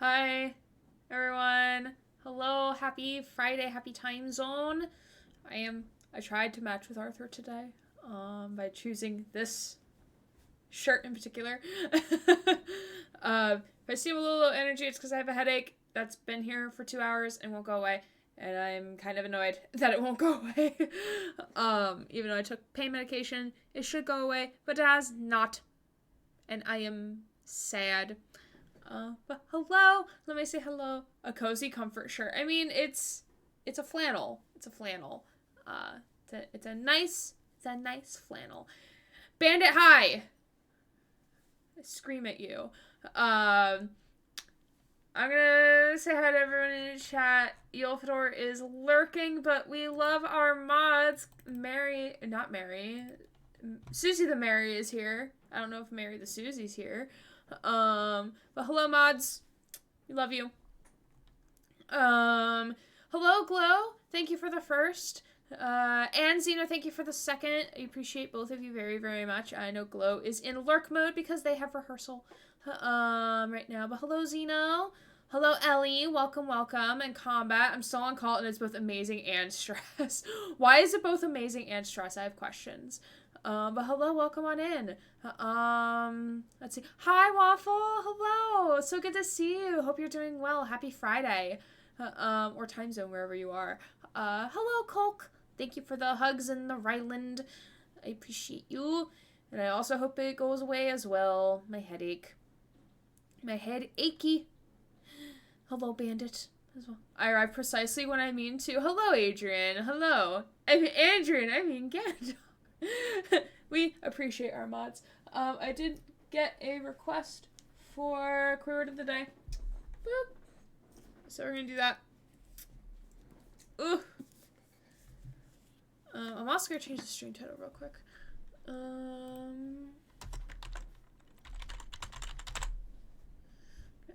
Hi, everyone. Hello, happy Friday, happy time zone. I tried to match with Arthur today, by choosing this shirt in particular. If I seem a little low energy, it's because I have a headache that's been here for 2 hours and won't go away. And I'm kind of annoyed that it won't go away. Even though I took pain medication, it should go away, but it has not. And I am sad. But hello, let me say hello. A cozy comfort shirt. I mean, it's a flannel. It's a flannel. It's a nice flannel. Bandit, hi. I scream at you. I'm gonna say hi to everyone in the chat. Yolfador is lurking, but we love our mods. Not Mary. Susie the Mary is here. I don't know if Mary the Susie's here. But hello, mods. We love you. Hello, Glow. Thank you for the first. And Xena, thank you for the second. I appreciate both of you very, very much. I know Glow is in lurk mode because they have rehearsal, right now. But hello, Xeno. Hello, Ellie. Welcome, welcome. And Combat. I'm still on call, and it's both amazing and stress. Why is it both amazing and stress? I have questions. But hello, welcome on in. Let's see. Hi, Waffle. Hello. So good to see you. Hope you're doing well. Happy Friday. Or time zone, wherever you are. Hello, Colk. Thank you for the hugs and the Ryland. I appreciate you. And I also hope it goes away as well. My headache. My head achy. Hello, Bandit. As well. I arrive precisely when I mean to. Hello, Adrian. Hello. I mean, Adrian. I mean, Gandalf. We appreciate our mods. I did get a request for Queer Word of the Day. Boop. So we're gonna do that. Ooh. I'm also gonna change the stream title real quick.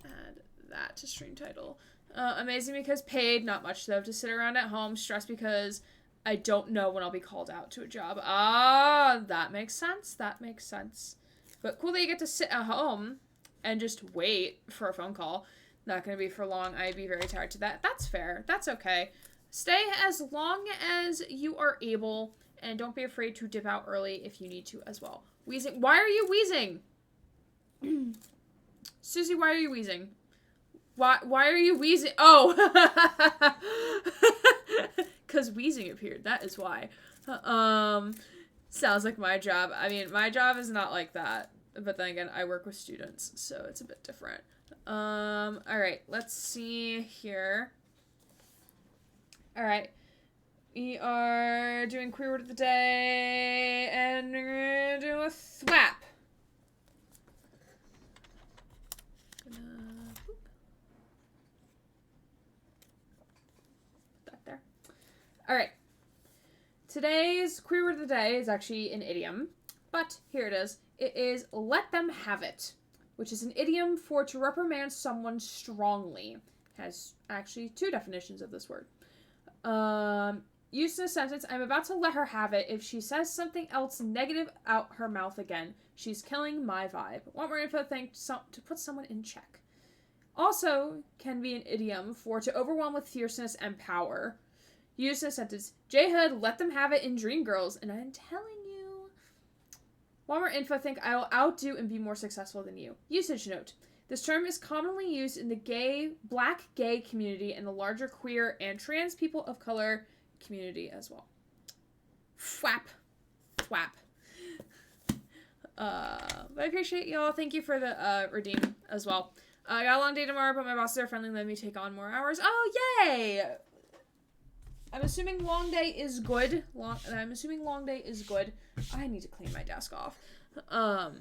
Add that to stream title. Amazing because paid, not much though. To sit around at home, stressed because I don't know when I'll be called out to a job. Ah, that makes sense. That makes sense. But cool that you get to sit at home and just wait for a phone call. Not going to be for long. I'd be very tired to that. That's fair. That's okay. Stay as long as you are able, and don't be afraid to dip out early if you need to as well. Wheezing. Why are you wheezing? Susie, why are you wheezing? Why are you wheezing? Oh! Because wheezing appeared. That is why. Sounds like my job. I mean, my job is not like that. But then again, I work with students, so it's a bit different. Alright, let's see here. Alright. We are doing Queer Word of the Day, and we're gonna do a thwap. Put that there. Alright. Today's Queer Word of the Day is actually an idiom, but here it is. It is let them have it, which is an idiom for to reprimand someone strongly. It has actually two definitions of this word. Used in a sentence, I'm about to let her have it. If she says something else negative out her mouth again, she's killing my vibe. Want more info? To put someone in check. Also can be an idiom for to overwhelm with fierceness and power. Used in a sentence, J-Hood, let them have it in Dreamgirls, and I'm telling you. Want more info? Think I will outdo and be more successful than you. Usage note. This term is commonly used in the black gay community and the larger queer and trans people of color community as well. Thwap. Thwap. But I appreciate y'all. Thank you for the redeem as well. I got a long day tomorrow, but my bosses are friendly and let me take on more hours. Oh, yay! I'm assuming long day is good. I'm assuming long day is good. I need to clean my desk off. How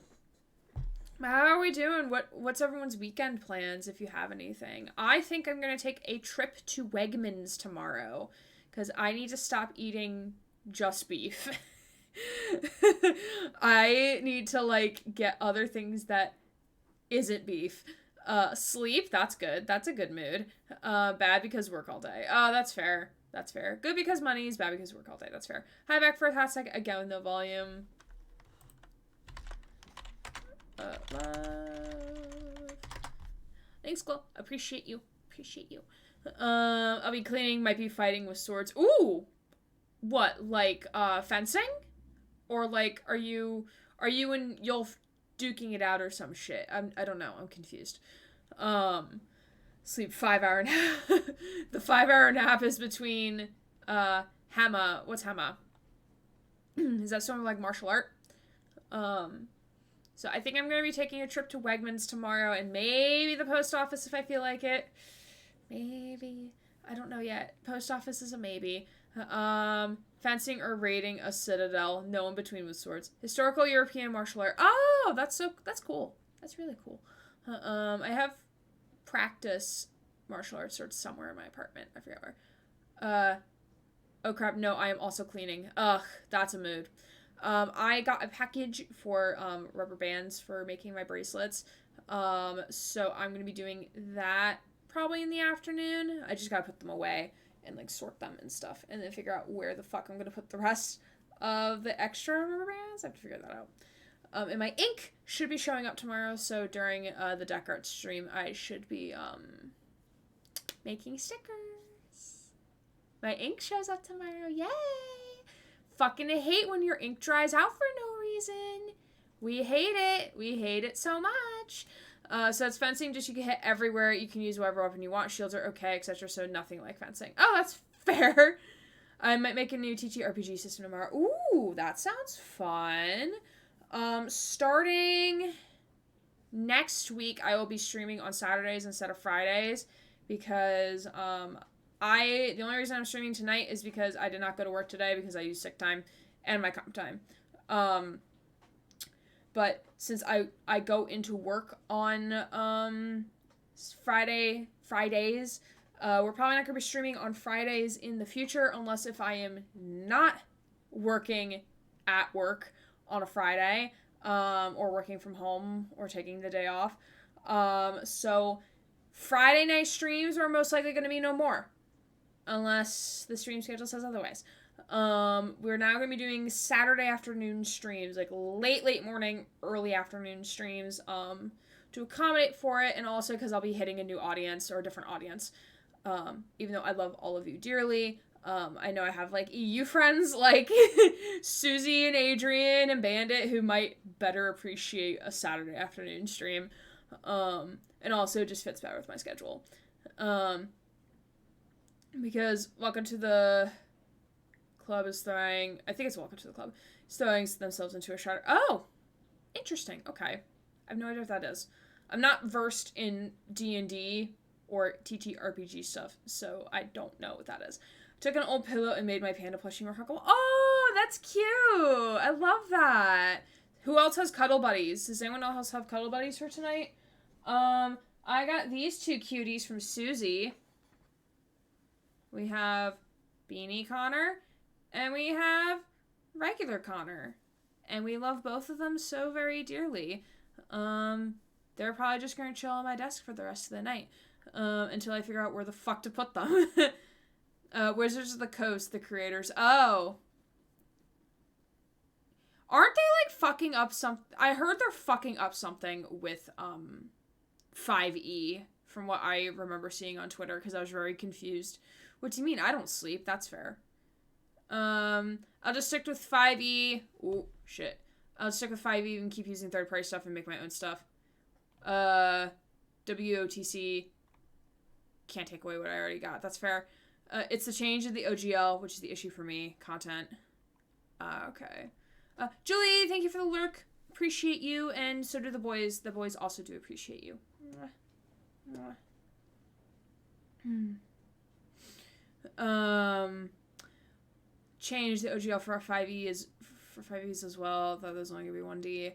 are we doing? What's everyone's weekend plans, if you have anything? I think I'm going to take a trip to Wegmans tomorrow, because I need to stop eating just beef. I need to, get other things that isn't beef. Sleep, that's good. That's a good mood. Bad because work all day. Oh, that's fair. That's fair. Good because money's bad because work all day. That's fair. Hi, back for a hot sec. Again with no volume. Love. Thanks Thanks, Glow. Appreciate you. Appreciate you. I'll be cleaning, might be fighting with swords. Ooh! What, like, fencing? Or, like, are you and Yulf duking it out or some shit? I don't know. I'm confused. Sleep 5-hour nap. The 5-hour nap is between, Hama. What's Hama? Is that sort of like martial art? So I think I'm going to be taking a trip to Wegmans tomorrow and maybe the post office if I feel like it. Maybe. I don't know yet. Post office is a maybe. Fencing or raiding a citadel. No in between with swords. Historical European martial art. Oh, that's cool. That's really cool. I have practice martial arts swords somewhere in my apartment. I forget where. Oh crap, no, I am also cleaning. Ugh, that's a mood. I got a package for, rubber bands for making my bracelets. So I'm gonna be doing that probably in the afternoon. I just gotta put them away and, like, sort them and stuff, and then figure out where the fuck I'm gonna put the rest of the extra rubber bands. I have to figure that out. And my ink should be showing up tomorrow, so during, the deck art stream, I should be, making stickers. My ink shows up tomorrow. Yay! Fucking hate when your ink dries out for no reason. We hate it. We hate it so much. So it's fencing, just you can hit everywhere. You can use whatever weapon you want. Shields are okay, etc. So nothing like fencing. Oh, that's fair. I might make a new TTRPG system tomorrow. Ooh, that sounds fun. Starting next week, I will be streaming on Saturdays instead of Fridays because, the only reason I'm streaming tonight is because I did not go to work today because I used sick time and my comp time. But since I go into work on, Fridays, we're probably not going to be streaming on Fridays in the future unless if I am not working at work on a Friday, or working from home or taking the day off. So Friday night streams are most likely going to be no more. Unless the stream schedule says otherwise. We're now going to be doing Saturday afternoon streams, like late morning, early afternoon streams, to accommodate for it, and also because I'll be hitting a new audience, or a different audience, even though I love all of you dearly. I know I have, like, EU friends, like, Susie and Adrian and Bandit, who might better appreciate a Saturday afternoon stream, and also just fits better with my schedule. Because Welcome to the Club is throwing... I think it's Welcome to the Club. Is throwing themselves into a shadow... Oh! Interesting. Okay. I have no idea what that is. I'm not versed in D&D or TTRPG stuff, so I don't know what that is. Took an old pillow and made my panda plushie more huggable. Oh, that's cute! I love that! Who else has cuddle buddies? Does anyone else have cuddle buddies for tonight? I got these two cuties from Susie. We have Beanie Connor, and we have regular Connor. And we love both of them so very dearly. They're probably just going to chill on my desk for the rest of the night. Until I figure out where the fuck to put them. Wizards of the Coast, the creators. Oh. Aren't they, like, fucking up I heard they're fucking up something with, 5e, from what I remember seeing on Twitter, because I was very confused. What do you mean? I don't sleep. That's fair. I'll just stick with 5e. Ooh, shit. I'll stick with 5e and keep using third-party stuff and make my own stuff. WOTC. Can't take away what I already got. That's fair. It's the change of the OGL, which is the issue for me. Content. Okay. Julie, thank you for the lurk. Appreciate you, and so do the boys. The boys also do appreciate you. Change the OGL for 5es as well, though there's only gonna be 1D.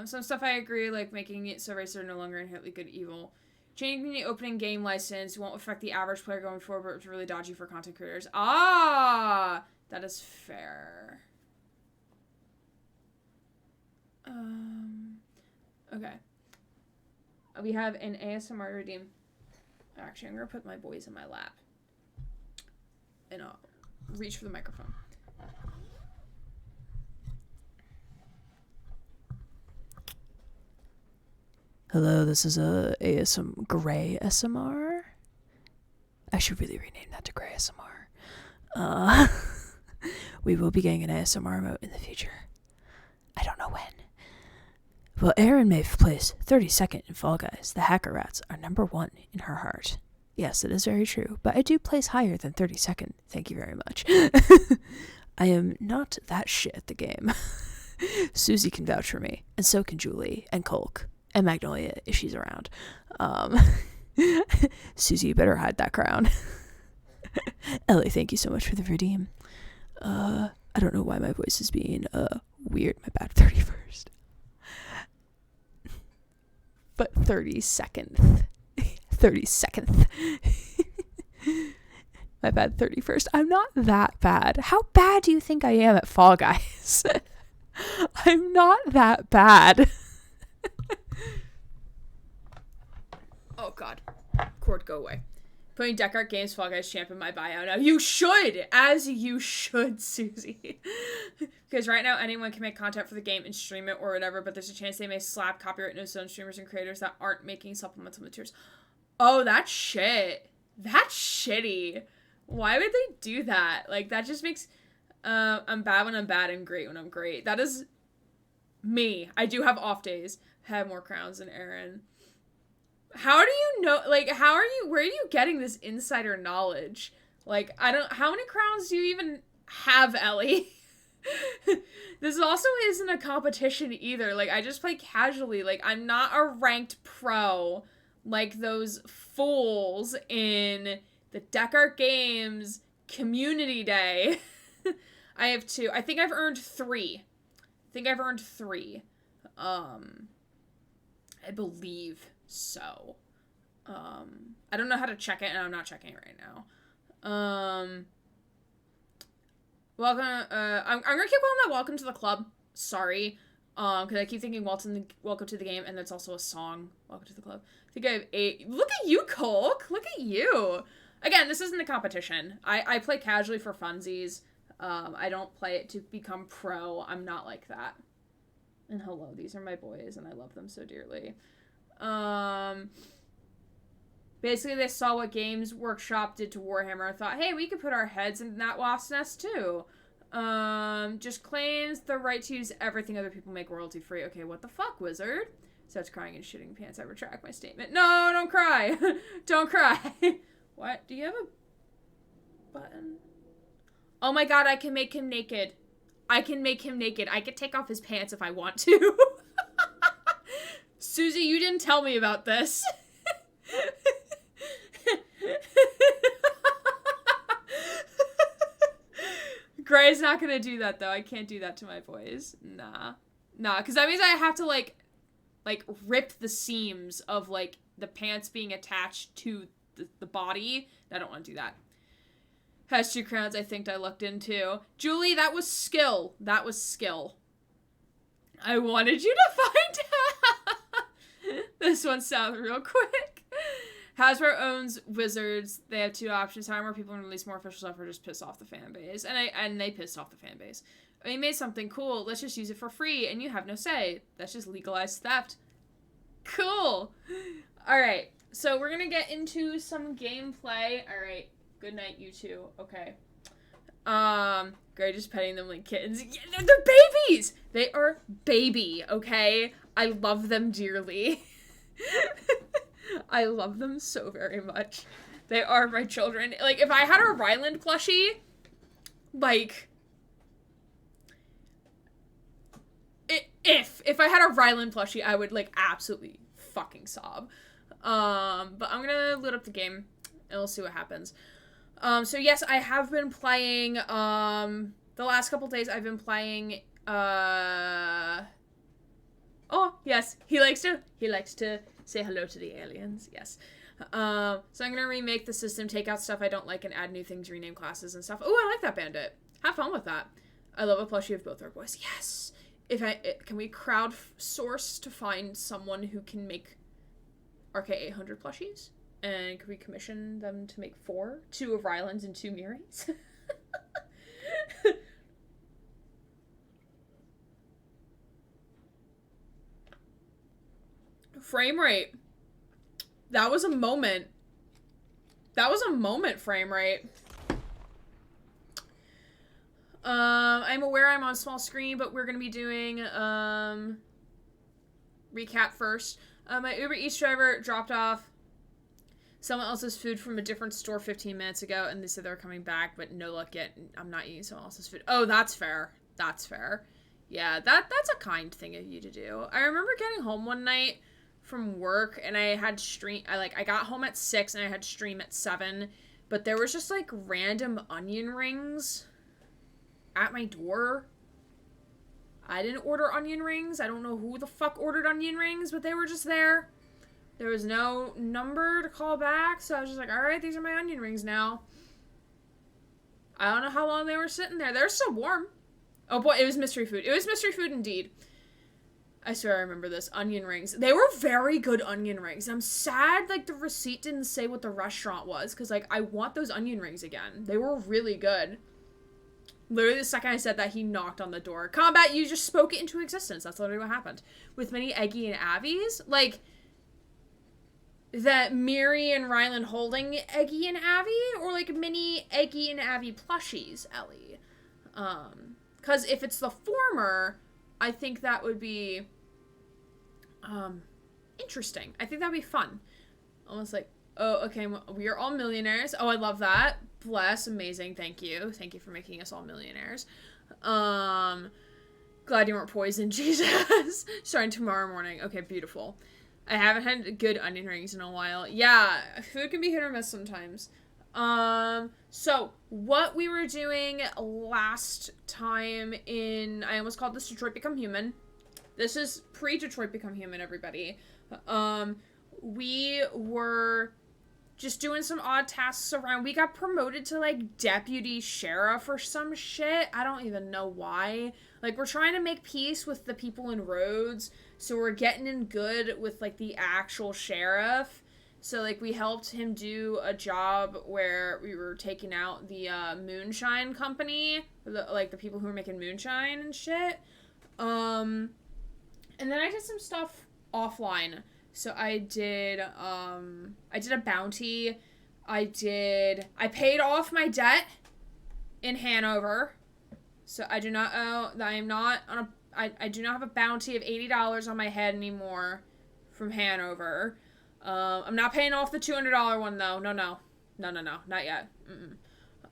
Some stuff I agree, like making it so races are no longer inherently good evil. Changing the opening game license won't affect the average player going forward, but it's really dodgy for content creators. Ah! That is fair. Okay. We have an ASMR redeem. Actually, I'm gonna put my boys in my lap. And I'll reach for the microphone. Hello, this is a ASM Gray SMR. I should really rename that to Gray SMR. We will be getting an ASMR remote in the future. I don't know when. Well, Erin may place 32nd in Fall Guys. The Hacker Rats are number 1 in her heart. Yes, it is very true, but I do place higher than 32nd. Thank you very much. I am not that shit at the game. Susie can vouch for me, and so can Julie, and Colk, and Magnolia if she's around. Susie, you better hide that crown. Ellie, thank you so much for the redeem. I don't know why my voice is being weird. My bad. 31st. But 32nd. 32nd. My bad. 31st. I'm not that bad. How bad do you think I am at Fall Guys? I'm not that bad. Oh god. Cord, go away. Putting Deck Art Games Fall Guys champ in my bio now. You should! As you should, Susie. Because right now anyone can make content for the game and stream it or whatever, but there's a chance they may slap copyright notes on streamers and creators that aren't making supplemental materials. Oh, that's shit. That's shitty. Why would they do that? Like, that just makes... I'm bad when I'm bad and great when I'm great. That is me. I do have off days. I have more crowns than Erin. How do you know, like, where are you getting this insider knowledge? Like, how many crowns do you even have, Ellie? This also isn't a competition either. Like, I just play casually. Like, I'm not a ranked pro like those fools in the Deck Art Games Community Day. I have 2. I think I've earned 3. I believe so. I don't know how to check it, and I'm not checking it right now. Welcome, I'm gonna keep calling that welcome to the club. Sorry. Because I keep thinking welcome to the game, and that's also a song. Welcome to the club. I think I have 8. Look at you, Colk! Look at you! Again, this isn't a competition. I play casually for funsies. I don't play it to become pro. I'm not like that. And hello, these are my boys, and I love them so dearly. Basically, they saw what Games Workshop did to Warhammer and thought, hey, we could put our heads in that wasp's nest, too. Just claims the right to use everything other people make royalty-free. Okay, what the fuck, wizard? Starts crying and shitting pants. I retract my statement. No, don't cry. Don't cry. What? Do you have a button? Oh my god, I can make him naked. I can take off his pants if I want to. Susie, you didn't tell me about this. Gray's not gonna do that, though. I can't do that to my boys. Nah, because that means I have to, like, rip the seams of, like, the pants being attached to the body. I don't want to do that. Has 2 crowns, I think I looked into. Julie, that was skill. I wanted you to find out. This one sounds real quick. Hasbro owns Wizards. They have 2 options. Hire more people and release more official stuff or just piss off the fan base. And they pissed off the fan base. We made something cool. Let's just use it for free and you have no say. That's just legalized theft. Cool. Alright. So we're going to get into some gameplay. Alright. Good night, you two. Okay. Gray just petting them like kittens. Yeah, they're babies! They are baby, okay? I love them dearly. I love them so very much. They are my children. Like, if I had a Ryland plushie, like... If I had a Ryland plushie, I would, like, absolutely fucking sob. But I'm gonna load up the game, and we'll see what happens. So yes, I have been playing, the last couple days I've been playing, oh, yes, he likes to say hello to the aliens, yes. So I'm gonna remake the system, take out stuff I don't like, and add new things, rename classes and stuff. Oh, I like that bandit. Have fun with that. I love a plushie of both our boys. Yes! Can we crowdsource to find someone who can make RK800 plushies? And could we commission them to make 4? 2 of Rylands and 2 Miris? frame rate. That was a moment. That was a moment, frame rate. I'm aware I'm on small screen, but we're gonna be doing, recap first. My Uber Eats driver dropped off someone else's food from a different store 15 minutes ago, and they said they were coming back, but no luck yet. I'm not eating someone else's food. Oh, that's fair. That's fair. Yeah, that's a kind thing of you to do. I remember getting home one night from work, and I had stream. I got home at 6, and I had stream at 7, but there was just like random onion rings at my door. I didn't order onion rings. I don't know who the fuck ordered onion rings, but they were just there. There was no number to call back, so I was just like, alright, these are my onion rings now. I don't know how long they were sitting there. They're still warm. Oh boy, it was mystery food. It was mystery food indeed. I swear I remember this. Onion rings. They were very good onion rings. I'm sad, like, the receipt didn't say what the restaurant was, because, like, I want those onion rings again. They were really good. Literally the second I said that, he knocked on the door. Combat, you just spoke it into existence. That's literally what happened. With many Eggy and Abby's, like, that Miri and Rylan holding Eggy and Abby, or, like, mini Eggy and Abby plushies, Ellie. Because if it's the former, I think that would be, interesting. I think that'd be fun. Almost like, oh, okay, we are all millionaires. Oh, I love that. Bless, amazing, thank you. Thank you for making us all millionaires. Glad you weren't poisoned, Jesus. Starting tomorrow morning. Okay, beautiful. I haven't had good onion rings in a while. Yeah, food can be hit or miss sometimes. So, what we were doing last time in, I almost called this Detroit Become Human. This is pre-Detroit Become Human, everybody. We were just doing some odd tasks around. We got promoted to, like, deputy sheriff or some shit. I don't even know why. Like, we're trying to make peace with the people in Rhodes, so we're getting in good with, like, the actual sheriff. So, like, we helped him do a job where we were taking out the, moonshine company. The people who were making moonshine and shit. And then I did some stuff offline. So I did a bounty. I paid off my debt in Hanover. So I do not owe, I do not have a bounty of $80 on my head anymore from Hanover. I'm not paying off the $200 one though. No, not yet.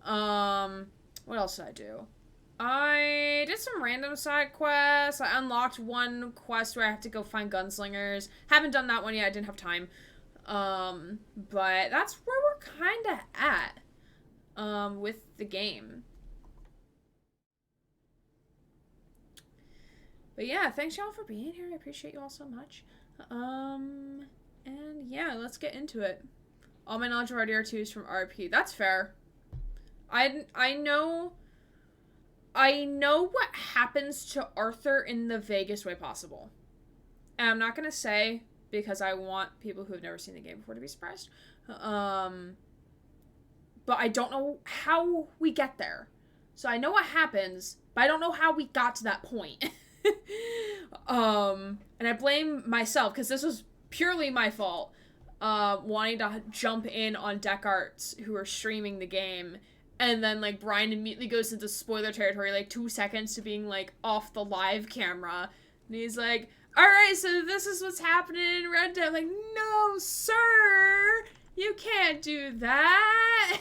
What else did I do? I did some random side quests. I unlocked one quest where I have to go find gunslingers. Haven't done that one yet. I didn't have time. But that's where we're kind of at, with the game. But yeah, thanks y'all for being here. I appreciate you all so much. And yeah, let's get into it. All my knowledge of RDR2 is from RP. That's fair. I know what happens to Arthur in the vaguest way possible. And I'm not going to say, because I want people who have never seen the game before to be surprised. But I don't know how we get there. So I know what happens, but I don't know how we got to that point. And I blame myself, because this was purely my fault. Wanting to jump in on Deckard's, who are streaming the game. And then, like, Brian immediately goes into spoiler territory, like, 2 seconds to being, like, off the live camera. And he's like, alright, so this is what's happening in Red Dead. I'm like, no, sir! You can't do that!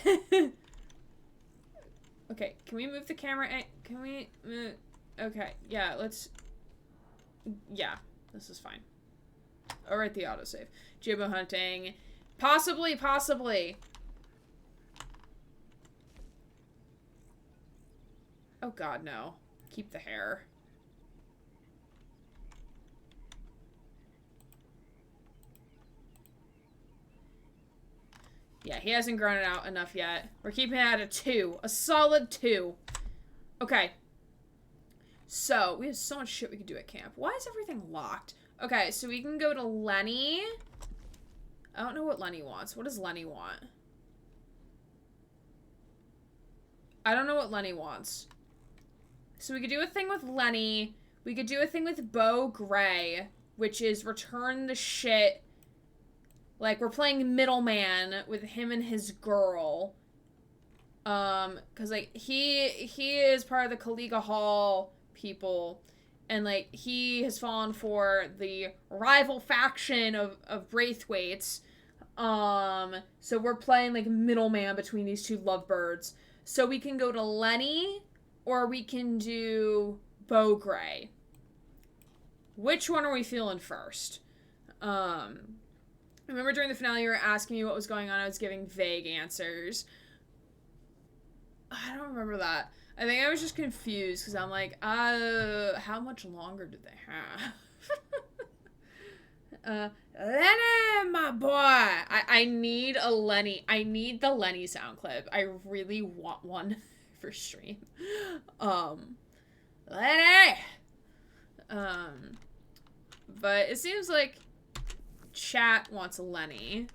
Okay, can we move the camera? Can we move? Okay, yeah, let's... Yeah, this is fine. Alright, the autosave. Jibbo hunting. Possibly. Oh god, no. Keep the hair. Yeah, he hasn't grown it out enough yet. We're keeping it at a 2. A solid 2. Okay. So, we have so much shit we could do at camp. Why is everything locked? Okay, so we can go to Lenny. I don't know what Lenny wants. What does Lenny want? I don't know what Lenny wants. So we could do a thing with Lenny. We could do a thing with Beau Gray. which is return the shit. Like, we're playing middleman with him and his girl. Cause, like, he is part of the Kaliga Hall people. And, like, he has fallen for the rival faction of Braithwaites. So we're playing, like, middleman between these two lovebirds. So we can go to Lenny, or we can do Beaugray. Which one are we feeling first? Remember during the finale you were asking me what was going on, I was giving vague answers. I don't remember that. I think I was just confused, because I'm like, how much longer do they have? Lenny, my boy! I need a Lenny. I need the Lenny sound clip. I really want one for stream. Lenny! But it seems like chat wants Lenny.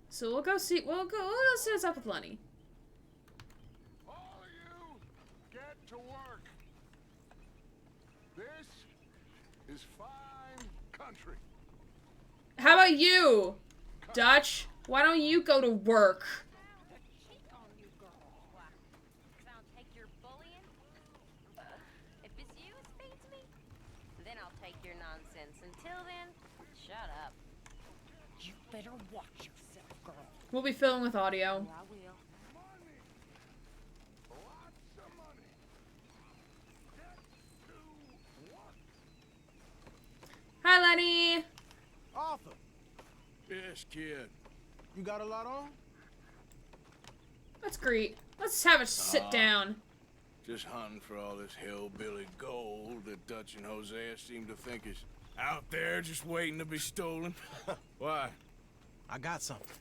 So we'll go see what's up with Lenny. All of you, get to work. This is fine country. How about you, Dutch? Why don't you go to work? Cheat on you, girl. Why? 'Cause I don't take your bullying? If it's you who feeds me, then I'll take your nonsense. Until then, shut up. You better watch yourself, girl. We'll be filling with audio. I will. Money. Lots of money. Get to work. Hi, Lenny. Arthur, Yes, kid. you got a lot on? That's great. Let's have a sit down. Just hunting for all this hillbilly gold that Dutch and Hosea seem to think is out there just waiting to be stolen. Why? I got something.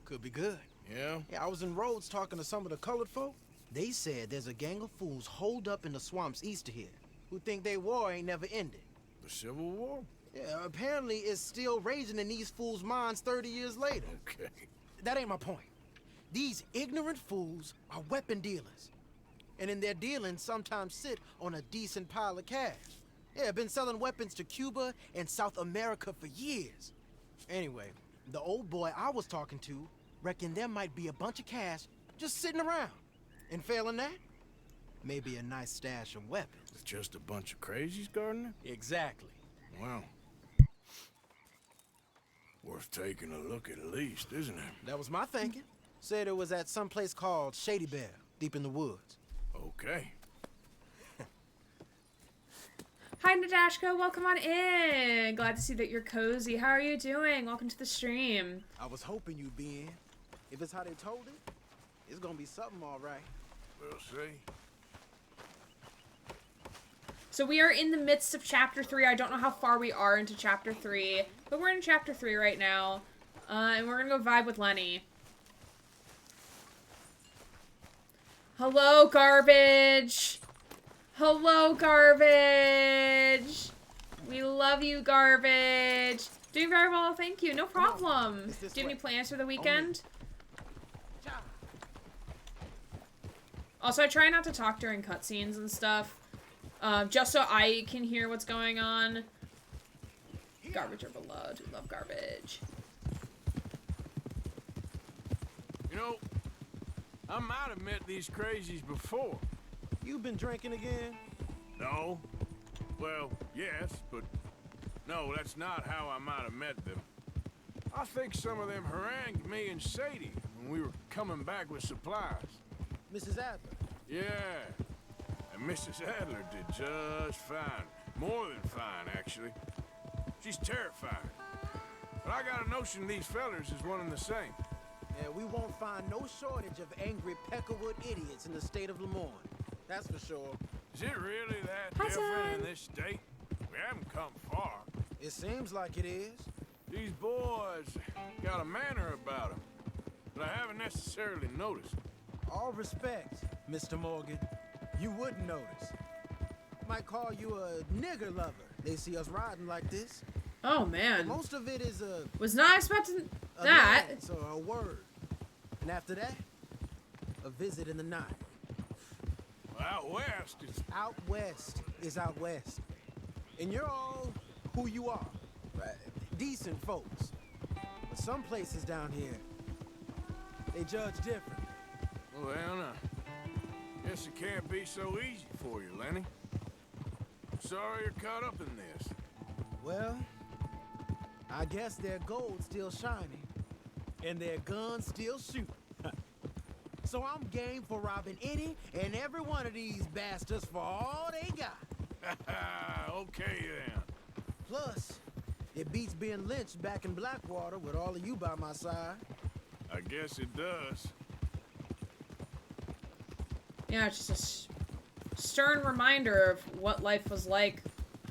Could be good. Yeah? Yeah, I was in Rhodes talking to some of the colored folk. They said there's a gang of fools holed up in the swamps east of here who think they war ain't never ended. The Civil War? Yeah, apparently it's still raging in these fools' minds 30 years later. Okay. That ain't my point. These ignorant fools are weapon dealers. And in their dealing sometimes sit on a decent pile of cash. Yeah, been selling weapons to Cuba and South America for years. Anyway, the old boy I was talking to reckoned there might be a bunch of cash just sitting around. And failing that, maybe a nice stash of weapons. It's just a bunch of crazies, Gardner? Exactly. Well, worth taking a look at least, isn't it? That was my thinking. Said it was at some place called Shady Belle, deep in the woods. Okay. Hi, Nadashka. Welcome on in. Glad to see that you're cozy. How are you doing? Welcome to the stream. I was hoping you'd be in. If it's how they told it, it's gonna be something all right. We'll see. So we are in the midst of Chapter 3. I don't know how far we are into Chapter 3, but we're in Chapter 3 right now. And we're gonna go vibe with Lenny. Hello, Garbage! Hello, Garbage! We love you, Garbage! Doing very well, thank you. No problem. It's Do this you have any way. plans for the weekend? Cha. Also, I try not to talk during cutscenes and stuff. Just so I can hear what's going on. Garbage are beloved. We love Garbage. You know, I might have met these crazies before. You been drinking again? No? Well, yes, but no, that's not how I might have met them. I think some of them harangued me and Sadie when we were coming back with supplies. Mrs. Adler. Yeah, and Mrs. Adler did just fine. More than fine, actually. She's terrified. But I got a notion these fellers is one and the same. Yeah, we won't find no shortage of angry Peckerwood idiots in the state of Lemoyne. That's for sure. Is it really that Hi, different son. in this state? We haven't come far. It seems like it is. These boys got a manner about them that I haven't necessarily noticed. All respect, Mr. Morgan. You wouldn't notice. Might call you a nigger lover. They see us riding like this. Oh, man. Most of it is a Was not expecting a that. glance or a word. And after that, a visit in the night. Out west, it's Out west is out west. And you're all who you are. Decent folks. But some places down here, they judge different. Well, now, guess it can't be so easy for you, Lenny. Sorry you're caught up in this. Well, I guess their gold's still shining, and their guns still shoot. So I'm game for robbing any and every one of these bastards for all they got. Okay, then. Plus, it beats being lynched back in Blackwater with all of you by my side. I guess it does. Yeah, it's just a stern reminder of what life was like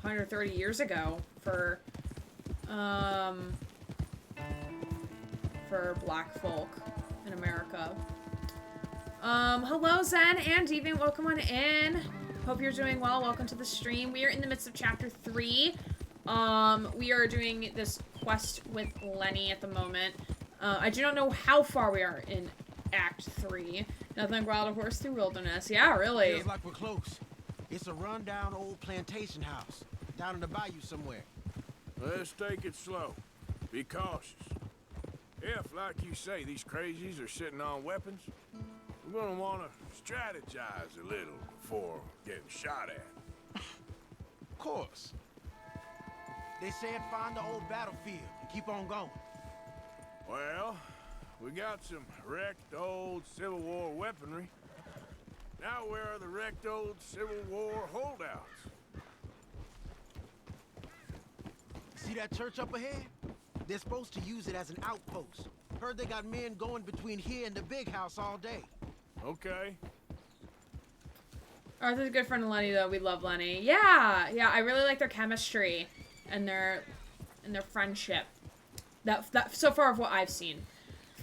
130 years ago for black folk in America. Hello Zen and Deviant, welcome on in. Hope you're doing well. Welcome to the stream. We are in the midst of chapter 3. We are doing this quest with Lenny at the moment. I do not know how far we are in Act 3. Nothing like wild horse through wilderness. Yeah, really. Feels like we're close. It's a rundown old plantation house down in the bayou somewhere. Let's take it slow. Be cautious. If, like you say, these crazies are sitting on weapons, we're gonna want to strategize a little before getting shot at. Of course. They said find the old battlefield and keep on going. Well, we got some wrecked old Civil War weaponry. Now where are the wrecked old Civil War holdouts? See that church up ahead? They're supposed to use it as an outpost. Heard they got men going between here and the big house all day. Okay. Arthur's a good friend of Lenny, though. We love Lenny. Yeah, I really like their chemistry and their friendship. That so far of what I've seen.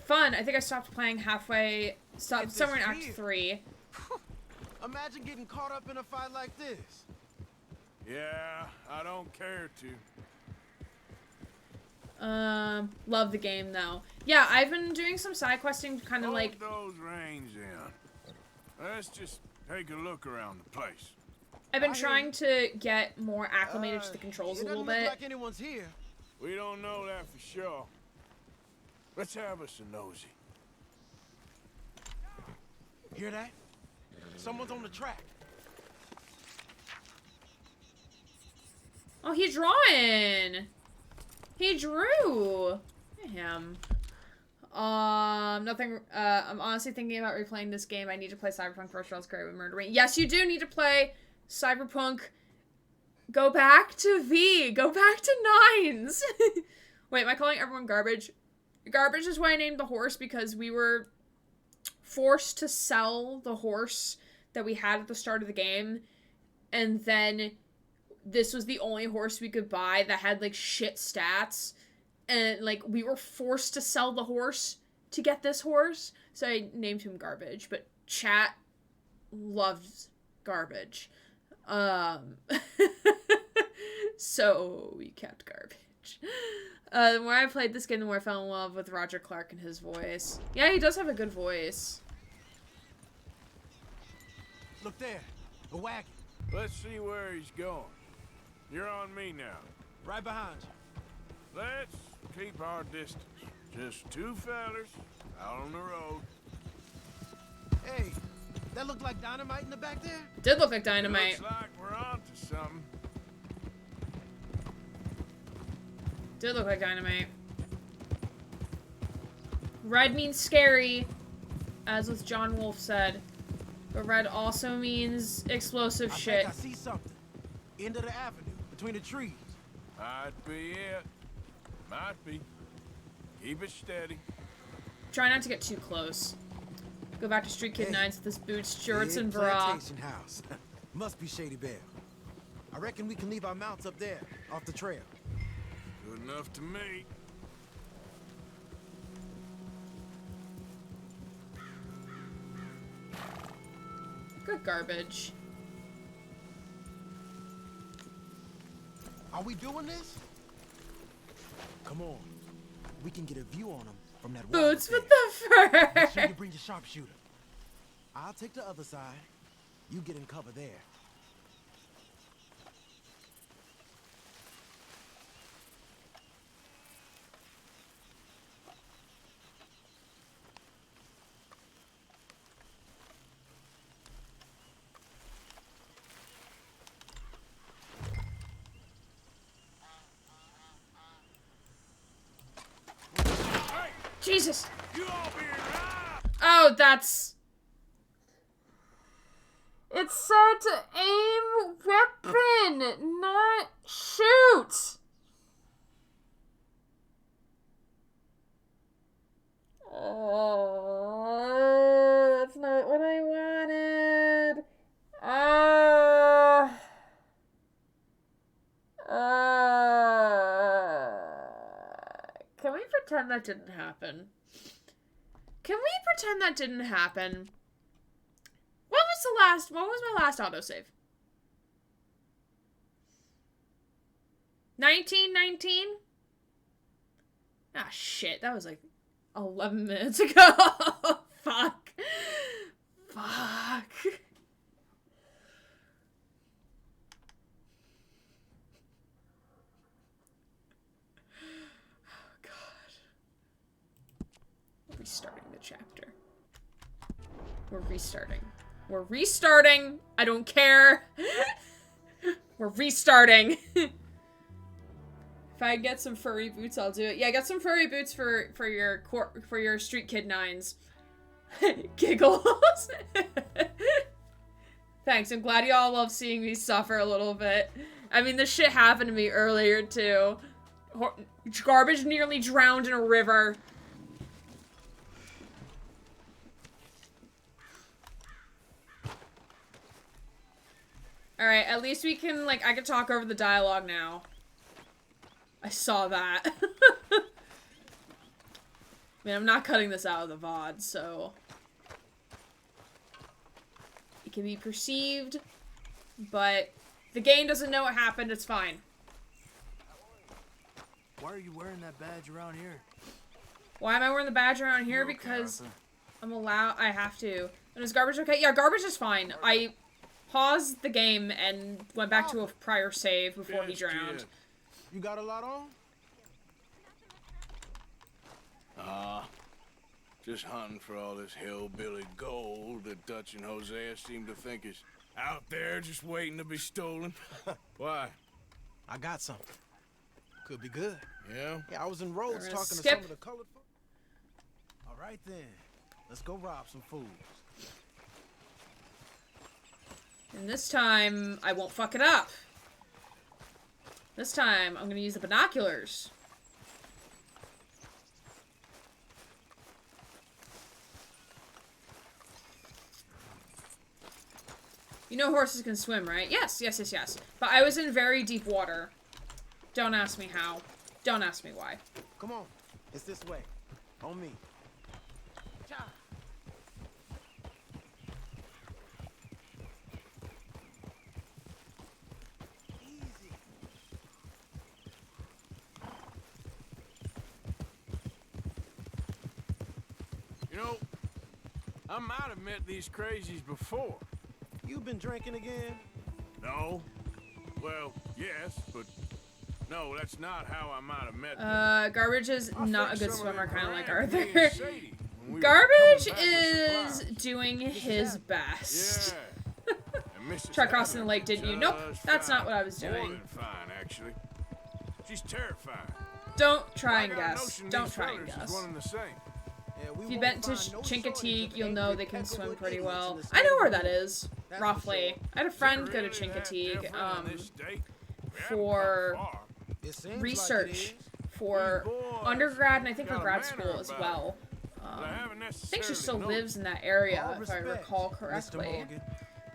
Fun. I think I stopped playing halfway. Stopped somewhere in Act 3. Imagine getting caught up in a fight like this. Yeah, I don't care to. Love the game though. Yeah, I've been doing some side questing, kind of like. Hold those reins in. Let's just take a look around the place. I've been trying to get more acclimated to the controls a little It doesn't bit. look like anyone's here. We don't know that for sure. Let's have us a nosy. Hear that? Someone's on the track. Oh, he drawing. He drew. Him. Nothing. I'm honestly thinking about replaying this game. I need to play Cyberpunk first, or else great with Murder Rain. Yes, you do need to play Cyberpunk. Go back to V. Go back to Nines. Wait, am I calling everyone garbage? Garbage is why I named the horse, because we were forced to sell the horse that we had at the start of the game, and then this was the only horse we could buy that had like shit stats, and like we were forced to sell the horse to get this horse, so I named him Garbage. But chat loves Garbage, so we kept Garbage. The more I played this game, the more I fell in love with Roger Clark and his voice. Yeah, he does have a good voice. Look there, a wagon. Let's see where he's going. You're on me now. Right behind you. Let's keep our distance. Just two fellers out on the road. Hey, that looked like dynamite in the back there? Did look like dynamite. Looks like we're on to something. Did look like dynamite. Red means scary, as with John Wolfe said. But red also means explosive shit. I think I see something. End of the avenue, between the trees. Might be it. Might be. Keep it steady. Try not to get too close. Go back to Street Kid Hey. Nines with his boots, shorts, Big and bra. plantation house. Must be Shady Belle. I reckon we can leave our mounts up there, off the trail. Good enough to me. Good Garbage. Are we doing this? Come on. We can get a view on them from that wall. Boots up with there. the Make sure fur. you bring your sharpshooter. I'll take the other side. You get in cover there. Jesus. You all being robbed! Oh, that's... It said to aim weapon, not shoot. That's not what I wanted. Can we pretend that didn't happen? Can we pretend that didn't happen? What was my last autosave? 1919? Ah, shit, that was like 11 minutes ago. Fuck. Fuck. Oh, God. Restarting the chapter. We're restarting. We're restarting. I don't care. We're restarting. If I get some furry boots, I'll do it. Yeah, get some furry boots for your street kid nines. Giggles. Thanks. I'm glad y'all love seeing me suffer a little bit. I mean, this shit happened to me earlier too. Garbage nearly drowned in a river. Alright, at least we can, like, I can talk over the dialogue now. I saw that. I mean, I'm not cutting this out of the VOD, so... It can be perceived, but the game doesn't know what happened, it's fine. Why are you wearing that badge around here? Why am I wearing the badge around here? Okay, Because Arthur. I'm allowed, I have to. And is garbage okay? Yeah, garbage is fine. I paused the game and went back to a prior save before he Yes, drowned. kid. You got a lot on? Just hunting for all this hillbilly gold that Dutch and Hosea seem to think is out there just waiting to be stolen. Why? I got something. Could be good. Yeah? Yeah, I was in Rhodes We're talking gonna to skip. some of the colored folks. All right then, let's go rob some fools. And this time, I won't fuck it up. This time, I'm gonna use the binoculars. You know horses can swim, right? Yes, yes, yes, yes. But I was in very deep water. Don't ask me how. Don't ask me why. Come on, it's this way. On me. Cha. Easy. You know, I might have met these crazies before. You been drinking again? No? Well, yes, but no, that's not how I might have met them. Garbage is I not a think good some of swimmer, them kind of like harangued me Arthur. and Sadie when we were Garbage coming back with is supplies. doing his best. Yeah. And Mrs. Try crossing the Evans lake, didn't you? just Nope, that's fine. not what I was More doing. than fine, actually. She's terrifying. Don't try I and got a guess. notion Don't these try and fellers is guess. one and the same. Yeah, we If you've won't been to find no Chincoteague, shortage of you'll know angry they can swim Peckerwood pretty idiots in well. the I know state where of that New York. is, That's for roughly. sure. I had a Is it friend go to really that Chincoteague different in this state? We haven't for come far. It seems like it research is. for These boys undergrad and I think for got a grad manner school as about well. But I haven't I think she necessarily still noticed. lives in that area, All if I respect, recall Mr. correctly. Morgan.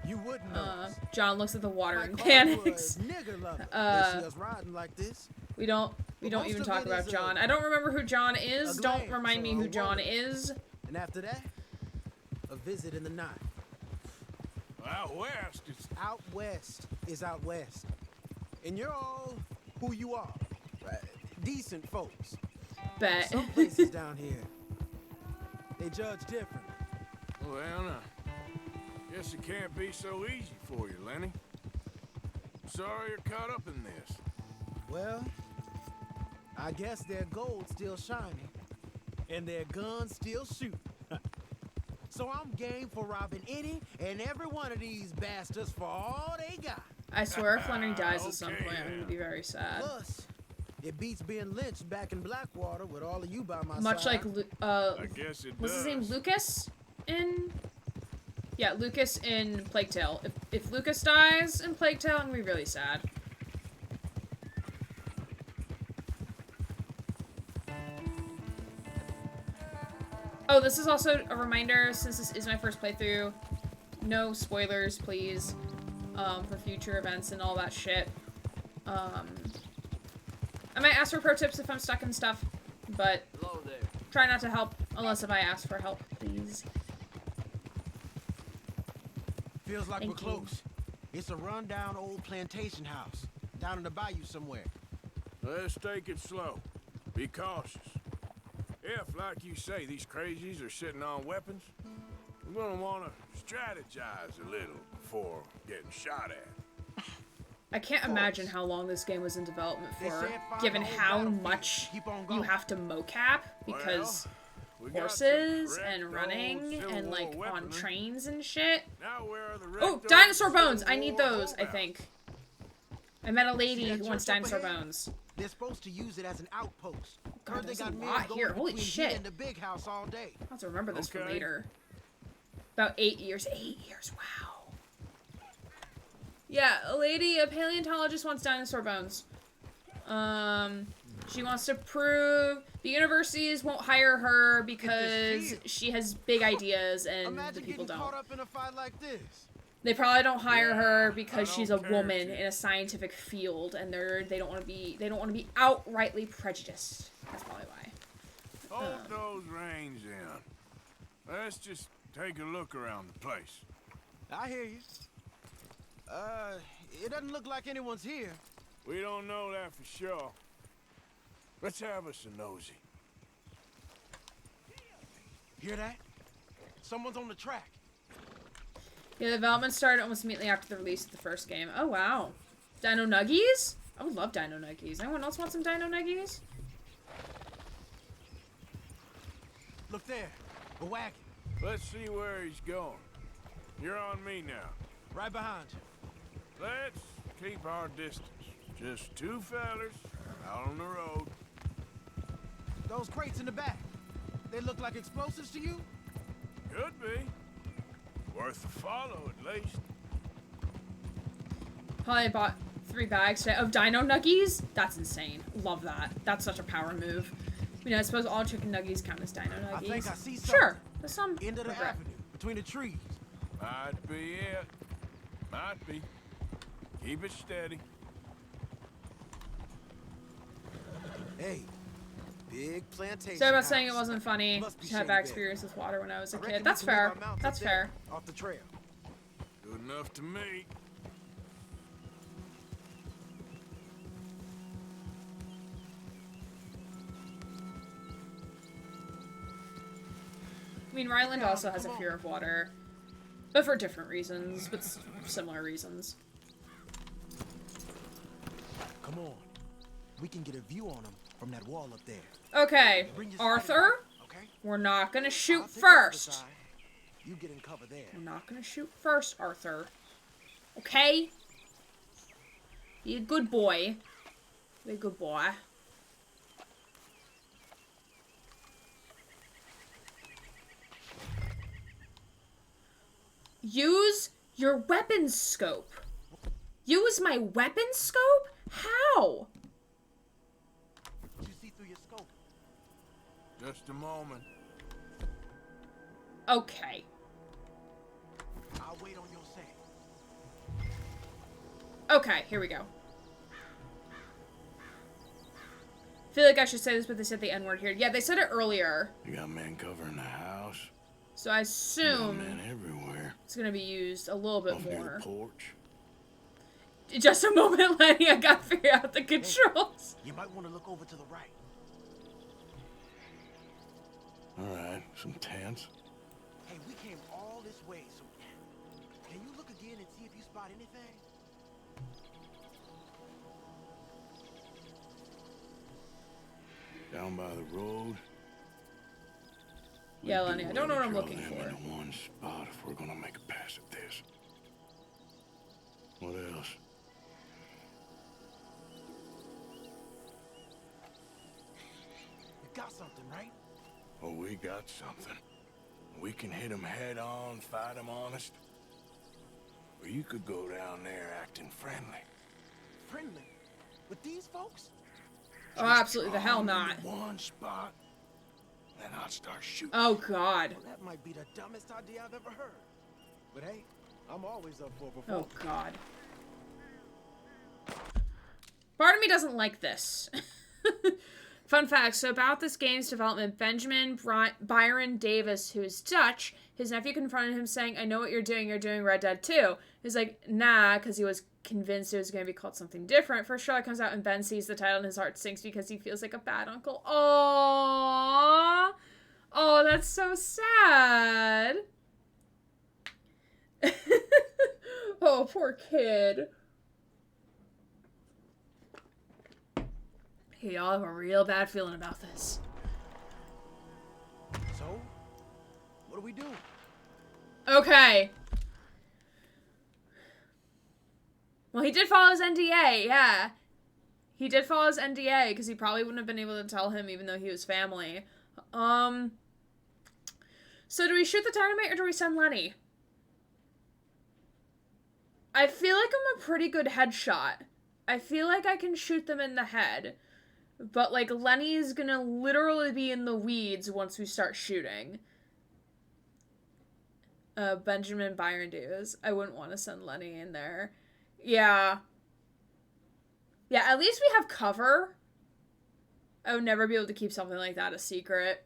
You wouldn't know. John looks at the water Might and call you a panics. nigger lover. They see us riding like this. We don't most even of talk it about is a- John. I don't remember who John is. a Don't glance remind me or who a John word. is. And after that, a visit in the night. Out west, it's Out west is out west. And you're all who you are. Right? Decent folks. Bet. Some places down here, they judge different. well, now. Guess it can't be so easy for you, Lenny. Sorry you're caught up in this. Well, I guess their gold's still shining. And their guns still shoot. So I'm game for robbing any and every one of these bastards for all they got. I swear if Leonard dies at some Okay, point, I'm then. gonna be very sad. Plus, It beats being lynched back in Blackwater with all of you by my Much side. like I guess it what's does. his name? Lucas in. Yeah, Lucas in Plague Tale. If Lucas dies in Plague Tale, I'm gonna be really sad. Oh, this is also a reminder, since this is my first playthrough, no spoilers, please, for future events and all that shit. I might ask for pro tips if I'm stuck in stuff, but Hello there. try not to help unless if I ask for help, please. Feels like Thank we're you. close. It's a rundown old plantation house down in the bayou somewhere. Let's take it slow. Be cautious. If, like you say, these crazies are sitting on weapons, we're gonna want to strategize a little before getting shot at. I can't imagine how long this game was in development They for, said find given the whole how battlefield. much Keep on you going. have to mocap, because We got some horses wrecked and old running Civil and, War like, on weaponry. trains and shit. Now where are the Oh, wrecked dinosaur old bones! Civil I need War those, I holdouts? think. I met a See lady that who wants church up dinosaur ahead? bones. They're supposed to use it as an outpost. God, Heard they there's a got men lot going here. Holy between shit. here and the big house all day. I'll have to remember this for Okay. later. About 8 years. 8 years, wow. Yeah, a paleontologist wants dinosaur bones. She wants to prove the universities won't hire her because shield. she has big ideas and Imagine the people getting don't. caught up in a fight like this. They probably don't hire Yeah, her because I she's a don't care woman if she- in a scientific field, and they don't want to be outrightly prejudiced. That's probably why. Hold those reins in. Let's just take a look around the place. I hear you. It doesn't look like anyone's here. We don't know that for sure. Let's have us a nosy. Hear that? Someone's on the track. Yeah, the development started almost immediately after the release of the first game. Oh wow, Dino Nuggies? I would love Dino Nuggies. Anyone else want some Dino Nuggies? Look there. A wagon. Let's see where he's going. You're on me now. Right behind you. Let's keep our distance. Just two fellers out on the road. Those crates in the back. They look like explosives to you? Could be. Worth a follow, at least. Probably bought 3 bags today of Dino Nuggies. That's insane. Love that. That's such a power move. You know, I suppose all chicken nuggies count as Dino Nuggies. I think I see Sure. There's some End of the regret. avenue, between the trees. Might be it. Might be. Keep it steady. Hey, big plantation. Sorry about saying it house. wasn't funny Must be to have shady bad there. experience with water when I was a I reckon kid. we That's can leave fair. our mounts That's up there, fair. Off the trail. Good enough to me. I mean, Ryland also has a fear of water, but for different reasons, but similar reasons. Come on. We can get a view on them from that wall up there. Okay, Bring your side Arthur, back, okay? we're not gonna I'll shoot take the other first. side. You get in cover there. We're not gonna shoot first, Arthur. Okay? Be a good boy. Be a good boy. Use your weapon scope. Use my weapon scope? How? What you see through your scope? Just a moment. Okay. I'll wait on your say. Okay, here we go. I feel like I should say this, but they said the N-word here. Yeah, they said it earlier. You got men covering the house. So I You got assume men everywhere. it's gonna be used a little bit Up near more. the porch. Just a moment, Lenny. I gotta figure out the controls. You might want to look over to the right. All right, some tents. Hey, we came all this way, so can you look again and see if you spot anything? Down by the road. Yeah, We Lenny, do I don't know what I'm draw looking them for. into one spot if we're gonna make a pass at this. What else? got something, right? Oh, we got something. We can hit 'em head on, fight 'em honest. Or you could go down there acting friendly. Friendly? With these folks? Oh, absolutely the hell Calm not. into one spot, then I'll start shooting. Oh, God. Well, that might be the dumbest idea I've ever heard. But hey, I'm always up for a Oh, performance. God. Part of me doesn't like this. Fun fact, so about this game's development, Benjamin Byron Davis, who is Dutch, his nephew confronted him saying, I know what you're doing Red Dead 2. He's like, nah, because he was convinced it was going to be called something different. First trailer comes out and Ben sees the title and his heart sinks because he feels like a bad uncle. Aww. Oh, that's so sad. Oh, poor kid. Hey, y'all have a real bad feeling about this. So, what do we do? Okay. Well, he did follow his NDA, yeah. He did follow his NDA, because he probably wouldn't have been able to tell him, even though he was family. So do we shoot the dynamite, or do we send Lenny? I feel like I'm a pretty good headshot. I feel like I can shoot them in the head. But, like, Lenny's gonna literally be in the weeds once we start shooting. Benjamin Byron Davis. I wouldn't want to send Lenny in there. Yeah. Yeah, at least we have cover. I would never be able to keep something like that a secret.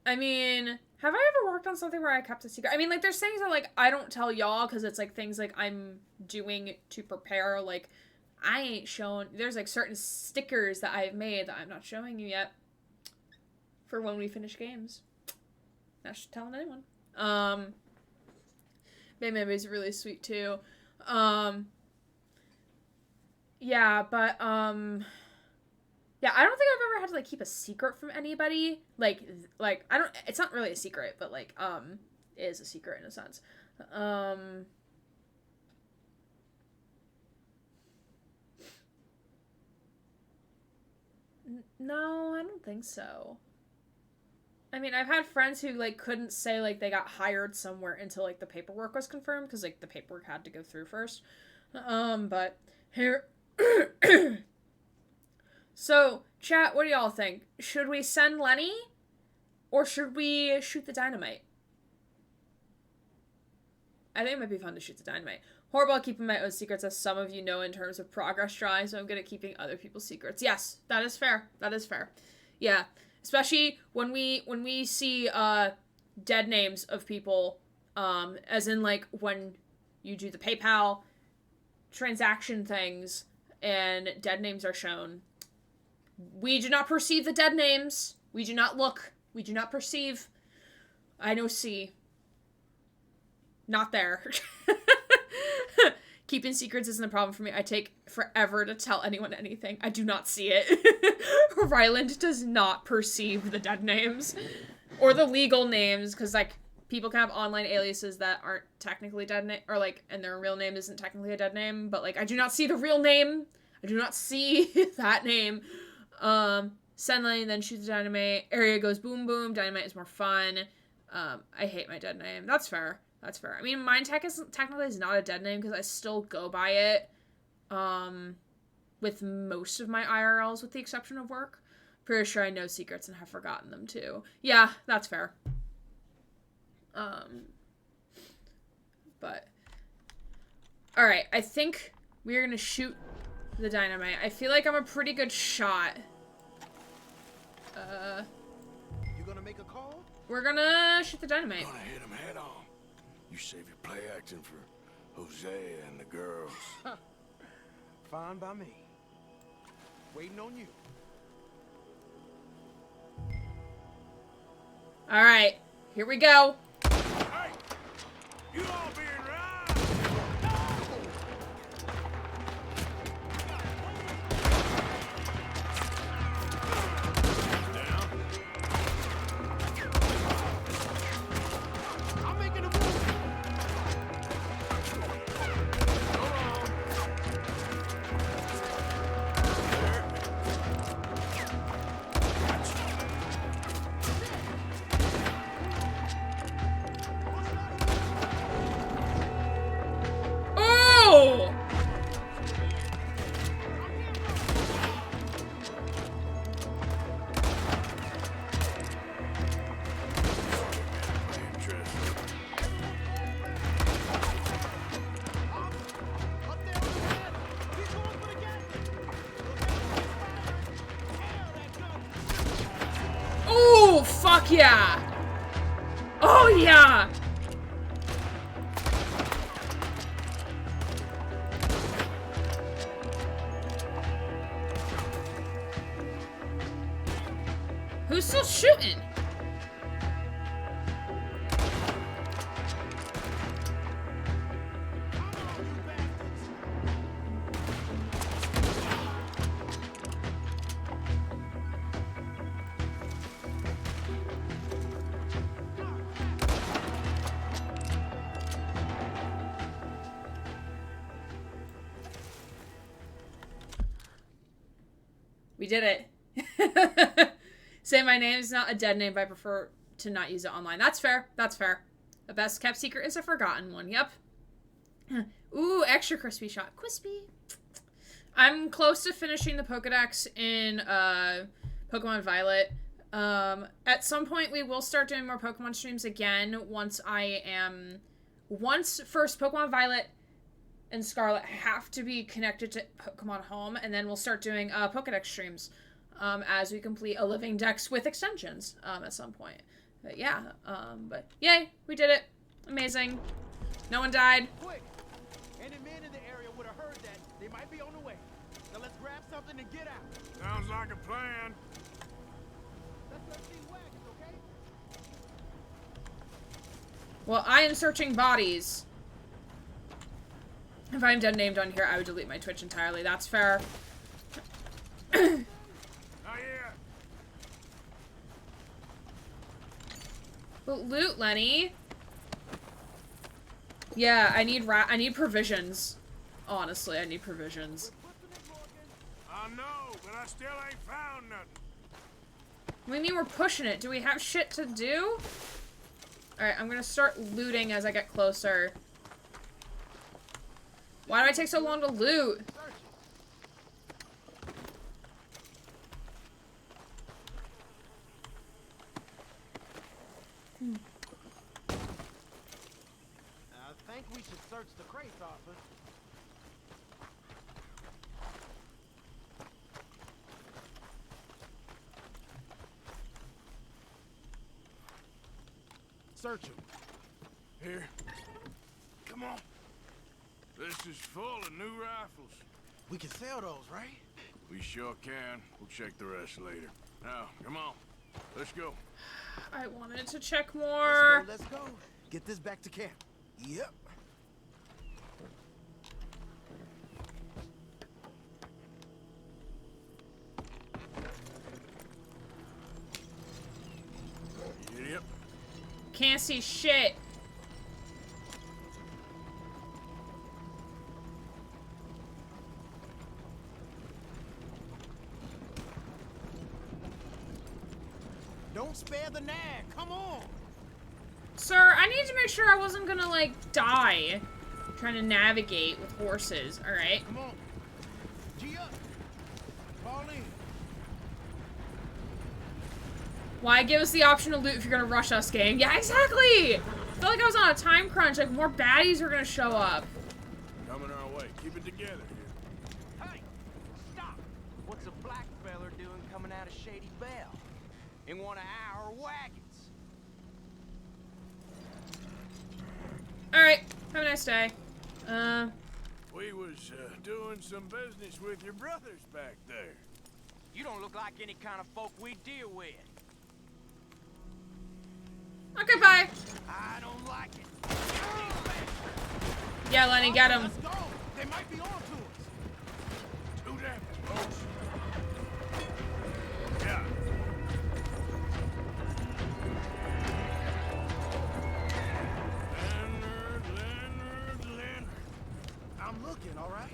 I mean, have I ever worked on something where I kept a secret? I mean, like, there's things that, like, I don't tell y'all because it's, like, things, like, I'm doing to prepare, like, I ain't showing. There's, like, certain stickers that I've made that I'm not showing you yet for when we finish games. Not telling anyone. Baby's really sweet, too. Yeah, but, yeah, I don't think I've ever had to, like, keep a secret from anybody. Like, I don't, it's not really a secret, but, like, it is a secret in a sense. No, I don't think so. I mean, I've had friends who, like, couldn't say, like, they got hired somewhere until, like, the paperwork was confirmed, because, like, the paperwork had to go through first. But, here... So, chat, what do y'all think? Should we send Lenny? Or should we shoot the dynamite? I think it might be fun to shoot the dynamite. Horrible at keeping my own secrets, as some of you know, in terms of progress drive, so I'm good at keeping other people's secrets. Yes, that is fair. That is fair. Yeah. Especially when we see dead names of people, as in, like, when you do the PayPal transaction things and dead names are shown. We do not perceive the dead names. We do not look. We do not perceive. I know see. Not there. Keeping secrets isn't a problem for me. I take forever to tell anyone anything. I do not see it. Ryland does not perceive the dead names. Or the legal names, because, like, people can have online aliases that aren't technically dead name, or, like, and their real name isn't technically a dead name, but, like, I do not see the real name. I do not see that name. Send Lenny, then shoot the dynamite. Area goes boom boom. Dynamite is more fun. I hate my dead name. That's fair. That's fair. I mean, mine technically is not a dead name because I still go by it, with most of my IRLs, with the exception of work. Pretty sure I know secrets and have forgotten them too. Yeah, that's fair. But, alright, I think we're gonna shoot the dynamite. I feel like I'm a pretty good shot. You gonna make a call? We're gonna shoot the dynamite. Gonna hit 'em head on. You save your play acting for Hosea and the girls. Fine by me. Waiting on you. Alright, here we go. Hey! You all being right! Down. I'm making a move. There. Gotcha. Fuck yeah! Oh yeah! Who's still shooting? We did it. Say my name is not a dead name, but I prefer to not use it online. That's fair. That's fair. A best kept secret is a forgotten one. Yep. Ooh, extra crispy shot. Crispy. I'm close to finishing the Pokedex in Pokemon Violet. At some point, we will start doing more Pokemon streams again once first Pokemon Violet and Scarlet have to be connected to Pokemon Home, and then we'll start doing Pokedex streams as we complete a living dex with extensions at some point. But yeah, but yay, we did it. Amazing. No one died. Quick! Any men in the area would have heard that. They might be on the way. Now let's grab something and get out. Sounds like a plan. Let's search these wagons, okay? Well, I am searching bodies. If I'm dead named on here, I would delete my Twitch entirely. That's fair. Oh yeah. But loot, Lenny. Yeah, I need provisions. Honestly, I need provisions. I know, but I still ain't found nothing. What do you mean we're pushing it? Do we have shit to do? Alright, I'm gonna start looting as I get closer. Why do I take so long to loot? I think we should search the crates, officer. Search them. Here. Come on. This is full of new rifles. We can sell those, right? We sure can. We'll check the rest later. Now, come on. Let's go. I wanted to check more. Let's go. Get this back to camp. Yep. Yep. Can't see shit. Don't spare the nag. Come on. Sir, I need to make sure I wasn't gonna, like, die trying to navigate with horses, alright? Come on. G up. Fall in. Why give us the option to loot if you're gonna rush us, game? Yeah, exactly! I felt like I was on a time crunch, like more baddies are gonna show up. Coming our way. Keep it together here. Hey! Stop! What's a black feller doing coming out of Shady Belle? In one of our wagons? Alright, have a nice day. We was doing some business with your brothers back there. You don't look like any kind of folk we deal with. Okay, bye. I don't like it. Yeah, Lenny, get him. Let's go. They might be on to us. Do that, folks. Yeah. Leonard. I'm looking, all right?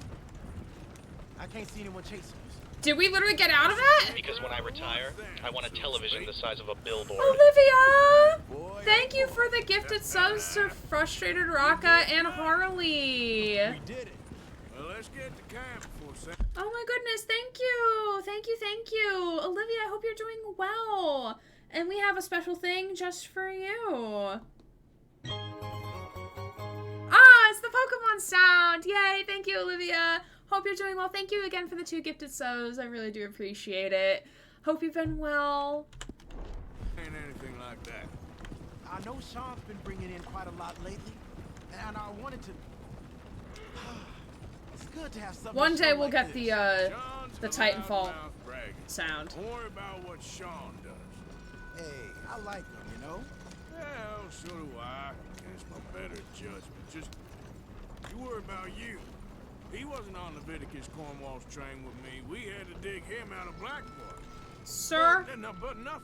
I can't see anyone chasing us. Did we literally get out of that? Because when I retire, I want a television the size of a billboard. Olivia! Thank you for the gifted subs to Frustrated Raka and Harley. We did it. Well, let's get to camp before Oh my goodness, thank you. Thank you, thank you. Olivia, I hope you're doing well. And we have a special thing just for you. Ah, it's the Pokemon sound. Yay, thank you, Olivia. Hope you're doing well. Thank you again for the 2 gifted subs. I really do appreciate it. Hope you've been well. Ain't anything like like that? I know Sean's been bringing in quite a lot lately, and I wanted to... It's good to have something One to day show we'll like get this. Sean's the a Titanfall loudmouth bragging. sound. Don't worry about what Sean does. Hey, I like him, you know? Well, so do I. Against my better judgment. Just, you worry about you. He wasn't on Leviticus Cornwall's train with me. We had to dig him out of Blackboard. Sir? But nothing.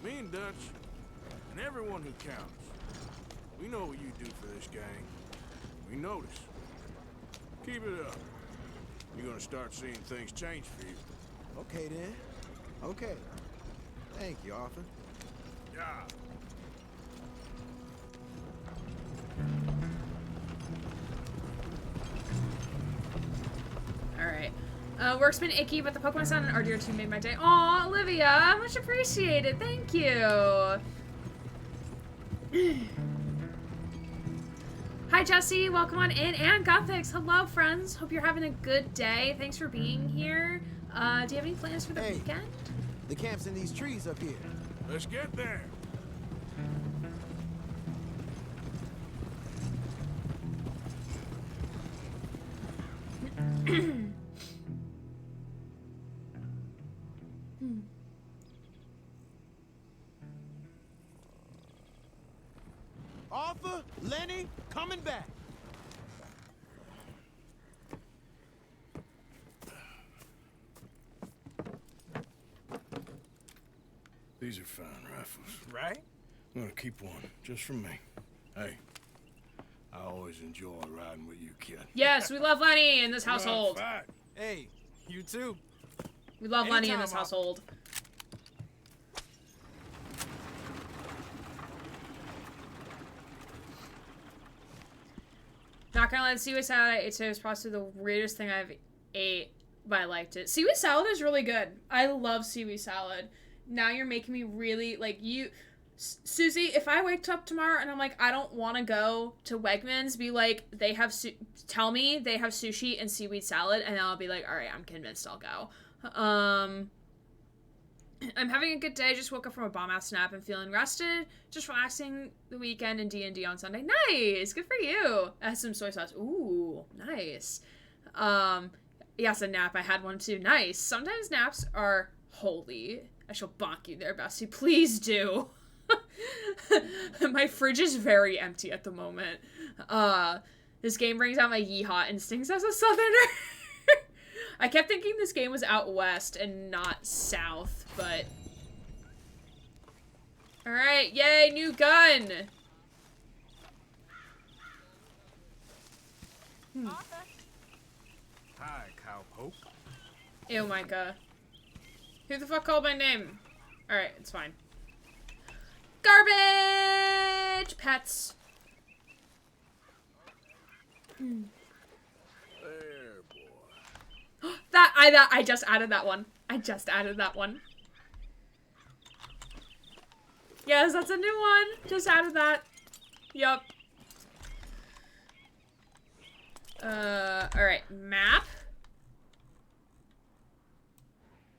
Me and Dutch, and everyone who counts, we know what you do for this gang. We notice. Keep it up. You're gonna start seeing things change for you. Okay, then. Okay. Thank you, Arthur. Yeah. Alright. Work's been icky, but the Pokemon Sound and RDR2 made my day. Aw, Olivia! Much appreciated. Thank you. Hi, Jesse. Welcome on in. And Gothics. Hello, friends. Hope you're having a good day. Thanks for being here. Do you have any plans for the weekend? The camp's in these trees up here. Let's get there. Arthur, Lenny, coming back. These are fine rifles. Right? I'm gonna keep one, just for me. Hey, I always enjoy riding with you, kid. Yes, we love Lenny in this household. Fight. Hey, you too. We love Lenny in Anytime, this household. Not gonna lie, the seaweed salad I ate today was probably the weirdest thing I've ate, but I liked it. Seaweed salad is really good. I love seaweed salad. Now you're making me really, like, you... Susie, if I wake up tomorrow and I'm like, I don't want to go to Wegmans, be like, they have... Tell me they have sushi and seaweed salad, and I'll be like, alright, I'm convinced I'll go. I'm having a good day. Just woke up from a bomb-ass nap and feeling rested. Just relaxing the weekend and D&D on Sunday. Nice! Good for you! I had some soy sauce. Ooh, nice. Yes, a nap. I had one too. Nice. Sometimes naps are holy. I shall bonk you there, Bessie. Please do. My fridge is very empty at the moment. This game brings out my yeehaw instincts as a southerner. I kept thinking this game was out west and not south, but... Alright, yay, new gun! Hi, cowpoke. Ew, Micah. Who the fuck called my name? Alright, it's fine. Garbage! Pets. There, boy. I just added that one. I just added that one. Yes, that's a new one. Just added that. Yup. Alright, map.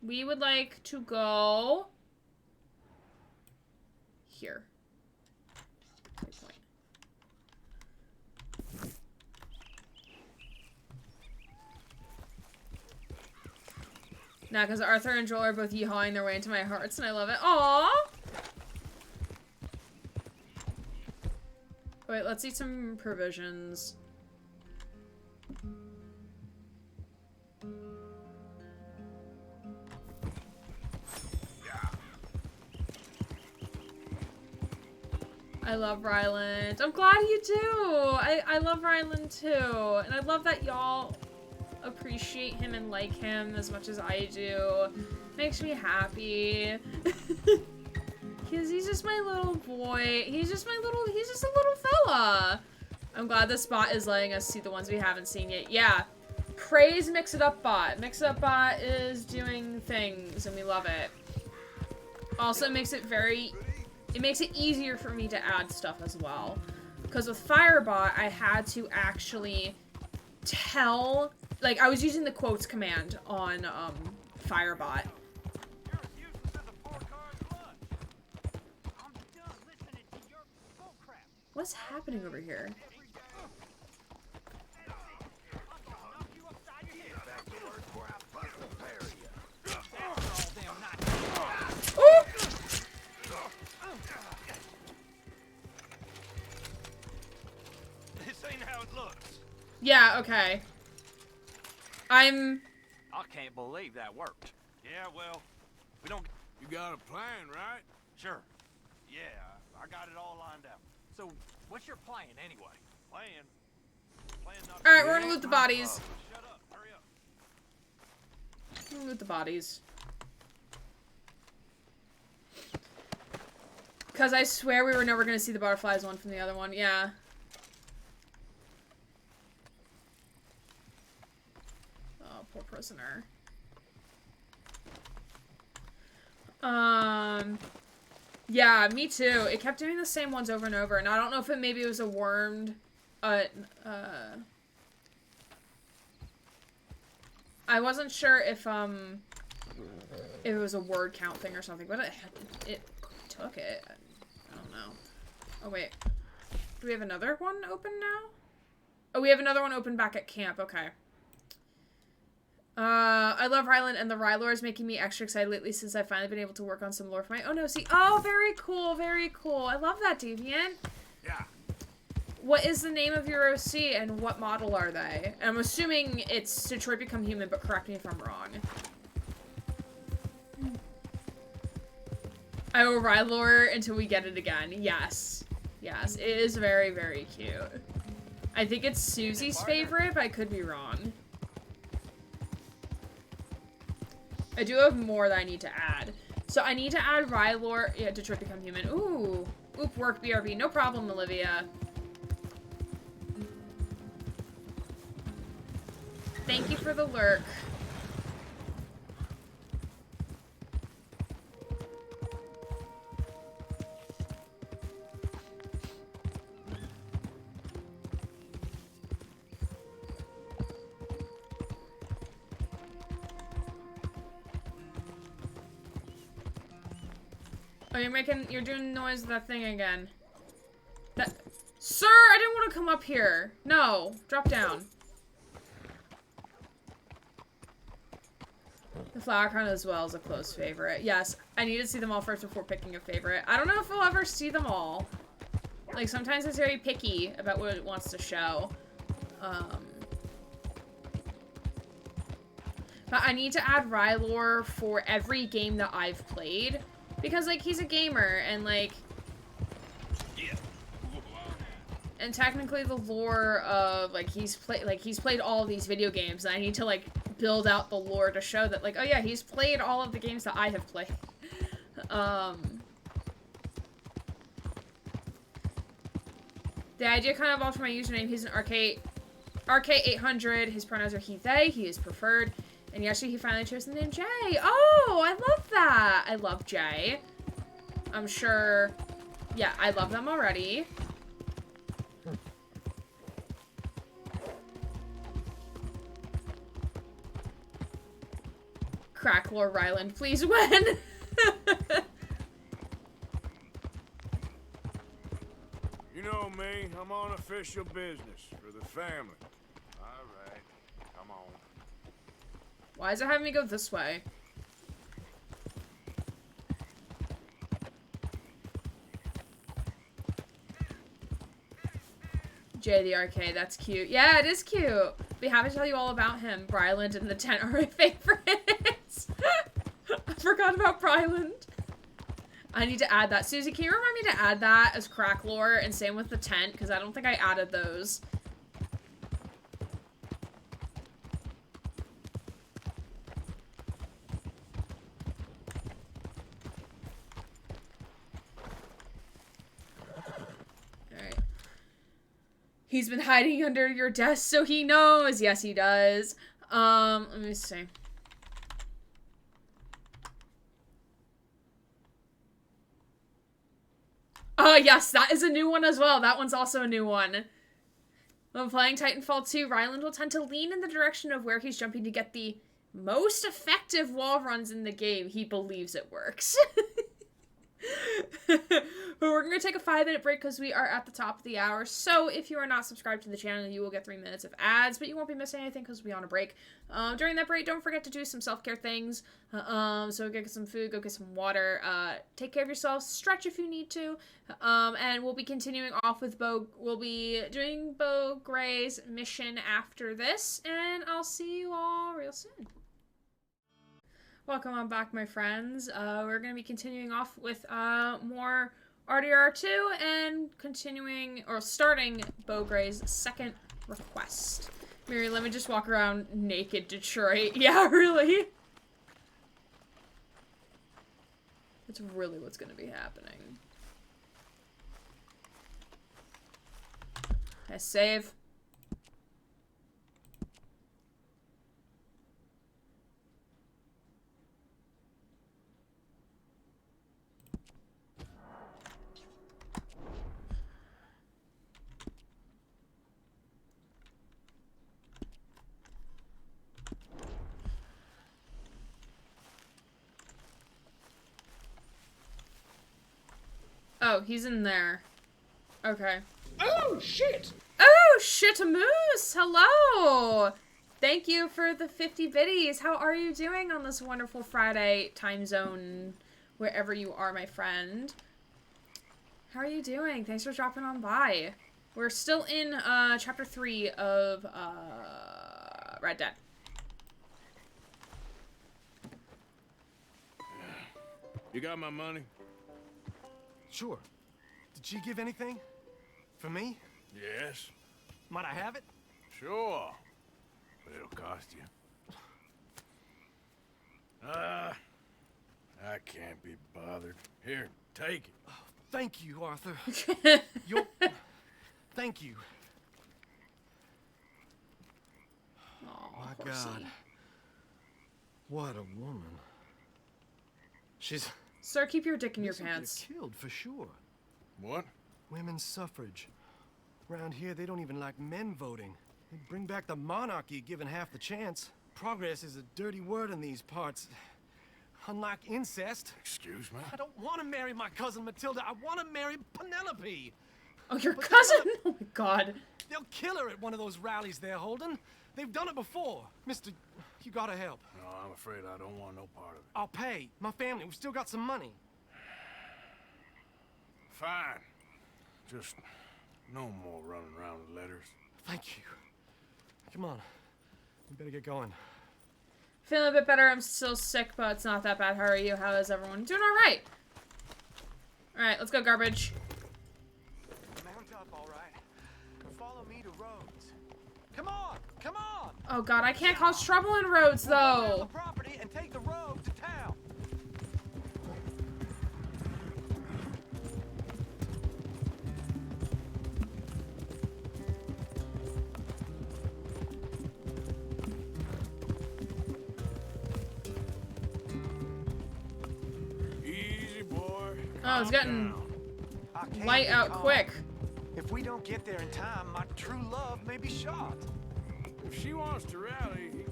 We would like to go here. Good point. Nah, because Arthur and Joel are both yeehawing their way into my hearts, and I love it. Aww! Wait, let's eat some provisions. I love Ryland. I'm glad you do! I love Ryland too. And I love that y'all appreciate him and like him as much as I do. Makes me happy. Cause he's just my little boy. He's just a little fella. I'm glad this bot is letting us see the ones we haven't seen yet. Yeah. Praise Mix It Up Bot. Mix It Up Bot is doing things and we love it. Also it makes it easier for me to add stuff as well. Because with Firebot, I had to actually tell, like, I was using the quotes command on Firebot. What's happening over here? Ooh! This ain't how it looks. Yeah, okay. I can't believe that worked. Yeah, well, we don't... You got a plan, right? Sure. Yeah, I got it all lined out. So, what's your plan, anyway? Plan? Plan's not... Alright, we're gonna loot the bodies. Shut up, hurry up. We're gonna loot the bodies. Because I swear we were never gonna see the butterflies one from the other one, yeah. Oh, poor prisoner. Yeah, me too. It kept doing the same ones over and over, and I don't know if maybe it was a wormed, I wasn't sure if it was a word count thing or something, but it took it. I don't know. Oh, wait. Do we have another one open now? Oh, we have another one open back at camp. Okay. I love Ryland, and the Rylore is making me extra excited lately since I've finally been able to work on some lore for my... Oh, no, see... Oh, very cool, very cool. I love that, Deviant. Yeah. What is the name of your OC, and what model are they? I'm assuming it's Detroit Become Human, but correct me if I'm wrong. I will Rylore until we get it again. Yes. Yes, it is very, very cute. I think it's Susie's favorite, but I could be wrong. I do have more that I need to add. So I need to add Rylore. Yeah, Detroit Become Human. Ooh. Oop, work, BRB. No problem, Olivia. Thank you for the lurk. Oh, you're doing noise with that thing again. Sir, I didn't want to come up here. No, drop down. The flower crown as well is a close favorite. Yes, I need to see them all first before picking a favorite. I don't know if we'll ever see them all. Like, sometimes it's very picky about what it wants to show. But I need to add Rylore for every game that I've played. Because, like, he's a gamer, and, like... Yeah. And technically the lore of, like, he's played all of these video games, and I need to, like, build out the lore to show that, like, oh yeah, he's played all of the games that I have played. The idea kind of evolved from my username. He's an RK800. His pronouns are he, they. He is preferred. And yesterday he finally chose the name Jay. Oh, I love that. I love Jay. I'm sure. Yeah, I love them already. Crack Lord Ryland, please win. You know me, I'm on official business for the family. All right, come on. Why is it having me go this way? Jay the Arcade, that's cute. Yeah, it is cute. Be happy to tell you all about him. Bryland and the tent are my favorites. I forgot about Bryland. I need to add that. Susie, can you remind me to add that as crack lore, and same with the tent, because I don't think I added those. Alright. He's been hiding under your desk so he knows. Yes, he does. Let me see. Oh, yes, that is a new one as well. That one's also a new one. When playing Titanfall 2, Ryland will tend to lean in the direction of where he's jumping to get the most effective wall runs in the game. He believes it works. But we're going to going to take a 5-minute break because we are at the top of the hour. So if you are not subscribed to the channel, you will get 3 minutes of ads, but you won't be missing anything because we'll be on a break. During that break, don't forget to do some self-care things. So go get some food, go get some water. Take care of yourself. Stretch if you need to. And we'll be continuing off with Beau. We'll be doing Beau Gray's mission after this, and I'll see you all real soon. Welcome on back, my friends. We're going to be continuing off with more RDR2 and continuing, or starting Beau Gray's second request. Mary, let me just walk around naked Detroit. Yeah, really? That's really what's going to be happening. I save. Oh, he's in there. Okay. Oh, shit! Oh, Shitamoose! Hello! Thank you for the 50 biddies. How are you doing on this wonderful Friday time zone, wherever you are, my friend? How are you doing? Thanks for dropping on by. We're still in chapter 3 of Red Dead. You got my money? Sure. Did she give anything? For me? Yes. Might I have it? Sure. But it'll cost you. I can't be bothered. Here, take it. Oh, thank you, Arthur. Thank you. Oh, my God. What a woman. She's... Sir, keep your dick in your This'll get pants. killed for sure. What? Women's suffrage. Around here, they don't even like men voting. They'd bring back the monarchy given half the chance. Progress is a dirty word in these parts. Unlike incest. Excuse me? I don't want to marry my cousin Matilda. I want to marry Penelope. Oh, your But cousin? Oh my God. They'll kill her at one of those rallies they're holding. They've done it before. Mister, you gotta help. No, I'm afraid I don't want no part of it. I'll pay. My family, we've still got some money. Fine. Just no more running around with letters. Thank you. Come on. We better get going. Feeling a bit better. I'm still sick, but it's not that bad. How are you? How is everyone? Doing all right. All right, let's go, garbage. Mount up, all right. Follow me to Rhodes. Come on, come on. Oh God, I can't cause trouble in roads We'll go around though. the property and take the road to town. Easy, boy. Oh, it's Calm getting down. I can't light be out calm. quick. If we don't get there in time, my true love may be shot. If she wants to rally, you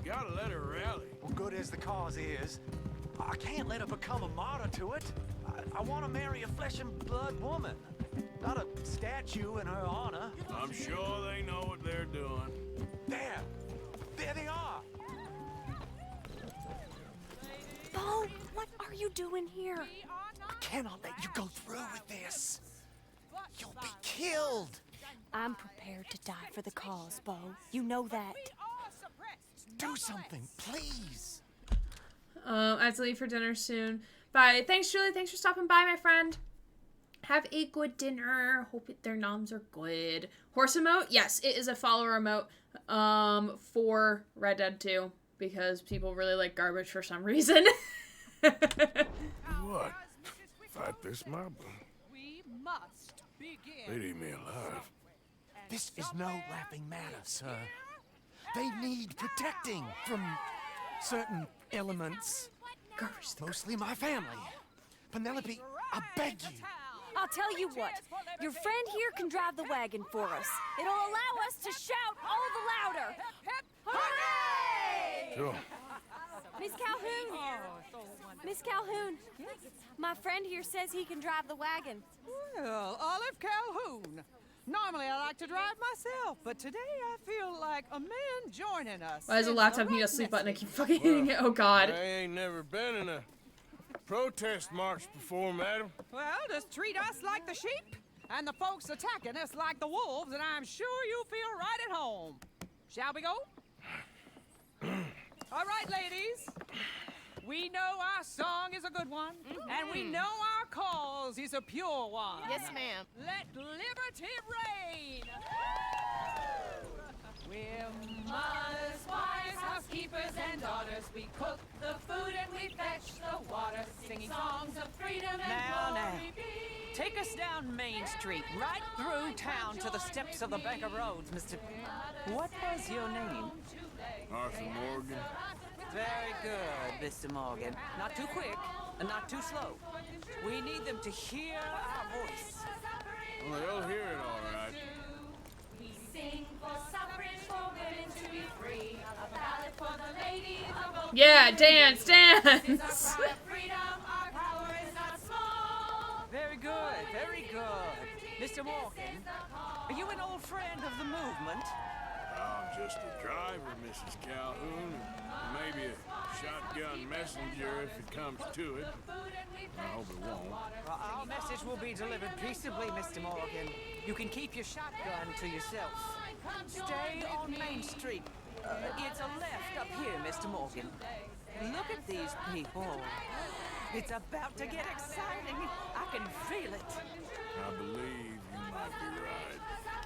gotta let her rally. Well, good as the cause is, I can't let her become a martyr to it. I want to marry a flesh and blood woman, not a statue in her honor. I'm sure they know what they're doing. There they are. Beau, what are you doing here? I cannot let you go through with this. You'll be killed. I'm prepared to die for the cause, Beau. You know that. Do something, please. I have to leave for dinner soon. Bye. Thanks, Julie. Thanks for stopping by, my friend. Have a good dinner. Hope their noms are good. Horse emote? Yes, it is a follower emote for Red Dead 2 because people really like garbage for some reason. What? Fight this mob? They'd eat me alive. This is no laughing matter, sir. They need protecting from certain elements. Garbage. Mostly my family. Penelope, I beg you. I'll tell you what. Your friend here can drive the wagon for us. It'll allow us to shout all the louder. Hooray! Sure. Miss Calhoun! Miss Calhoun! My friend here says he can drive the wagon. Well, Olive Calhoun. Normally I like to drive myself, but today I feel like a man joining us. Why does the laptop need a sleep button? I keep fucking hitting it. Oh god. I ain't never been in a protest march before, madam. Well, just treat us like the sheep, and the folks attacking us like the wolves, and I'm sure you'll feel right at home. Shall we go? All right, ladies. We know our song is a good one, and we know our cause is a pure one. Yes, ma'am. Let liberty reign! We're mothers, wives, housekeepers, and daughters. We cook the food and we fetch the water, singing songs of freedom and glory be. Take us down Main Street, right through town to the steps of the Bank of Roads, Mr. What was your name? Arthur Morgan. Very good, Mr. Morgan. Not too quick, and not too slow. We need them to hear our voice. Well, they'll hear it all right. We sing for suffrage, for women to be free. A ballad for the ladies of both. Yeah, dance, dance. This is our cry of freedom. Our power is not small. Very good, very good. Mr. Morgan, are you an old friend of the movement? I'm just a driver, Mrs. Calhoun. Maybe a shotgun messenger if it comes to it. I hope it won't. Well, our message will be delivered peaceably, Mr. Morgan. You can keep your shotgun to yourself. Stay on Main Street. It's a left up here, Mr. Morgan. Look at these people. It's about to get exciting. I can feel it. I believe you might be right.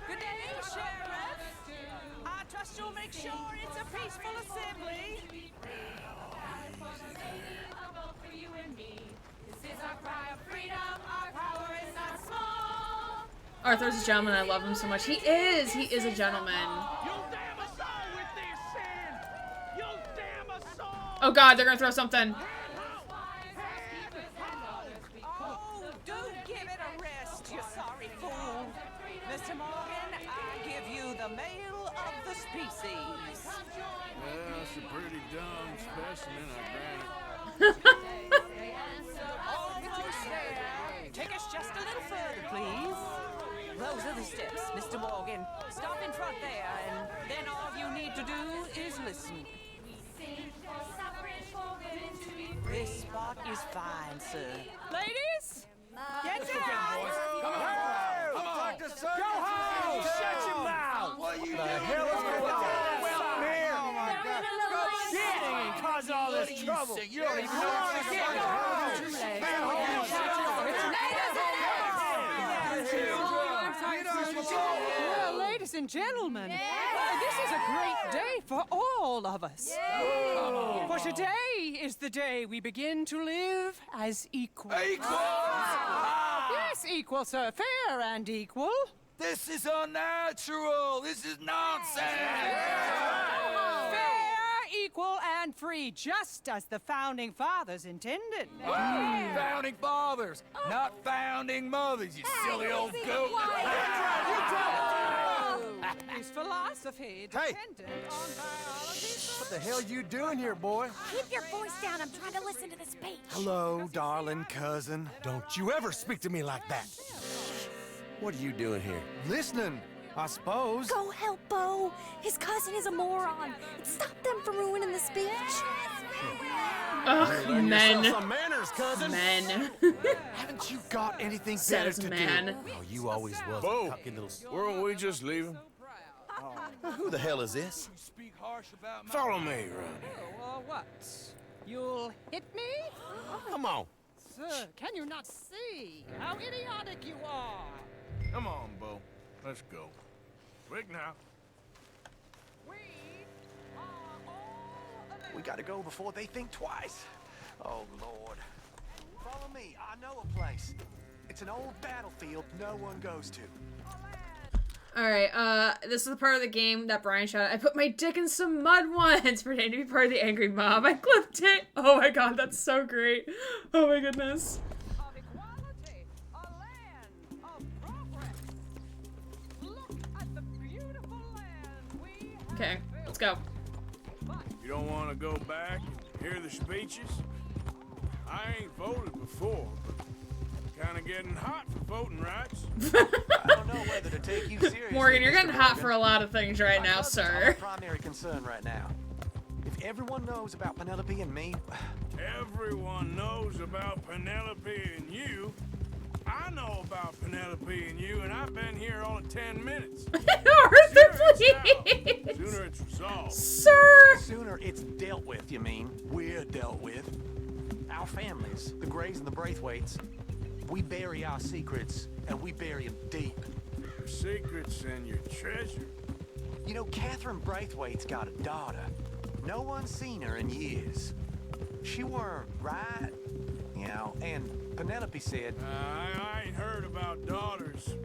Good day, Sheriff. I trust you'll make sure it's a peaceful assembly. Arthur's a gentleman. I love him so much. He is. He is a gentleman. Oh god, they're gonna throw something. Oh, do give it a rest, you sorry fool. Mr. Morgan, I give you the male of the species. Well, it's a pretty dumb specimen, I grant it. Almost there. Take us just a little further, please. Those are the steps, Mr. Morgan. Stop in front there, and then all you need to do is listen. This spot is fine, sir. Ladies? Get down! Come on! Go home! Shut your mouth! What are you doing? The hell is going on? Well, man! Oh my God! Go shit and cause all this trouble! You don't even know what's going Well, ladies and gentlemen, this is a great day for all of us. For today is the day we begin to live as equals. Equals? Yes, equal, sir. Fair and equal. This is unnatural! This is nonsense! Fair, equal, and free, just as the Founding Fathers intended. Founding fathers, not founding mothers, you silly old goat! His philosophy dependent on biology. What the hell you doing here, boy? Keep your voice down. I'm trying to listen to the speech. Hello, darling cousin. Don't you ever speak to me like that. What are you doing here? Listening, I suppose. Go help Bo. His cousin is a moron. Stop them from ruining the speech. Ugh, men. Some manners, cousin. Men. Haven't you got anything better Says to man. do? Oh, you always was Bo, a cocky little... weren't we just leaving? Who the hell is this? Follow me, Ronnie. What? You'll hit me? Come on. Sir, can you not see how idiotic you are? Come on, Bo. Let's go. Quick now. We are all We gotta go before they think twice. Oh, Lord. Follow me. I know a place. It's an old battlefield no one goes to. Alright, this is the part of the game that Brian shot. I put my dick in some mud once pretending to be part of the angry mob. I clipped it. Oh my god, that's so great. Oh my goodness. of equality, a land of progress. Look at the beautiful land we have Okay, built. let's go. You don't want to go back? Hear the speeches? I ain't voted before, but kind of getting hot for voting rights. I don't know whether to take you seriously. Morgan, you're Mr. getting hot Morgan. for a lot of things right My now, cousins are sir. my primary concern right now. If everyone knows about Penelope and me, Everyone knows about Penelope and you. I know about Penelope and you, and I've been here all of 10 minutes. Arthur, please! Sooner it's resolved. Sir! the sooner it's dealt with, you mean, we're dealt with. Our families, the Grays and the Braithwaites, we bury our secrets, and we bury them deep. Your secrets and your treasure. You know, Catherine Braithwaite's got a daughter. No one's seen her in years. She weren't right, you know, and Penelope said, I ain't heard about daughters.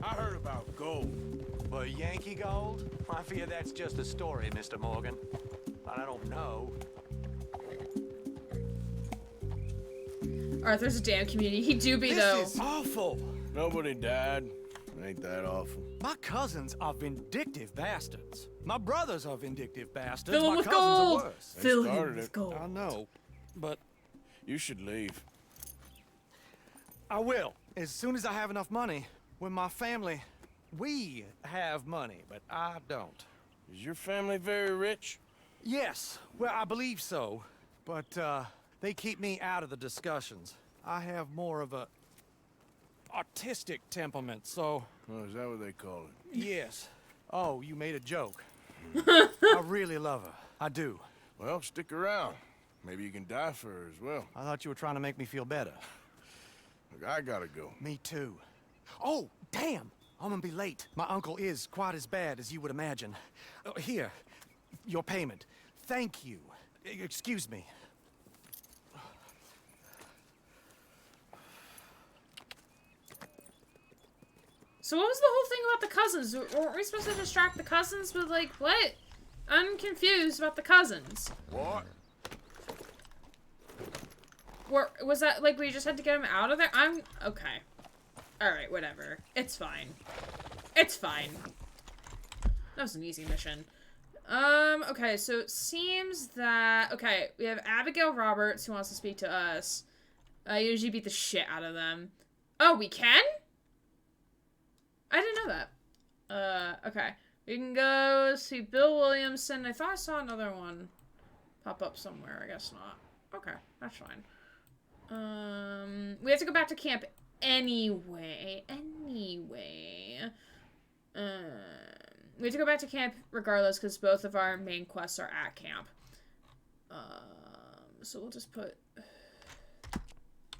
I heard about gold. well, Yankee gold? I fear that's just a story, Mr. Morgan. But I don't know. Arthur's a damn community. He do be, though. This is awful. Nobody died. Ain't that awful? My cousins are vindictive bastards. My brothers are vindictive bastards. Fill him My with cousins gold! are worse. Fill him started with it. gold. I know, but You should leave. I will. As soon as I have enough money. When my family, we have money, but I don't. Is your family very rich? Yes, well, I believe so. But, they keep me out of the discussions. I have more of a artistic temperament, so... Oh, is that what they call it? Yes. Oh, you made a joke. I really love her. I do. Well, stick around. Maybe you can die for her as well. I thought you were trying to make me feel better. Look, I gotta go. Me too. Oh, damn! I'm gonna be late. My uncle is quite as bad as you would imagine. Here, your payment. Thank you. Excuse me. So what was the whole thing about the cousins? Weren't we supposed to distract the cousins with, like, what? I'm confused about the cousins. What? Was that, like, we just had to get them out of there? Okay. Alright, whatever. It's fine. It's fine. That was an easy mission. Okay, so it seems that... Okay, we have Abigail Roberts who wants to speak to us. I usually beat the shit out of them. Oh, we can? I didn't know that. Okay. We can go see Bill Williamson. I thought I saw another one pop up somewhere. I guess not. Okay, that's fine. We have to go back to camp anyway. We have to go back to camp regardless because both of our main quests are at camp. So we'll just put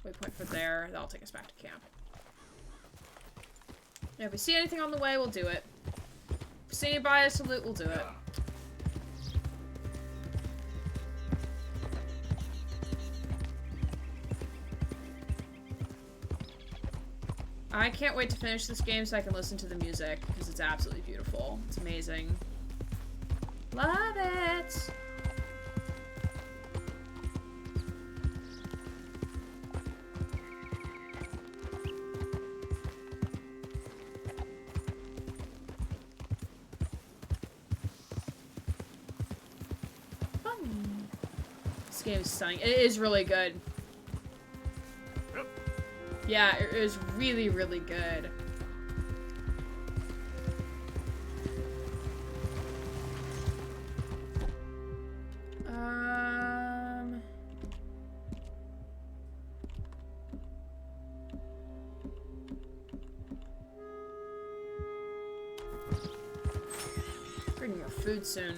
waypoint for there. That'll take us back to camp. Yeah, if we see anything on the way, we'll do it. If we see anybody to salute, we'll do it. I can't wait to finish this game so I can listen to the music, because it's absolutely beautiful. It's amazing. Love it! Fun. This game is stunning. It is really good. Yeah, it was really, really good. Bring more food soon.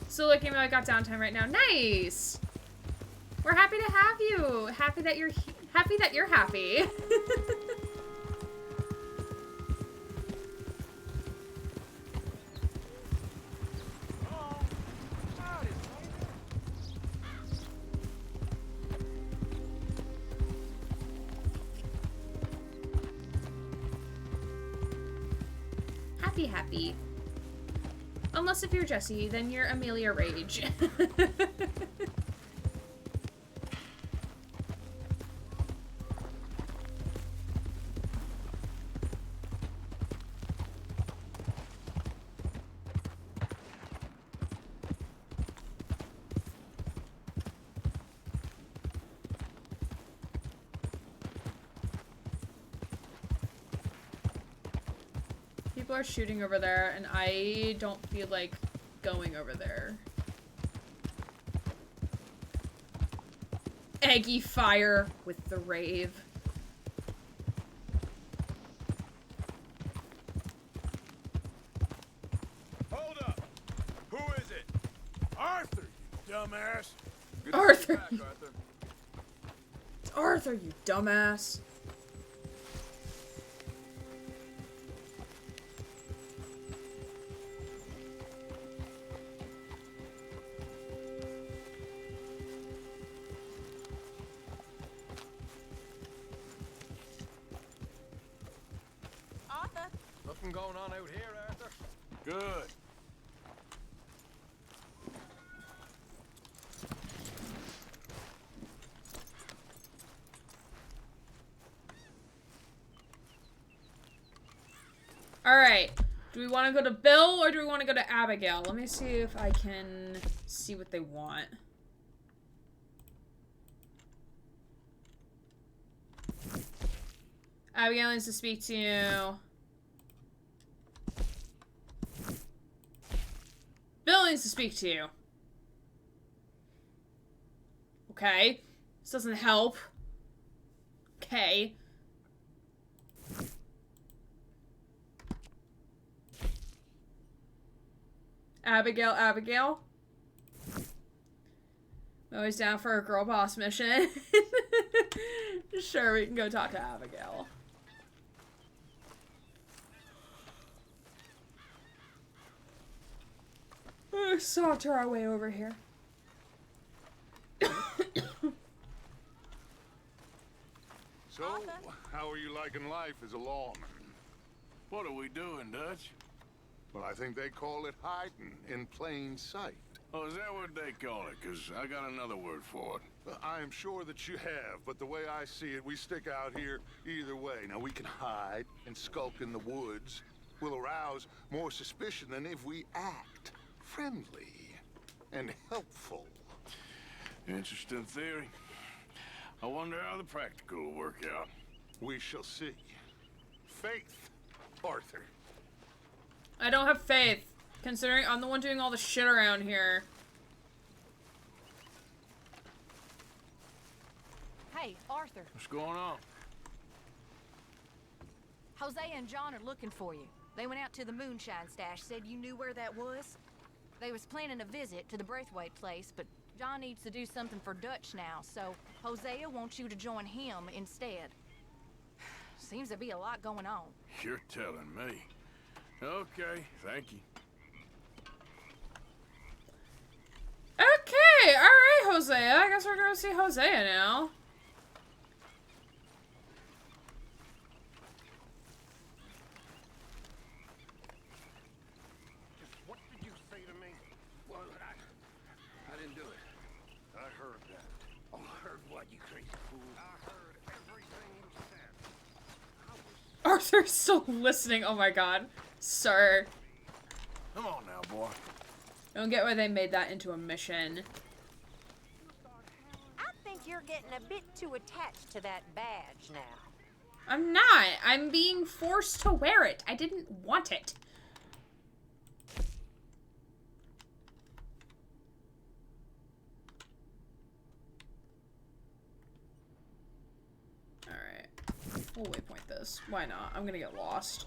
Still looking like I got downtime right now. Nice! We're happy to have you. Happy that you're happy. Happy. Unless if you're Jessie, then you're Amelia Rage. people are shooting over there, and I don't feel like going over there. Eggy fire with the rave. Hold up. Who is it? Arthur, you dumbass. Good to see you Arthur. back, Arthur. It's Arthur, you dumbass. Arthur. Nothing going on out here, Arthur? Good. Alright. Do we want to go to Bill or do we want to go to Abigail? Let me see if I can see what they want. Abigail needs to speak to you. Bill needs to speak to you. Okay. This doesn't help. Okay. Abigail. I'm always down for a girl boss mission. Sure, we can go talk to Abigail. Saunter our way over here. So, how are you liking life as a lawman? What are we doing, Dutch? Well, I think they call it hiding in plain sight. Oh, is that what they call it? Because I got another word for it. I am sure that you have, but the way I see it, we stick out here either way. Now, we can hide and skulk in the woods. We'll arouse more suspicion than if we act friendly and helpful. Interesting theory. I wonder how the practical will work out. We shall see. Faith, Arthur. I don't have faith, considering I'm the one doing all the shit around here. Hey, Arthur. What's going on? Jose and John are looking for you. They went out to the moonshine stash, said you knew where that was. They was planning a visit to the Braithwaite place, but John needs to do something for Dutch now, so Hosea wants you to join him instead. Seems to be a lot going on. You're telling me. Okay, thank you. Okay, alright, Hosea. I guess we're gonna see Hosea now. What did you say to me? Well, I didn't do it. I heard that. Oh, I heard what, you crazy fool? I heard everything you said. Arthur's still listening. Oh my god. Sir. Come on now, boy. I don't get why they made that into a mission. I think you're getting a bit too attached to that badge now. I'm not. I'm being forced to wear it. I didn't want it. Alright. We'll waypoint this. Why not? I'm gonna get lost.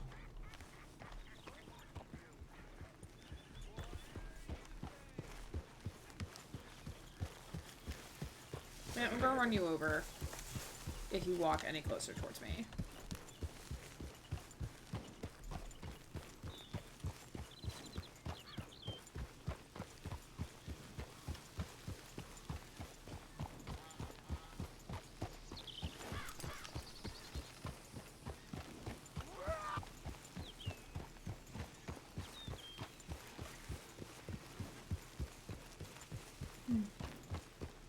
Man, I'm gonna run you over if you walk any closer towards me.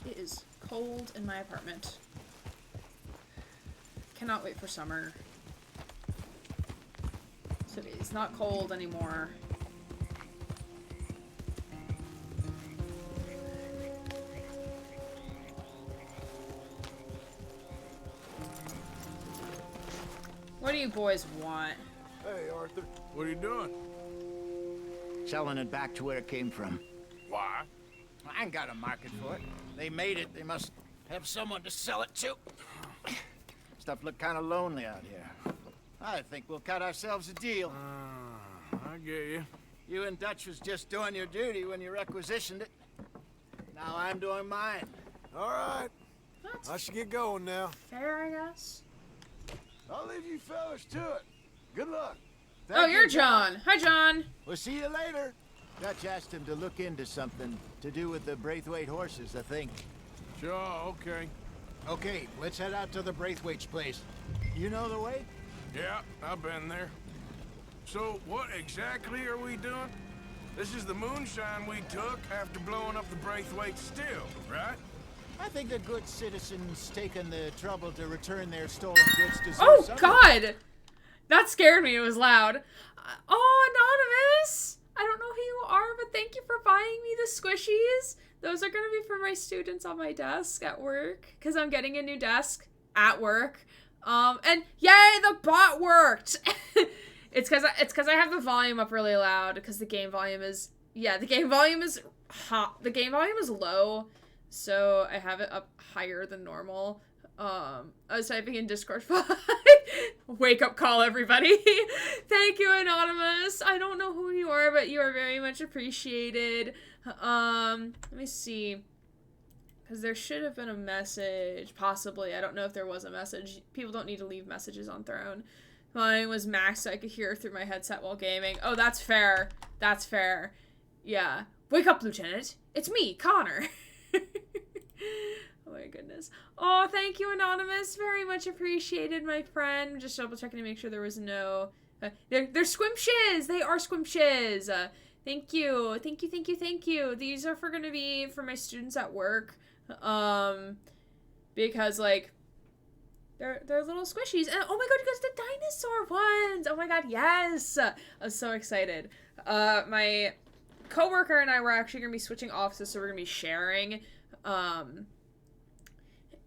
It is cold in my apartment. Cannot wait for summer. City's not cold anymore. What do you boys want? Hey, Arthur. What are you doing? Selling it back to where it came from. Why? I ain't got a market for it. They made it. They must have someone to sell it to. Stuff look kind of lonely out here. I think we'll cut ourselves a deal. I get you. You and Dutch was just doing your duty when you requisitioned it. Now I'm doing mine. All right. What? I should get going now. Fair, I guess. I'll leave you fellas to it. Good luck. Oh, you're John. Hi, John. We'll see you later. Dutch asked him to look into something to do with the Braithwaite horses, I think. Sure, okay. Okay, let's head out to the Braithwaite's place. You know the way? Yeah, I've been there. So, what exactly are we doing? This is the moonshine we took after blowing up the Braithwaite still, right? I think a good citizen's taken the trouble to return their stolen goods to Oh, God! That scared me. It was loud. Oh, Anonymous! I don't know who you are, but thank you for buying me the squishies. Those are going to be for my students on my desk at work, because I'm getting a new desk at work. And yay, the bot worked! It's because I have the volume up really loud, because the game volume is, the game volume is hot. The game volume is low, so I have it up higher than normal. I was typing in Discord 5. Wake up call, everybody. Thank you, Anonymous. I don't know who you are, but you are very much appreciated. Let me see. Because there should have been a message, possibly. I don't know if there was a message. People don't need to leave messages on Throne. Mine was maxed so I could hear through my headset while gaming. Oh, that's fair. That's fair. Yeah. Wake up, Lieutenant. It's me, Connor. Oh my goodness. Oh, thank you, Anonymous. Very much appreciated, my friend. Just double checking to make sure there was no... they're squimshes! They are squimshes! Thank you. Thank you, thank you, thank you. These are going to be for my students at work. Because, like, they're little squishies. And, oh my god, you guys, the dinosaur ones! Oh my god, yes! I'm so excited. My coworker and I were actually going to be switching offices, so we're going to be sharing.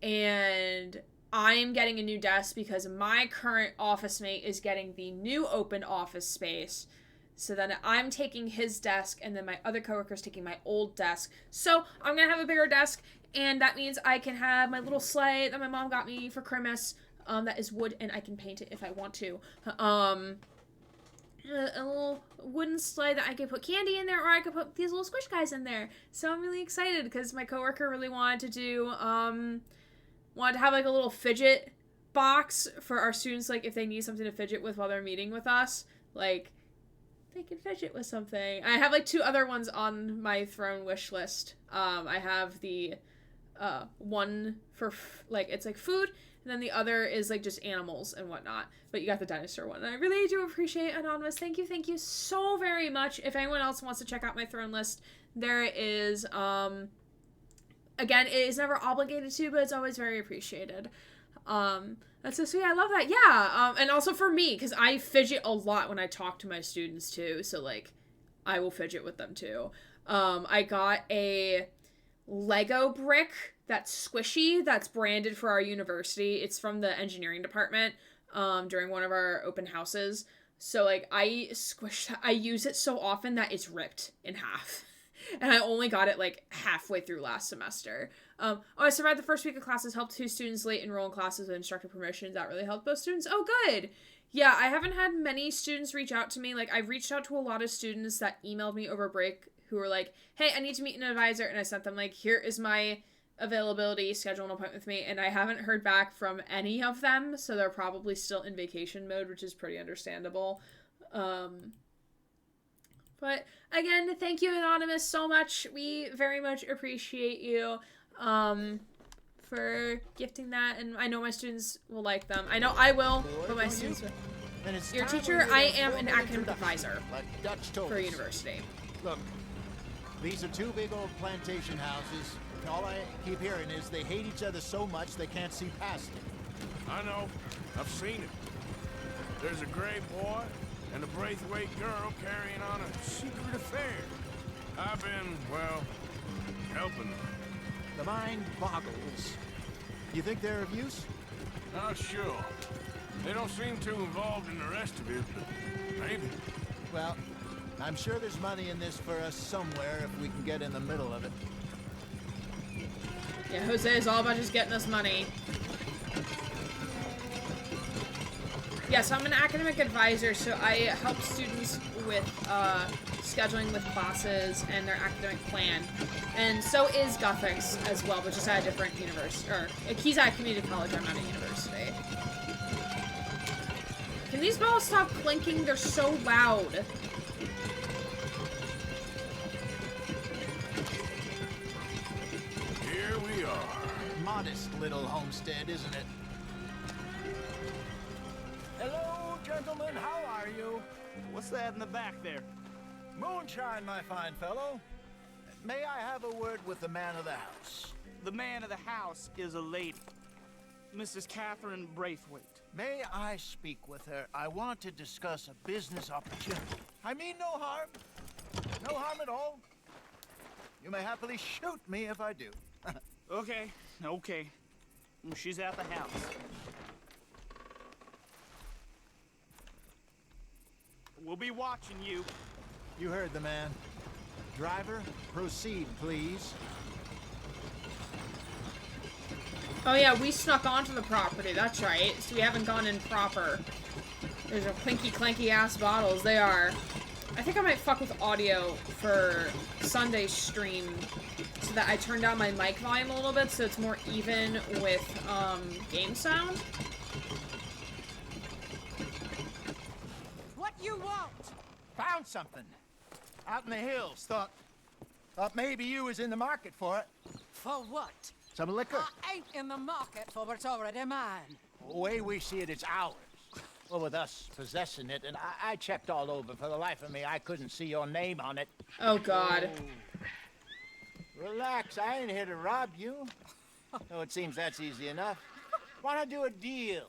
And I am getting a new desk because my current office mate is getting the new open office space. So then I'm taking his desk, and then my other coworker's taking my old desk. So I'm going to have a bigger desk, and that means I can have my little sleigh that my mom got me for Christmas. That is wood, and I can paint it if I want to. A little wooden sleigh that I could put candy in there, or I could put these little squish guys in there. So I'm really excited because my coworker really wanted to do, wanted to have like a little fidget box for our students, like if they need something to fidget with while they're meeting with us, like they can fidget with something. I have like 2 other ones on my Throne wish list. I have the one for like it's like food, and then the other is like just animals and whatnot. But you got the dinosaur one, and I really do appreciate Anonymous. Thank you so very much. If anyone else wants to check out my Throne list, there is again, it is never obligated to, but it's always very appreciated. That's so sweet. I love that. Yeah. And also for me, because I fidget a lot when I talk to my students too. So like, I will fidget with them too. I got a Lego brick that's squishy, that's branded for our university. It's from the engineering department, during one of our open houses. So like, I use it so often that it's ripped in half. And I only got it like halfway through last semester. I survived the first week of classes, helped 2 students late enroll in classes with instructor promotions. That really helped both students. Oh, good. Yeah, I haven't had many students reach out to me. Like, I've reached out to a lot of students that emailed me over break who were like, hey, I need to meet an advisor. And I sent them like, here is my availability, schedule an appointment with me. And I haven't heard back from any of them. So they're probably still in vacation mode, which is pretty understandable. But again, thank you, Anonymous, so much. We very much appreciate you for gifting that, and I know my students will like them. I know I will, but my students will. Your teacher, I am an academic advisor for a university. Look, these are 2 big old plantation houses. All I keep hearing is they hate each other so much they can't see past it. I know. I've seen it. There's a gray boy and a Braithwaite girl carrying on a secret affair. I've been, well, helping them. The mind boggles. You think they're of use? Not sure. They don't seem too involved in the rest of it, but maybe. Well, I'm sure there's money in this for us somewhere if we can get in the middle of it. Yeah, Jose is all about just getting us money. Yeah, so I'm an academic advisor, so I help students with scheduling with classes and their academic plan. And so is Guthix as well, but just at a different university. Or, he's at community college, I'm at a university. Can these balls stop clinking? They're so loud. Here we are. Modest little homestead, isn't it? Hello, gentlemen. How are you? What's that in the back there? Moonshine, my fine fellow. May I have a word with the man of the house? The man of the house is a lady. Mrs. Catherine Braithwaite. May I speak with her? I want to discuss a business opportunity. I mean no harm. No harm at all. You may happily shoot me if I do. Okay. She's at the house. We'll be watching you. You heard the man. Driver, proceed, please. Oh yeah, we snuck onto the property, that's right. So we haven't gone in proper. There's a clinky clanky ass bottles, they are. I think I might fuck with audio for Sunday's stream so that I turn down my mic volume a little bit so it's more even with game sound. What you want? Found something. Out in the hills. Thought maybe you was in the market for it. For what? Some liquor. I ain't in the market for what's already mine. The way we see it, it's ours. Well, with us possessing it, and I checked all over. For the life of me, I couldn't see your name on it. Oh, God. Oh. Relax, I ain't here to rob you. Oh, it seems that's easy enough. Why not do a deal?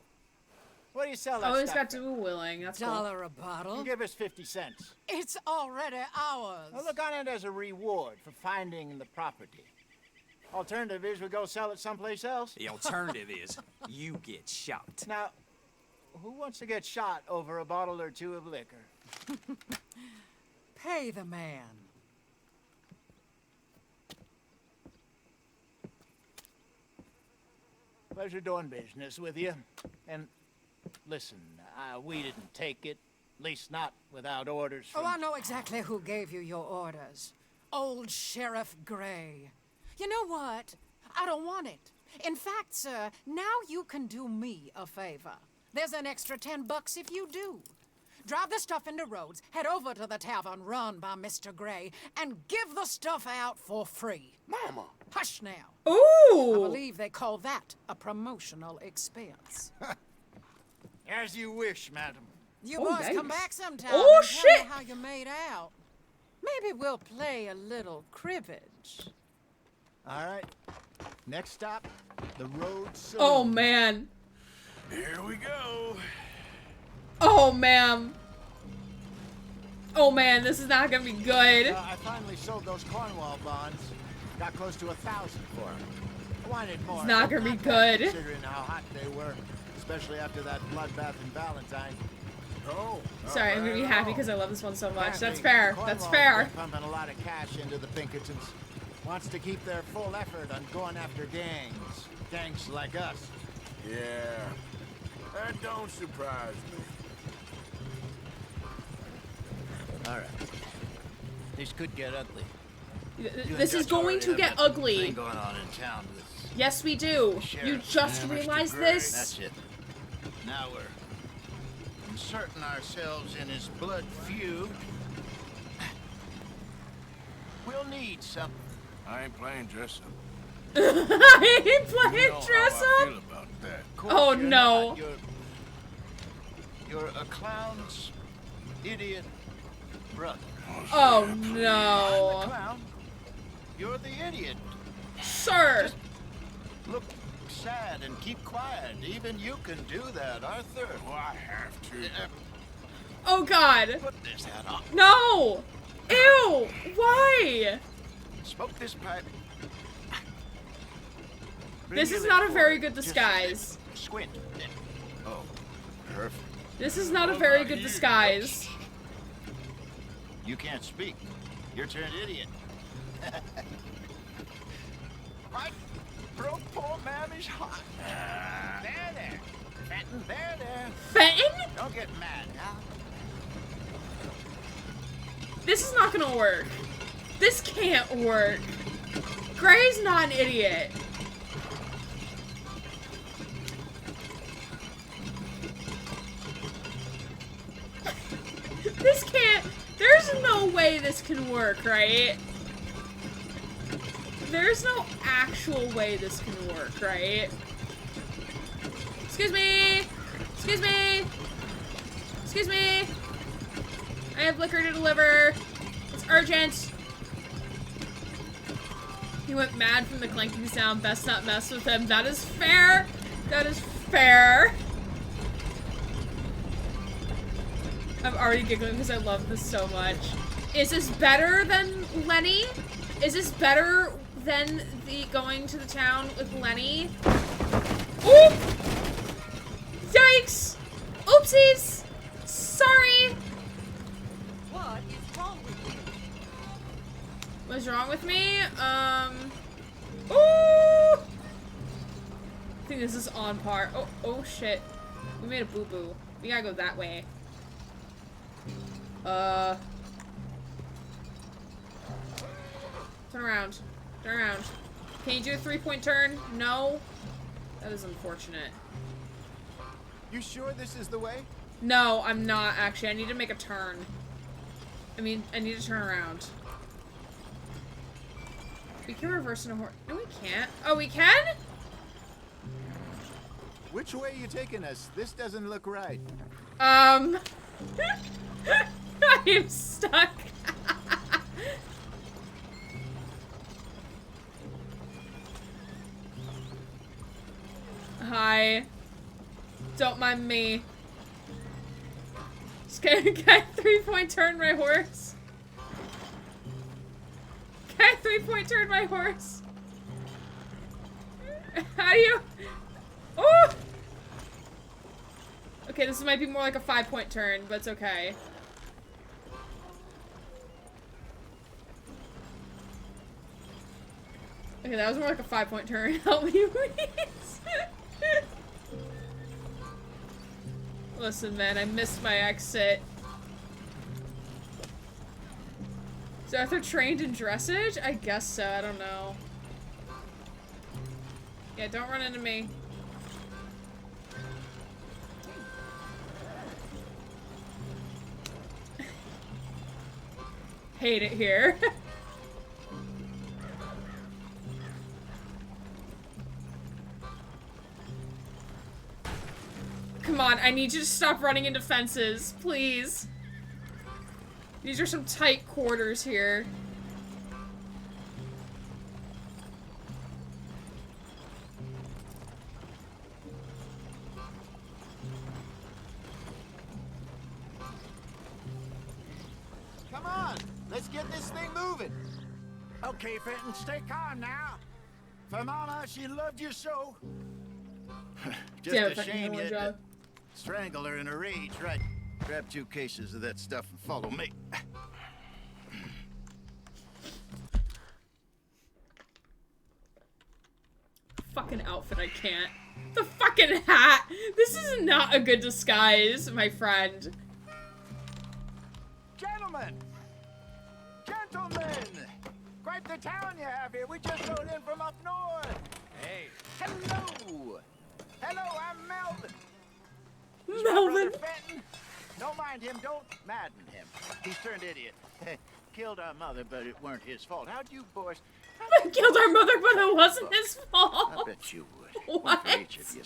What do you sell that Always stuff got to be willing. That's cool. $1 a bottle. You give us 50 cents. It's already ours. Well, look on it as a reward for finding the property. Alternative is we go sell it someplace else. The alternative is you get shot. Now, who wants to get shot over a bottle or two of liquor? Pay the man. Pleasure doing business with you. And listen, we didn't take it. At least not without orders from... Oh, I know exactly who gave you your orders. Old Sheriff Gray. You know what? I don't want it. In fact, sir, now you can do me a favor. There's an extra $10 if you do. Drive the stuff into Rhodes, head over to the tavern run by Mr. Gray, and give the stuff out for free. Mama! Hush now. Ooh! I believe they call that a promotional expense. As you wish, madam. You Oh, boys yikes. come back sometime Oh, and tell shit. me how you made out. Maybe we'll play a little cribbage. All right. Next stop, the road saloon. Oh, man. Here we go. Oh, man. Oh, man, this is not gonna be good. I finally sold those Cornwall bonds. Got close to 1,000 for them. I wanted more. It's not gonna be bad, good. Considering how hot they were, especially after that bloodbath in Valentine. Oh. Sorry, I'm gonna be happy because I love this one so much. That's Apparently, fair. Cornwall's That's fair. been pumping a lot of cash into the Pinkertons. Wants to keep their full effort on going after gangs. Gangs like us. Yeah. That don't surprise me. All right. This could get ugly. This is going to get ugly. Thing going on in town with Yes, we do. You Sheriff. just Yeah, Mr. realized Gray. this? That's it. Now we're inserting ourselves in his blood feud. We'll need something. I ain't playing dress up. I ain't playing You know dress how I up. feel about that. Of course Oh, you're no. not. You're a clown's idiot brother. Oh, I'm the no. clown. You're the idiot. Sir. Look sad and keep quiet. Even you can do that, Arthur. Well, I have to. Oh, God. Put this hat on. No. Ew. Why? Smoke this pipe. This is Really not a very good just disguise. Squint. Oh. Perfect. This is not a very good disguise. You can't speak. You're turned idiot. What? Broke poor mammy's heart. There. Fenton, there. Fenton? Don't get mad, huh? This is not gonna work. This can't work. Gray's not an idiot. This can't. There's no way this can work, right? There's no actual way this can work, right? Excuse me! Excuse me! Excuse me! I have liquor to deliver. It's urgent. He went mad from the clanking sound. Best not mess with him. That is fair. That is fair. I'm already giggling because I love this so much. Is this better than Lenny? Is this better than the going to the town with Lenny? Ooh! Yikes! Oopsies! Sorry! What is wrong with you? What's wrong with me? Ooh! I think this is on par. Oh shit. We made a boo-boo. We gotta go that way. Turn around. Turn around. Can you do a 3-point turn? No? That is unfortunate. You sure this is the way? No, I'm not actually. I need to make a turn. I mean, I need to turn around. We can reverse in a horse. No, we can't. Oh, we can? Which way are you taking us? This doesn't look right. I am stuck. Hi. Don't mind me. Just can I 3-point turn my horse? Can I 3-point turn my horse? How do you... Oh! Okay, this might be more like a 5-point turn, but it's okay. Okay, that was more like a 5-point turn. Help me, please. Listen, man, I missed my exit. Is Arthur trained in dressage? I guess so, I don't know. Yeah, don't run into me. Hate it here. Come on, I need you to stop running into fences, please. These are some tight quarters here. Come on, let's get this thing moving. Okay, Fenton, stay calm now. For Mama, she loved you so. Just Damn, a shame you had to strangle her in a rage, right? Grab 2 cases of that stuff and follow me. Fucking outfit, I can't. The fucking hat! This is not a good disguise, my friend. Gentlemen! Gentlemen! Quite the town you have here. We just rode in from up north. Hey. Hello! Hello, I'm Melvin. This is my Melvin. brother Fenton. Don't mind him. Don't madden him. He's turned idiot. Killed our mother, but it weren't his fault. How'd you boys... Killed our mother, but it wasn't his fault. I bet you would. What? One for each of you.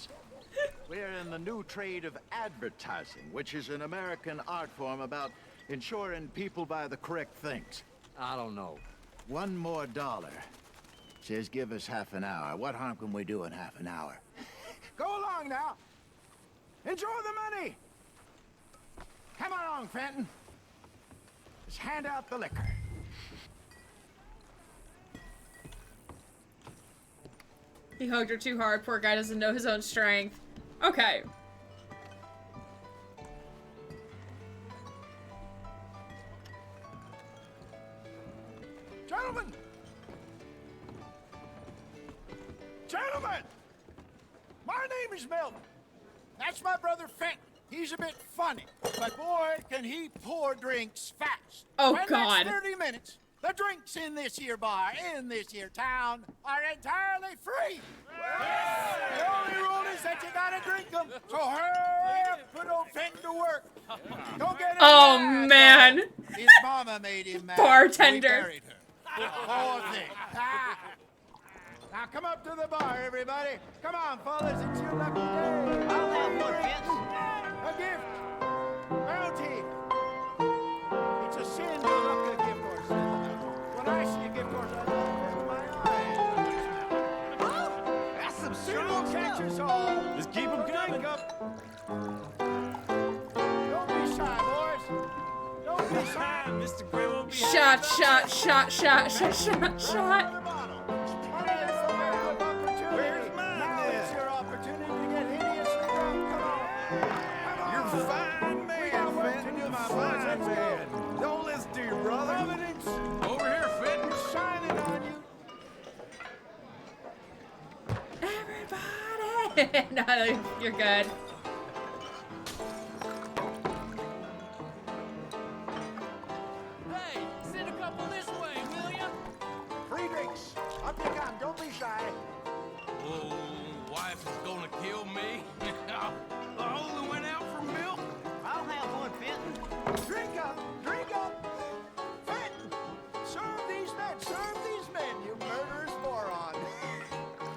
We're in the new trade of advertising, which is an American art form about ensuring people buy the correct things. I don't know. $1 more. Says give us half an hour. What harm can we do in half an hour? Go along now. Enjoy the money. Come along, Fenton. Let's hand out the liquor. He hugged her too hard. Poor guy doesn't know his own strength. Okay. Gentlemen! Gentlemen! My name is Melvin. That's my brother Fenton. He's a bit funny, but boy, can he pour drinks fast. Oh, For the God. next 30 minutes, the drinks in this here bar, in this here town, are entirely free. The only rule is that you gotta drink them. So hurry up, put old Fenton to work. Don't get him Oh, mad, man. though. His mama made him mad. Bartender. We buried her. Poor thing. Now come up to the bar, everybody. Come on, fellas, it's your lucky day. I'll have one, Vince. A gift. Bounty. It's a sin to look a gift horse. When I see a gift horse, I look with my eyes. Oh, that's some strong catch us all. Just keep them coming. Don't be shy, boys. Don't be shy. Mr. Gray won't be Shot, shot, shot, shot, shot, shot, shot. Where's mine? Now it's your opportunity to get hideously drunk. Come on. You're a fine man, Fenton. You're a fine man. Don't listen to your brother. Evidence Over here, Fenton. shining on you. Everybody. No, you're good. Hey, send a couple this way, will ya? Free drinks. Up you come. Don't be shy. Oh, wife is gonna kill me. I only went out for milk. I'll have one, Fenton. Drink up. Drink up. Fenton, serve these men. Serve these men, you murderous moron.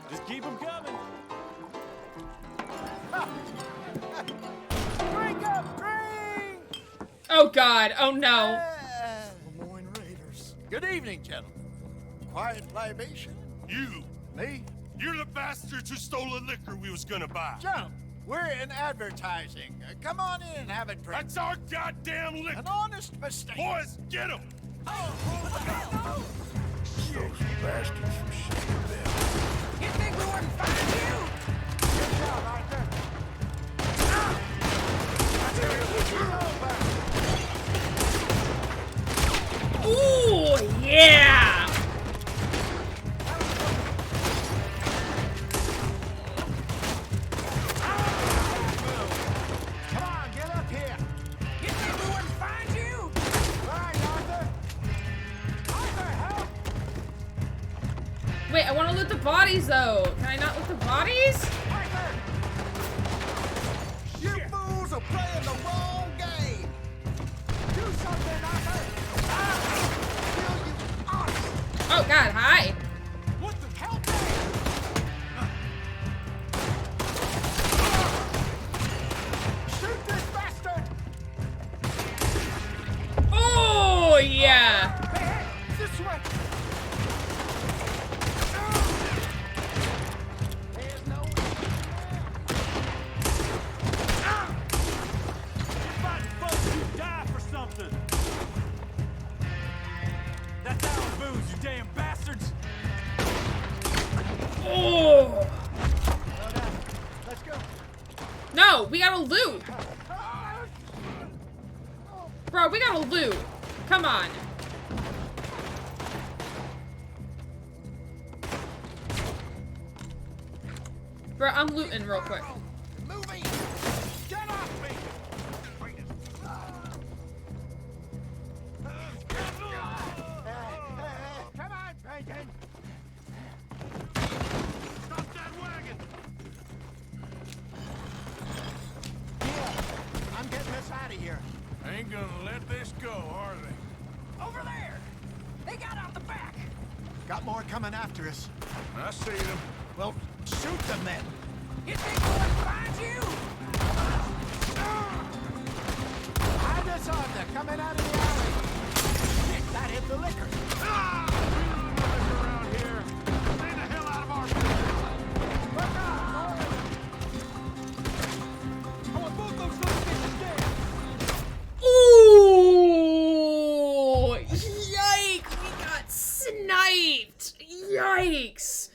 Just keep them coming. Drink up. Drink. Oh, God. Oh, no. Lemoyne Raiders. Good evening, gentlemen. Quiet libation. You. Me? You're the bastards who stole the liquor we was gonna buy. Jump. We're in advertising. Come on in and have a drink. That's our goddamn liquor. An honest mistake. Boys, get him. Those bastards from Sheffield. You think we wouldn't find you? Good job, Arthur. Ooh, yeah. Come on, get up here. You think we wouldn't find you? All right, Arthur. Arthur, help. Wait, I want to loot the bodies, though. Can I not loot the bodies? Arthur. You fools are playing the wrong game. Do something, Arthur. Kill you, Arthur. Oh, God, hi. What the hell? Shoot this bastard. Oh, yeah. Hey, this way. There's no Fighting folks who die for something. That's our booze, you damn bastards. Oh. Well done. Let's go. No, we gotta loot. Bro, we gotta loot. Come on. Bro, I'm looting real quick. Moving. Get off me. Come on, Fenton. Stop that wagon. Here, I'm getting us out of here. Ain't gonna let this go, are they? Over there. They got out the back. Got more coming after us. I see them. Well, shoot them then. You think we wouldn't find you? Hide us on there, coming out of the alley. That hit the liquor. Around here. Stay the hell out of our business. Look out, boys. I want both those little bitches dead. Ooh! Yikes! We got sniped! Yikes!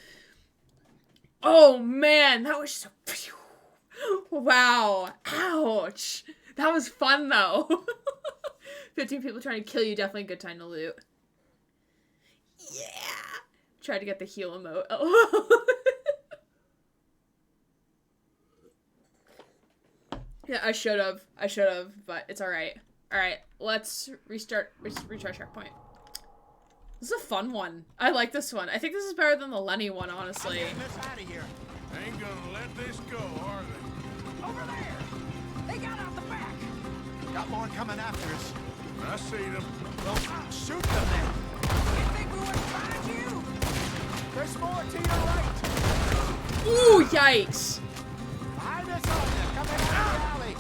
Oh man, that was just a... Wow. Ouch. That was fun though. 15 people trying to kill you, definitely a good time to loot. Yeah. Tried to get the heal emote. Yeah, I should have, but it's alright. Alright, let's retry checkpoint. This is a fun one. I like this one. I think this is better than the Lenny one, honestly. I'm getting this out of here. Ain't gonna let this go, are they? Over there! They got out the back! Got more coming after us. I see them. Well, shoot them then. You think we wouldn't find you? There's more to your right. Ooh, yikes. Behind us on you. Coming out of the alley.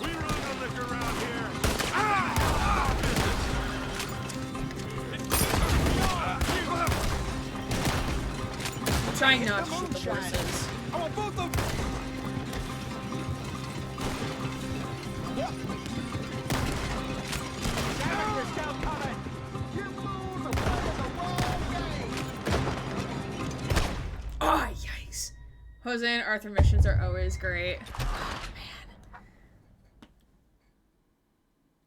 We run the liquor around here. I'm trying not to shoot the horses. I want both of them. Yep. Damn it, you're still coming. You fools are playing the wrong game. Oh, yikes. Jose and Arthur missions are always great. Oh, man.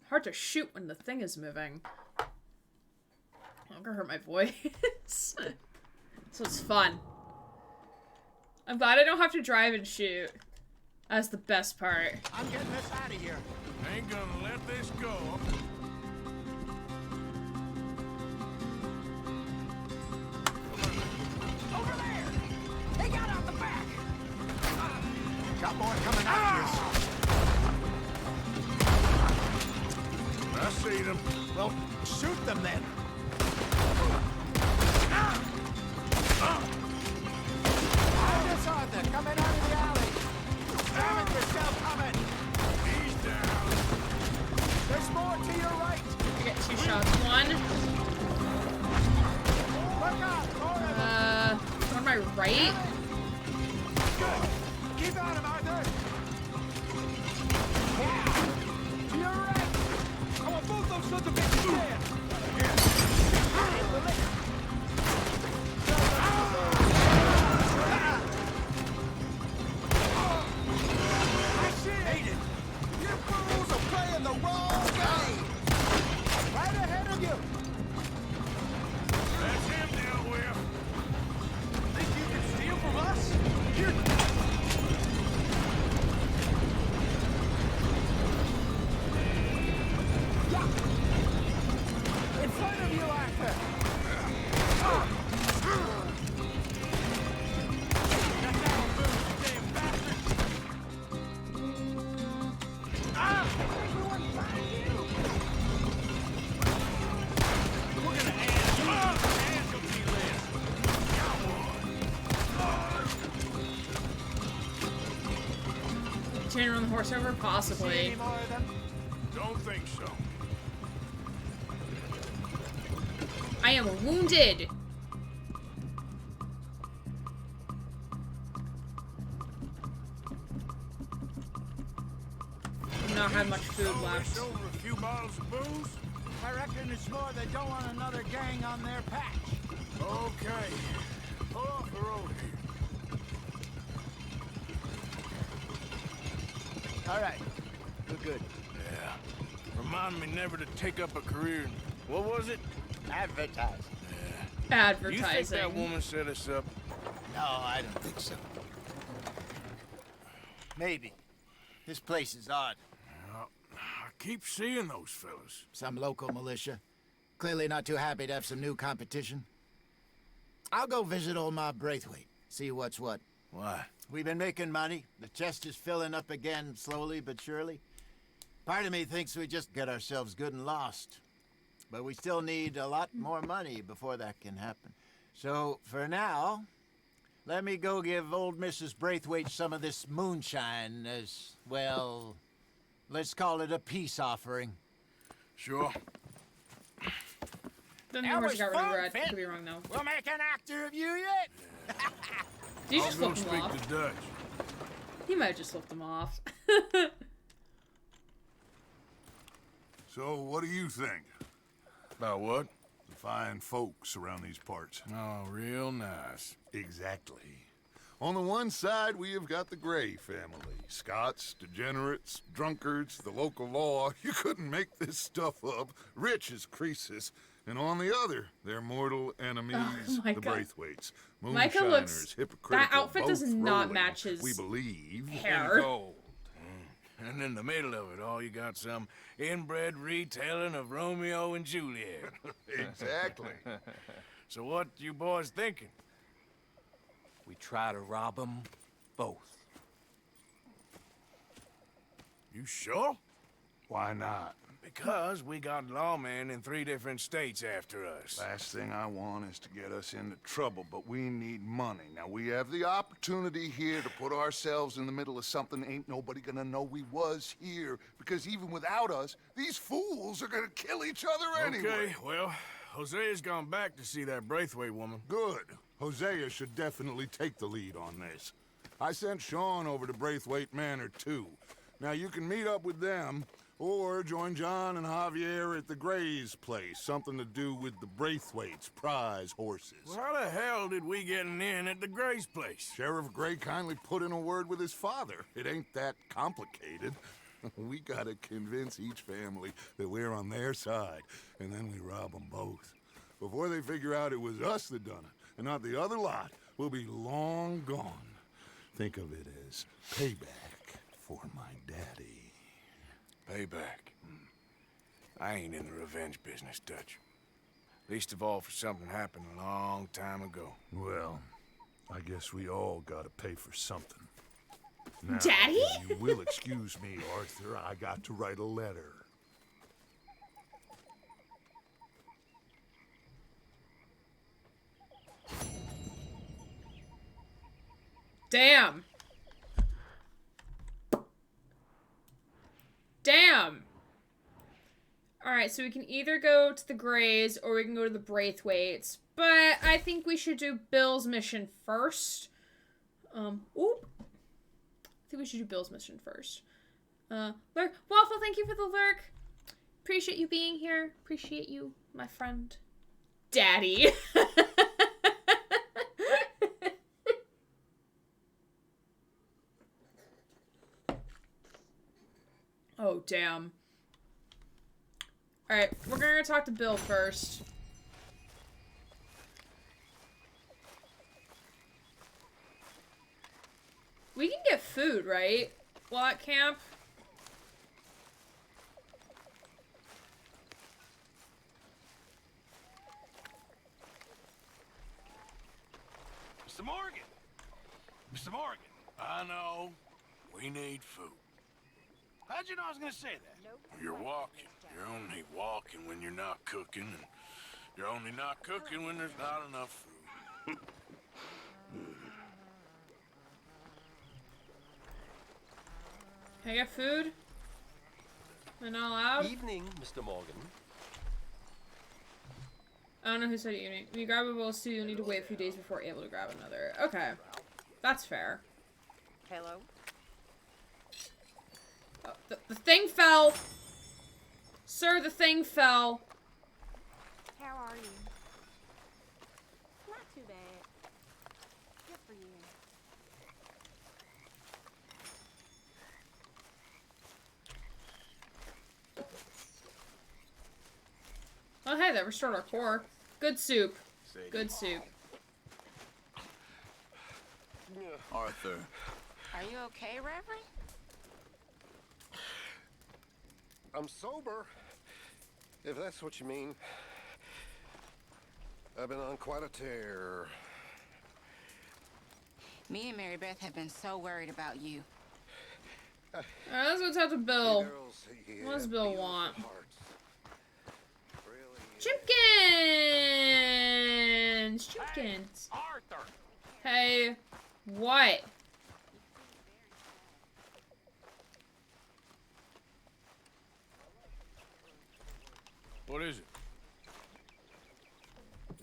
Hard to shoot when the thing is moving. I'm gonna hurt my voice. So it's fun. I'm glad I don't have to drive and shoot. That's the best part. I'm getting this out of here. Ain't gonna let this go. Over there! They got out the back! Got more coming after us. I see them. Well, shoot them then. Behind us, Arthur. Coming out of the alley. Damn it, you're still coming. He's down. There's more to your right. I get 2 shots. One. Look out. More of them. On my right? Good. Keep on him, Arthur. Yeah. To your right. I want both those sons of bitches dead. I see it. You fools are playing the wrong game. Right ahead of you. That's him dealt with. Think you can steal from us? Here. In front of you, Arthur. Can you run the horse over? Possibly. Any more of them? Don't think so. I am wounded. Do not have much food left. Over a few bottles of booze? I reckon it's more they don't want another gang on their patch. Okay. Pull off the road here. All right. We're good. Yeah. Remind me never to take up a career in, what was it? Advertise. Do you think Advertising. that woman set us up? No, I don't think so. Maybe. This place is odd. Well, I keep seeing those fellas. Some local militia. Clearly not too happy to have some new competition. I'll go visit old Ma Braithwaite, see what's what. Why? We've been making money. The chest is filling up again, slowly but surely. Part of me thinks we just get ourselves good and lost. But we still need a lot more money before that can happen. So, for now, let me go give old Mrs. Braithwaite some of this moonshine as, well, let's call it a peace offering. Sure. Then the That horse was got rid of fun, red. Fenton. Could be wrong though. We'll make an actor of you yet. Did you I'll just go flip him speak off? to Dutch. He might have just flipped him off. So, what do you think? About what? The fine folks around these parts. Oh, real nice. Exactly. On the one side, we have got the Gray family. Scots, degenerates, drunkards, the local law. You couldn't make this stuff up. Rich as Croesus. And on the other, their mortal enemies, my the God. Braithwaites. Micah Moonshiners, looks... hypocritical, That outfit does both not rolling, match his we believe, hair. in gold. And in the middle of it all, you got some inbred retelling of Romeo and Juliet. Exactly. So what you boys thinking? We try to rob them both. You sure? Why not? Because we got lawmen in 3 different states after us. Last thing I want is to get us into trouble, but we need money. Now, we have the opportunity here to put ourselves in the middle of something ain't nobody gonna know we was here, because even without us, these fools are gonna kill each other anyway. Okay, well, Hosea's gone back to see that Braithwaite woman. Good. Hosea should definitely take the lead on this. I sent Sean over to Braithwaite Manor, too. Now, you can meet up with them, or join John and Javier at the Gray's place. Something to do with the Braithwaite's prize horses. Well, how the hell did we get in at the Gray's place? Sheriff Gray kindly put in a word with his father. It ain't that complicated. We gotta convince each family that we're on their side, and then we rob them both. Before they figure out it was us that done it, and not the other lot, we'll be long gone. Think of it as payback for my daddy. Payback. I ain't in the revenge business, Dutch. Least of all for something happened a long time ago. Well, I guess we all gotta pay for something. Now, Daddy? if you will excuse me, Arthur, I got to write a letter. Damn. Damn. Alright, so we can either go to the Grays or we can go to the Braithwaites. But I think we should do Bill's mission first. Oop. I think we should do Bill's mission first. Lurk. Waffle, thank you for the lurk. Appreciate you being here. Appreciate you, my friend. Daddy. Oh, damn. Alright, we're gonna talk to Bill first. We can get food, right? While at camp? Mr. Morgan! Mr. Morgan! I know. We need food. How'd you know I was gonna say that? You're walking. You're only walking when you're not cooking, and you're only not cooking when there's not enough food. Can I get food? Am I not allowed? Evening, Mr. Morgan. I don't know who said evening. When you grab a bowl of stew, you'll need to wait a few days before able to grab another. Okay. That's fair. Hello? Oh, the thing fell! Sir, the thing fell. How are you? Not too bad. Good for you. Oh, hey, that restored our core. Good soup. Good soup. Arthur. Are you okay, Reverend? I'm sober, if that's what you mean. I've been on quite a tear. Me and Mary Beth have been so worried about you. Alright, let's go talk to Bill. Girls, yeah, What does Bill beautiful want? hearts. Chipkins! Chipkins. Arthur! Hey, what? What is it?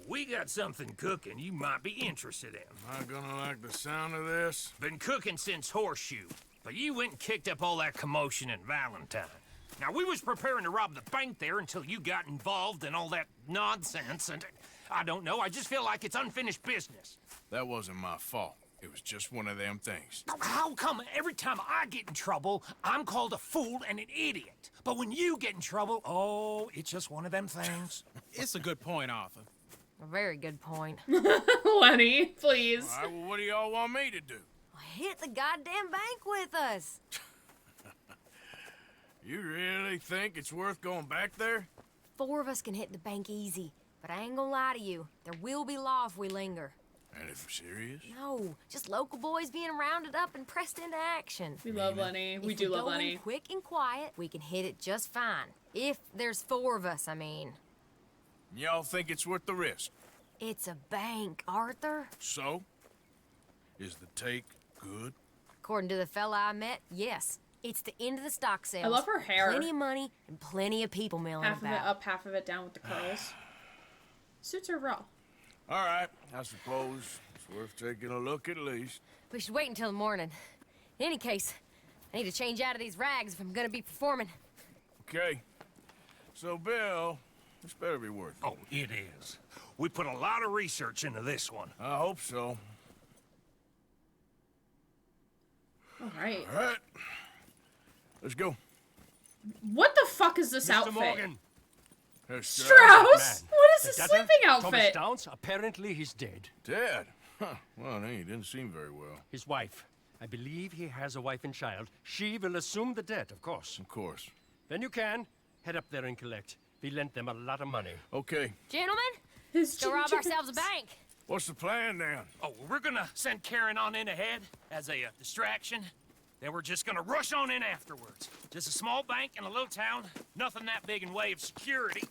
We got something cooking you might be interested in. Am I gonna like the sound of this? Been cooking since Horseshoe, but you went and kicked up all that commotion in Valentine. Now, we was preparing to rob the bank there until you got involved in all that nonsense, and I don't know, I just feel like it's unfinished business. That wasn't my fault. It was just one of them things. How come every time I get in trouble, I'm called a fool and an idiot? But when you get in trouble, oh, it's just one of them things. It's a good point, Arthur. A very good point. Lenny, please. All right, well, what do y'all want me to do? Hit the goddamn bank with us. You really think it's worth going back there? 4 of us can hit the bank easy, but I ain't gonna lie to you. There will be law if we linger. And if we're serious? No, just local boys being rounded up and pressed into action. We love Lenny. We do love Lenny. If we go in quick and quiet, we can hit it just fine. If there's 4 of us, I mean. Y'all think it's worth the risk? It's a bank, Arthur. So? Is the take good? According to the fella I met, yes. It's the end of the stock sales. I love her hair. Plenty of money and plenty of people milling Half about. of it up, half of it down with the curls. Suits her raw. All right, I suppose it's worth taking a look at least. We should wait until the morning. In any case, I need to change out of these rags if I'm gonna be performing. Okay. So, Bill, this better be worth it. Oh, it is. We put a lot of research into this one. I hope so. All right. All right. Let's go. What the fuck is this Mr. outfit? Morgan. Strauss? What is this The sleeping debtor, Thomas outfit? Downs, apparently he's dead. Dead? Huh. Well, he didn't seem very well. His wife. I believe he has a wife and child. She will assume the debt, of course. Of course. Then you can head up there and collect. We lent them a lot of money. Okay. Gentlemen, His go rob ginger- ourselves a bank. What's the plan, then? Oh, we're gonna send Karen on in ahead as a distraction. Then we're just gonna rush on in afterwards. Just a small bank in a little town. Nothing that big in way of security.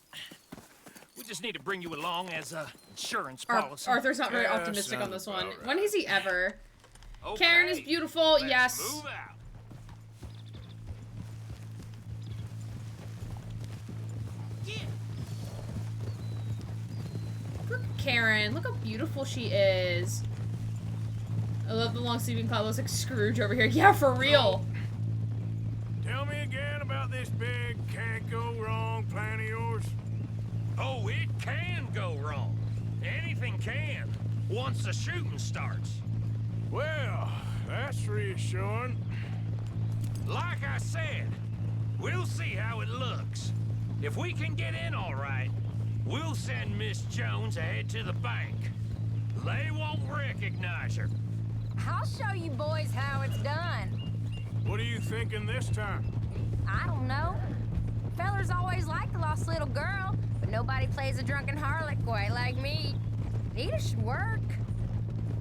We just need to bring you along as a insurance policy. Arthur's not very Yeah, optimistic on this sounds one. about right. When has he ever? Okay, Karen is beautiful, let's yes. Move out. Look at Karen. Look how beautiful she is. I love the long sleeping cloud. Looks like Scrooge over here. Yeah, for real. Tell me again about this big can't go wrong plan of yours. Oh, it can go wrong. Anything can, once the shooting starts. Well, that's reassuring. Like I said, we'll see how it looks. If we can get in all right, we'll send Miss Jones ahead to the bank. They won't recognize her. I'll show you boys how it's done. What are you thinking this time? I don't know. Fellers always like the lost little girl, but nobody plays a drunken harlot quite like me. It should work.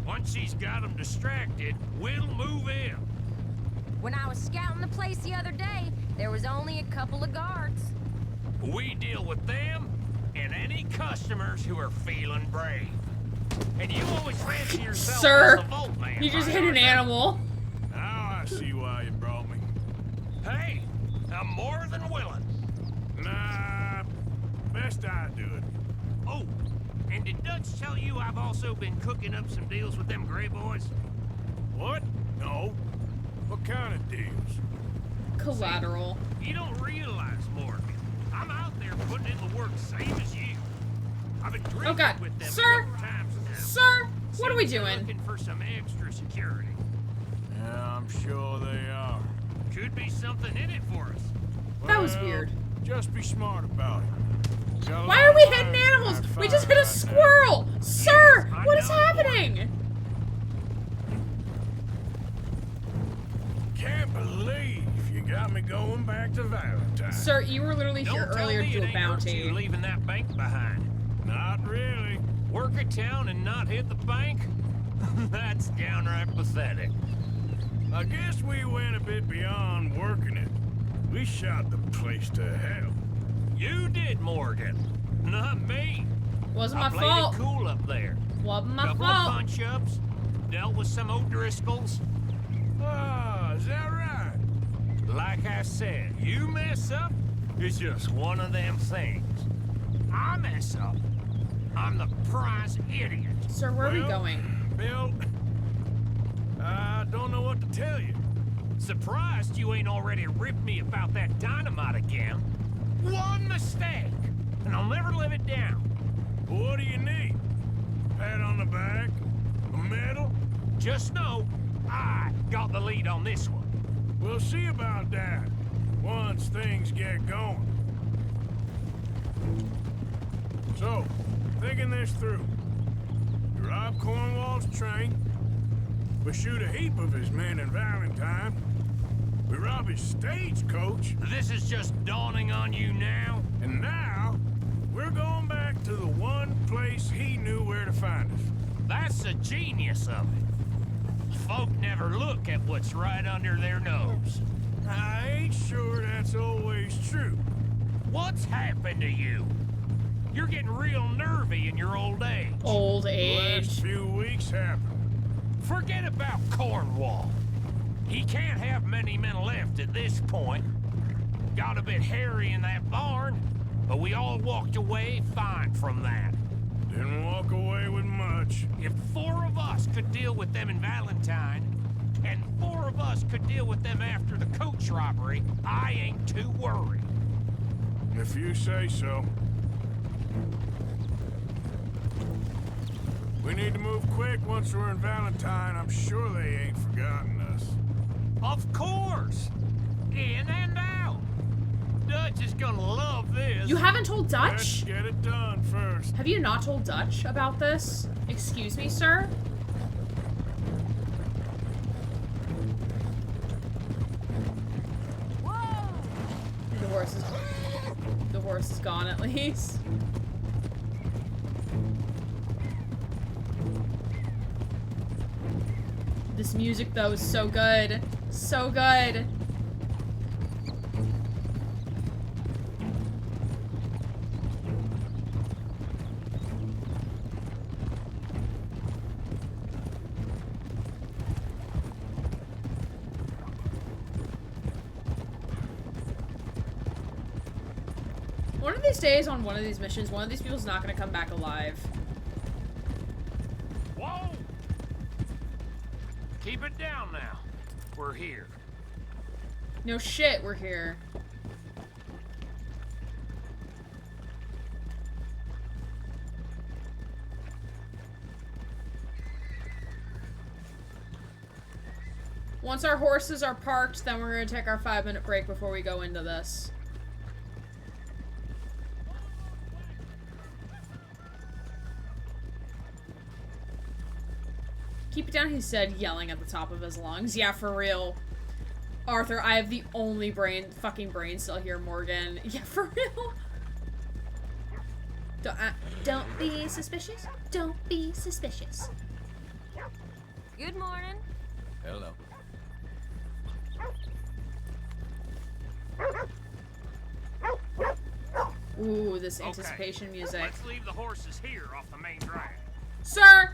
Once she's got them distracted, we'll move in. When I was scouting the place the other day, there was only a couple of guards. We deal with them and any customers who are feeling brave. And you always fancy yourself Sir, as the vault man. you just right, hit an Arthur? animal. Now I see why you brought me. Hey, I'm more than willing. Nah, best I do it. Oh, and did Dutch tell you I've also been cooking up some deals with them Gray boys? What? No. What kind of deals? Collateral. You don't realize, Morgan. I'm out there putting in the work same as you. I've been drinking Oh God, with them sir, a couple times now. sir, what are we Seems they're doing? Looking for some extra security. Yeah, I'm sure they are. Could be something in it for us. That was Well, weird. Just be smart about it. Got a Why lot are we of hitting irons animals? in that We just fire hit a right now. squirrel! Sir, I what is know, happening? Can't believe you got me going back to Valentine. Sir, you were literally here Don't tell earlier to me do it a ain't hurt bounty. you leaving that bank behind. Not really. Work a town and not hit the bank? That's downright pathetic. I guess we went a bit beyond working it. We shot the place to hell. You did, Morgan. Not me. Wasn't I my played fault. it cool up there. Wasn't my Couple of fault. punch-ups, dealt with some O'Driscolls. Ah, is that right? Like I said, you mess up, it's just one of them things. I mess up, I'm the prize idiot. Sir, where are we Well, going? Bill, I don't know what to tell you. Surprised you ain't already ripped me about that dynamite again. One mistake, and I'll never live it down. What do you need? Pat on the back? A medal? Just know, I got the lead on this one. We'll see about that once things get going. So, thinking this through. We rob Cornwall's train. We shoot a heap of his men in Valentine. We rob his stagecoach. This is just dawning on you now? And now, we're going back to the one place he knew where to find us. That's the genius of it. Folk never look at what's right under their nose. I ain't sure that's always true. What's happened to you? You're getting real nervy in your old age. Old age. Last few weeks happened. Forget about Cornwall. He can't have many men left at this point. Got a bit hairy in that barn, but we all walked away fine from that. Didn't walk away with much. If 4 of us could deal with them in Valentine, and 4 of us could deal with them after the coach robbery, I ain't too worried. If you say so. We need to move quick once we're in Valentine. I'm sure they ain't forgotten us. Of course! In and out! Dutch is gonna love this. You haven't told Dutch? Let's get it done first. Have you not told Dutch about this? Excuse me, sir? Whoa! The horse is gone at least. This music though is so good. So good. One of these days on one of these missions, one of these people's not gonna come back alive. Whoa! Keep it down now. We're here. No shit, we're here. Once our horses are parked, then we're gonna take our 5-minute break before we go into this. Keep it down, he said, yelling at the top of his lungs. Yeah, for real. Arthur, I have the only fucking brain cell here, Morgan. Yeah, for real. Don't be suspicious. Don't be suspicious. Good morning. Hello. Ooh, this anticipation music. Let's leave the horses here off the main drag. Sir!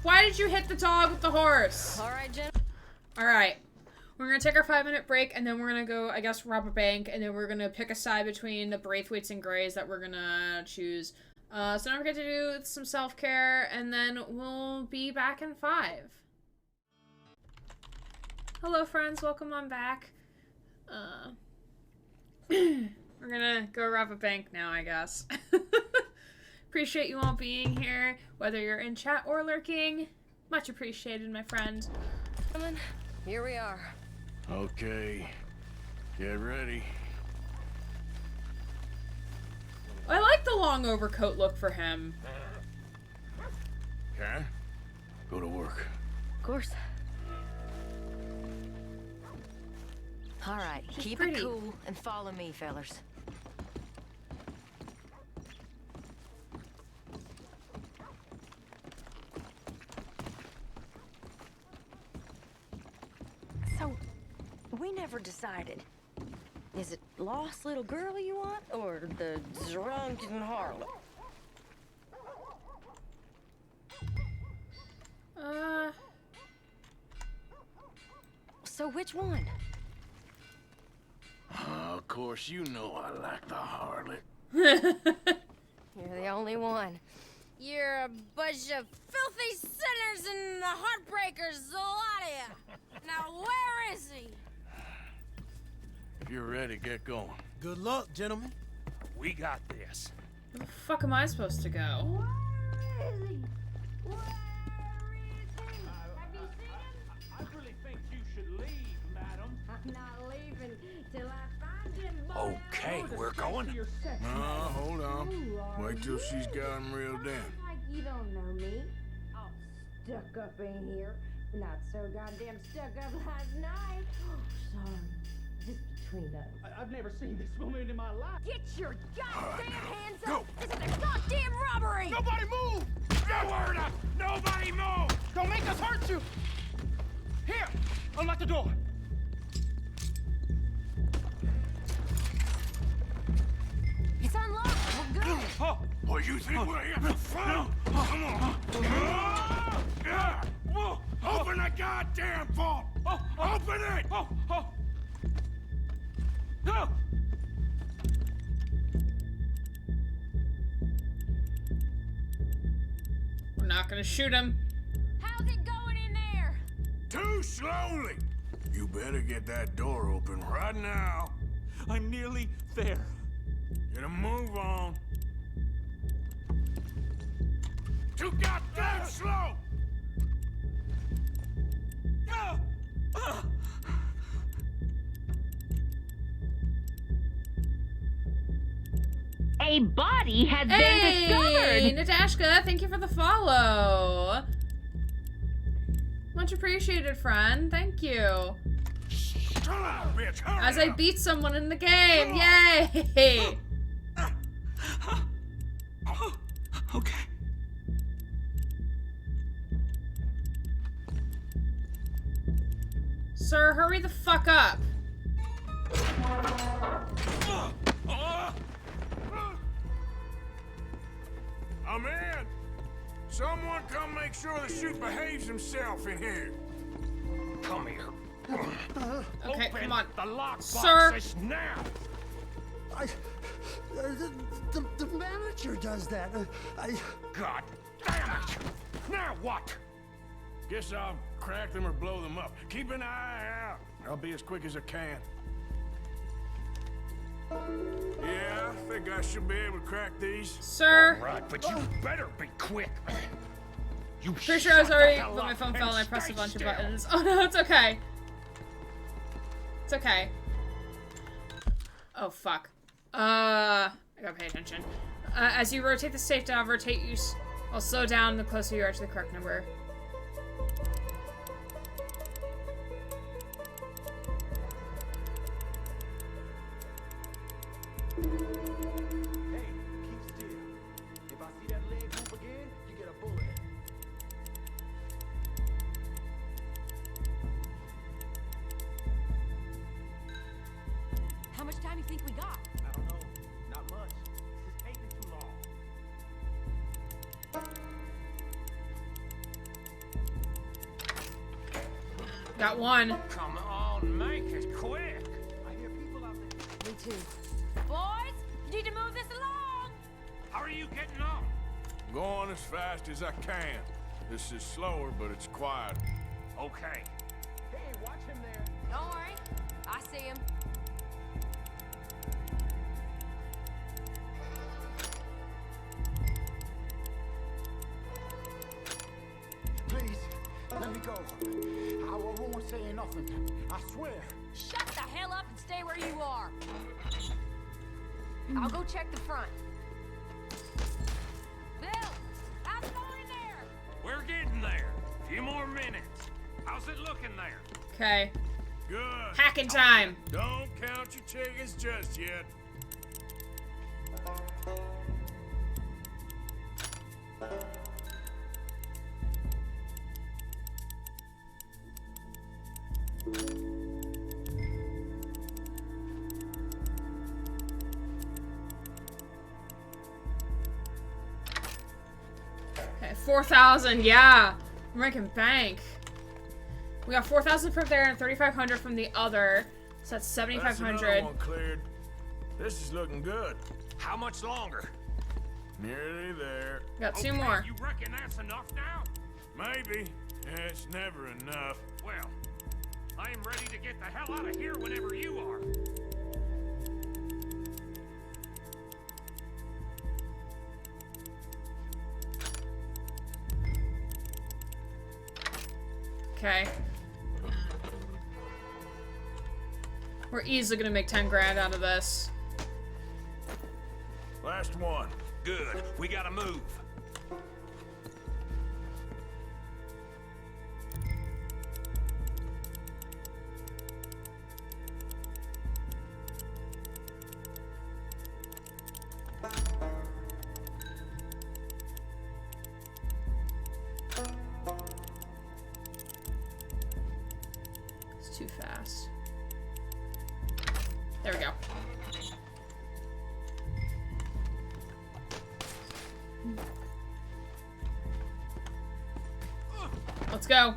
Why did you hit the dog with the horse? Alright, Jen. Alright. We're gonna take our 5-minute break, and then we're gonna go, I guess, rob a bank, and then we're gonna pick a side between the Braithwaites and Greys that we're gonna choose. So now we're gonna do some self-care, and then we'll be back in 5. Hello, friends. Welcome on back. We're gonna go rob a bank now, I guess. Appreciate you all being here, whether you're in chat or lurking. Much appreciated, my friend. Here we are. Okay. Get ready. I like the long overcoat look for him. Okay. Go to work. Of course. All right, keep pretty. it cool and follow me, fellers. So, we never decided. Is it lost little girl you want, or the drunken harlot? So which one? Of course, you know I like the harlot. You're the only one. You're a bunch of filthy sinners and the heartbreakers, the lot of you. Now where is he? If you're ready, get going. Good luck, gentlemen. We got this. Where the fuck am I supposed to go? I'm not leaving till I find them boys. Okay, we're going. Hold on. Wait till she's got him reeled in. Like you don't know me. All stuck up in here. Not so goddamn stuck up last night. Sorry. Just between us. I've never seen this woman in my life. Get your goddamn hands up! This is a goddamn robbery! Nobody move! No word up! Nobody move! Don't make us hurt you! Here! Unlock the door! It's unlocked! We're good! Oh, What you think we're here for fun? Come on! Open the goddamn vault! Open it! No! We're not gonna shoot him. How's it going in there? Too slowly! You better get that door open right now. I'm nearly there. Get a move on. Too goddamn slow! A body has been Hey, discovered! Natashka, thank you for the follow. Much appreciated, friend. Thank you. Shut up, bitch! Hurry As I up. beat someone in the game. Yay! Okay. Sir, hurry the fuck up. I'm in! Someone come make sure the chute behaves himself in here. Come here. Okay, Open come on. the lock Sir. boxes now! The manager does that. God damn it! Now what? Guess I'll crack them or blow them up. Keep an eye out. I'll be as quick as I can. Yeah, I think I should be able to crack these. Sir. All right, but you better be quick. You Pretty sure I was shut the already, hell but my up phone fell and I pressed a stay bunch of still. buttons. Oh no, it's okay. It's okay. Oh fuck. I gotta pay attention. As you rotate the safe to rotate you. I'll slow down the closer you are to the correct number. Hey, keep still. If I see that leg move again, you get a bullet. How much time do you think we got? I don't know. Not much. This is taking too long. Got one. Come on, make it quick. I hear people out there. Me too. Boys, you need to move this along! How are you getting on? Going as fast as I can. This is slower, but it's quieter. Okay. Hey, watch him there. Don't worry. I see him. Please, let me go. I won't say nothing. I swear. Shut the hell up and stay where you are. I'll go check the front. Bill, how's it going in there? We're getting there. Few more minutes. How's it looking there? Okay. Good. Hacking time. Don't count your chickens just yet. Okay, 4,000. Yeah, we're making bank. We got 4,000 from there and 3,500 from the other. So that's That's another 7,500. one cleared. This is looking good. How much longer? Nearly there. Got two Okay, more. You reckon that's enough now? Maybe. It's never enough. Well, I am ready to get the hell out of here whenever you are. Okay. We're easily gonna make 10 grand out of this. Last one. Good. We gotta move. It's too fast. There we go. Let's go.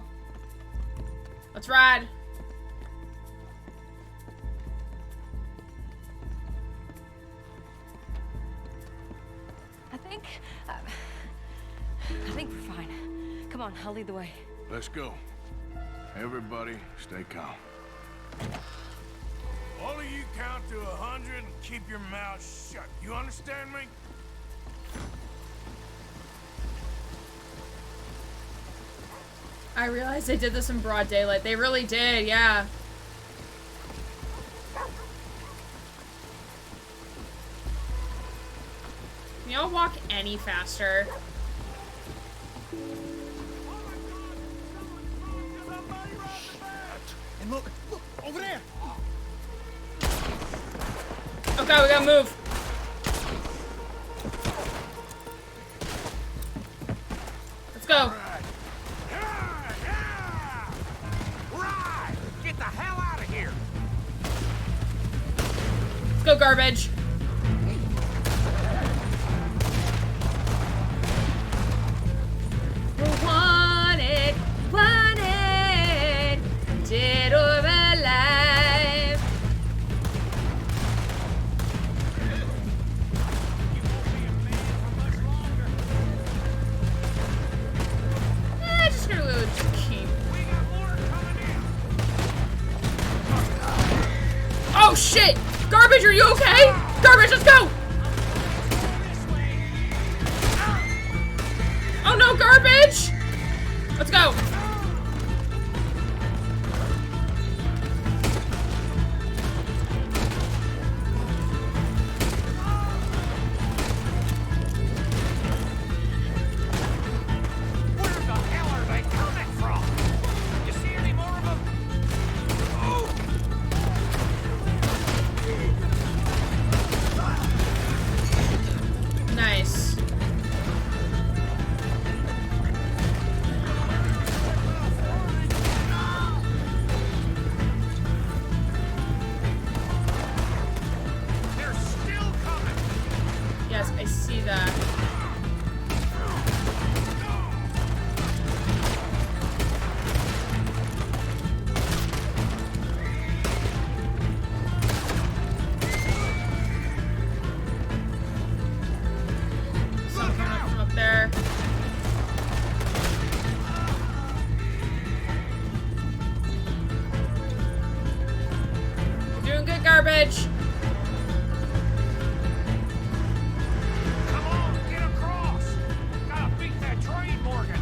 Let's ride. I think we're fine. Come on, I'll lead the way. Let's go. Everybody, stay calm. All of you count to 100 and keep your mouth shut. You understand me? I realized they did this in broad daylight. They really did, yeah. Can y'all walk any faster? And look, over there. Okay, we gotta move. Let's go. Right! Get the hell out of here! Let's go, garbage. Wanted, dead or alive. Just gonna go keep. Oh shit! Garbage, are you okay? Garbage, let's go! Oh no, garbage! Let's go! Where the hell are they coming from? You see any more of them? Nice. They're still coming! Yes, I see that. Some coming up from up there. Doing good, garbage. Come on, get across! Gotta beat that train, Morgan!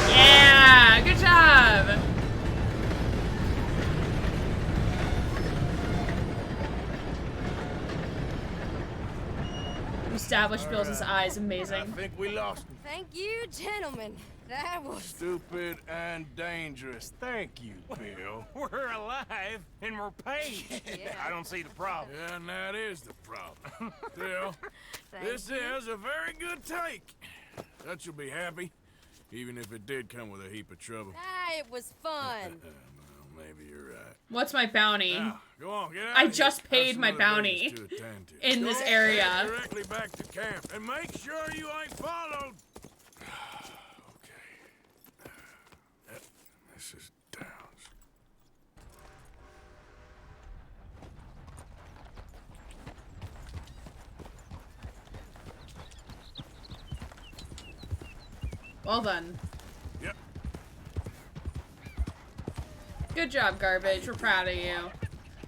Yeah, good job. Established Bill's eyes, amazing. I think we lost him. Thank you, gentlemen. That was... Stupid and dangerous. Thank you, Bill. We're alive and we're paid. I don't see the problem. Yeah, and that is the problem. Bill, Thank this you. is a very good take. That you'll be happy, even if it did come with a heap of trouble. Ah, it was fun. Well, maybe you're right. What's my bounty? Now, go on, get out I of just here. paid Have some my other bounty business to attend to. in this Go area. head directly back to camp, and make sure you ain't followed. This is Downs. Well done. Yep. Good job, garbage. We're proud of you.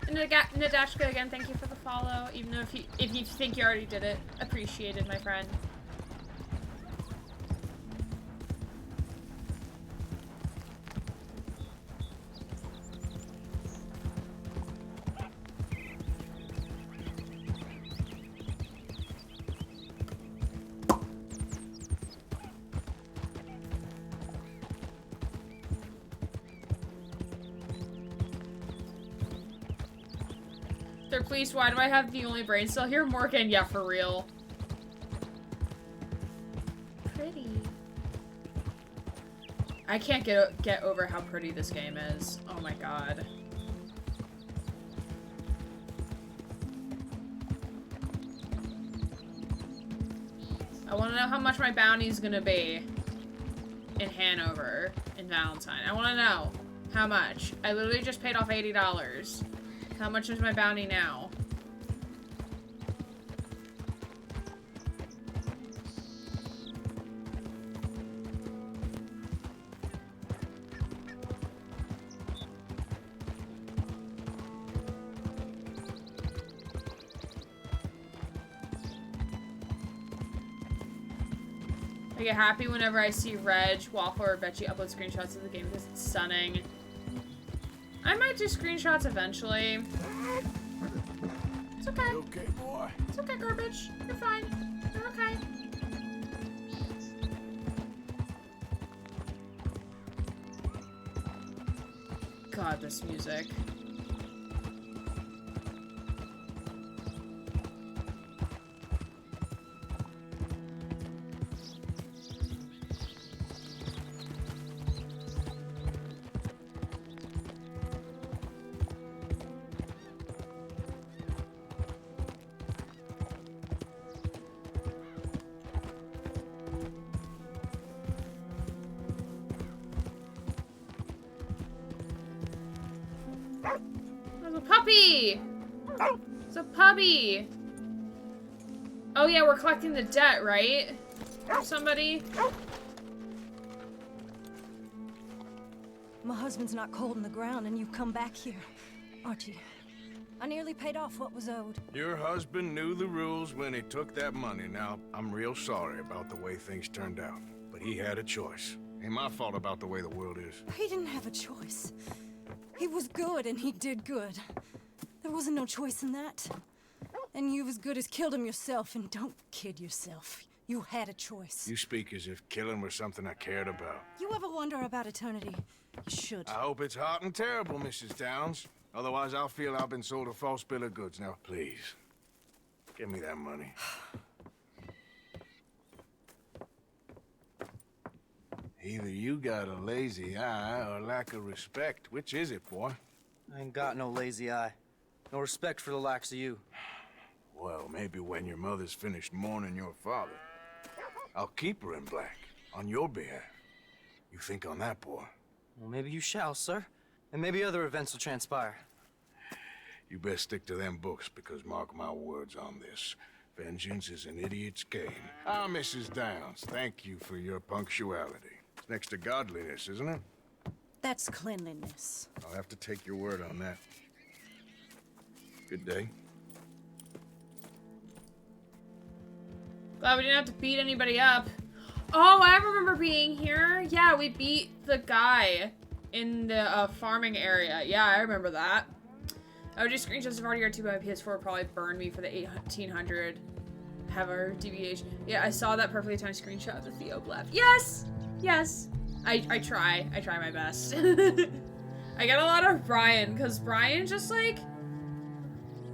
And Nadashka, again, thank you for the follow. Even though if you think you already did it, appreciated, my friend. They're pleased. Why do I have the only brain cell here? Morgan, yeah, for real. Pretty. I can't get over how pretty this game is. Oh my god. I want to know how much my bounty is gonna be in Hanover in Valentine. I want to know how much. I literally just paid off $80. How much is my bounty now? I get happy whenever I see Reg, Waffle, or Betchy upload screenshots of the game because it's stunning. I might do screenshots eventually. It's okay. You okay, boy? It's okay, Garbage. You're fine. You're okay. God, this music. There's a puppy! It's a puppy! Oh yeah, we're collecting the debt, right? Somebody? My husband's not cold in the ground and you've come back here. Archie, I nearly paid off what was owed. Your husband knew the rules when he took that money. Now, I'm real sorry about the way things turned out. But he had a choice. Ain't my fault about the way the world is. He didn't have a choice. He was good and he did good. There wasn't no choice in that. And you've as good as killed him yourself, and don't kid yourself. You had a choice. You speak as if killing was something I cared about. You ever wonder about eternity? You should. I hope it's hot and terrible, Mrs. Downs. Otherwise, I'll feel I've been sold a false bill of goods. Now, please, give me that money. Either you got a lazy eye or lack of respect. Which is it, boy? I ain't got no lazy eye. No respect for the likes of you. Well, maybe when your mother's finished mourning your father, I'll keep her in black, on your behalf. You think on that, boy? Well, maybe you shall, sir. And maybe other events will transpire. You best stick to them books, because mark my words on this. Vengeance is an idiot's game. Ah, Mrs. Downs, thank you for your punctuality. It's next to godliness, isn't it? That's cleanliness. I'll have to take your word on that. Good day. Glad we didn't have to beat anybody up. Oh, I remember being here. Yeah, we beat the guy in the farming area. Yeah, I remember that. I would do screenshots of RDR2 by my PS4 probably burn me for the 1800 hover deviation. Yeah, I saw that perfectly timed screenshot of the Theo left. Yes! Yes. I try. I try my best. I get a lot of Brian, because Brian just like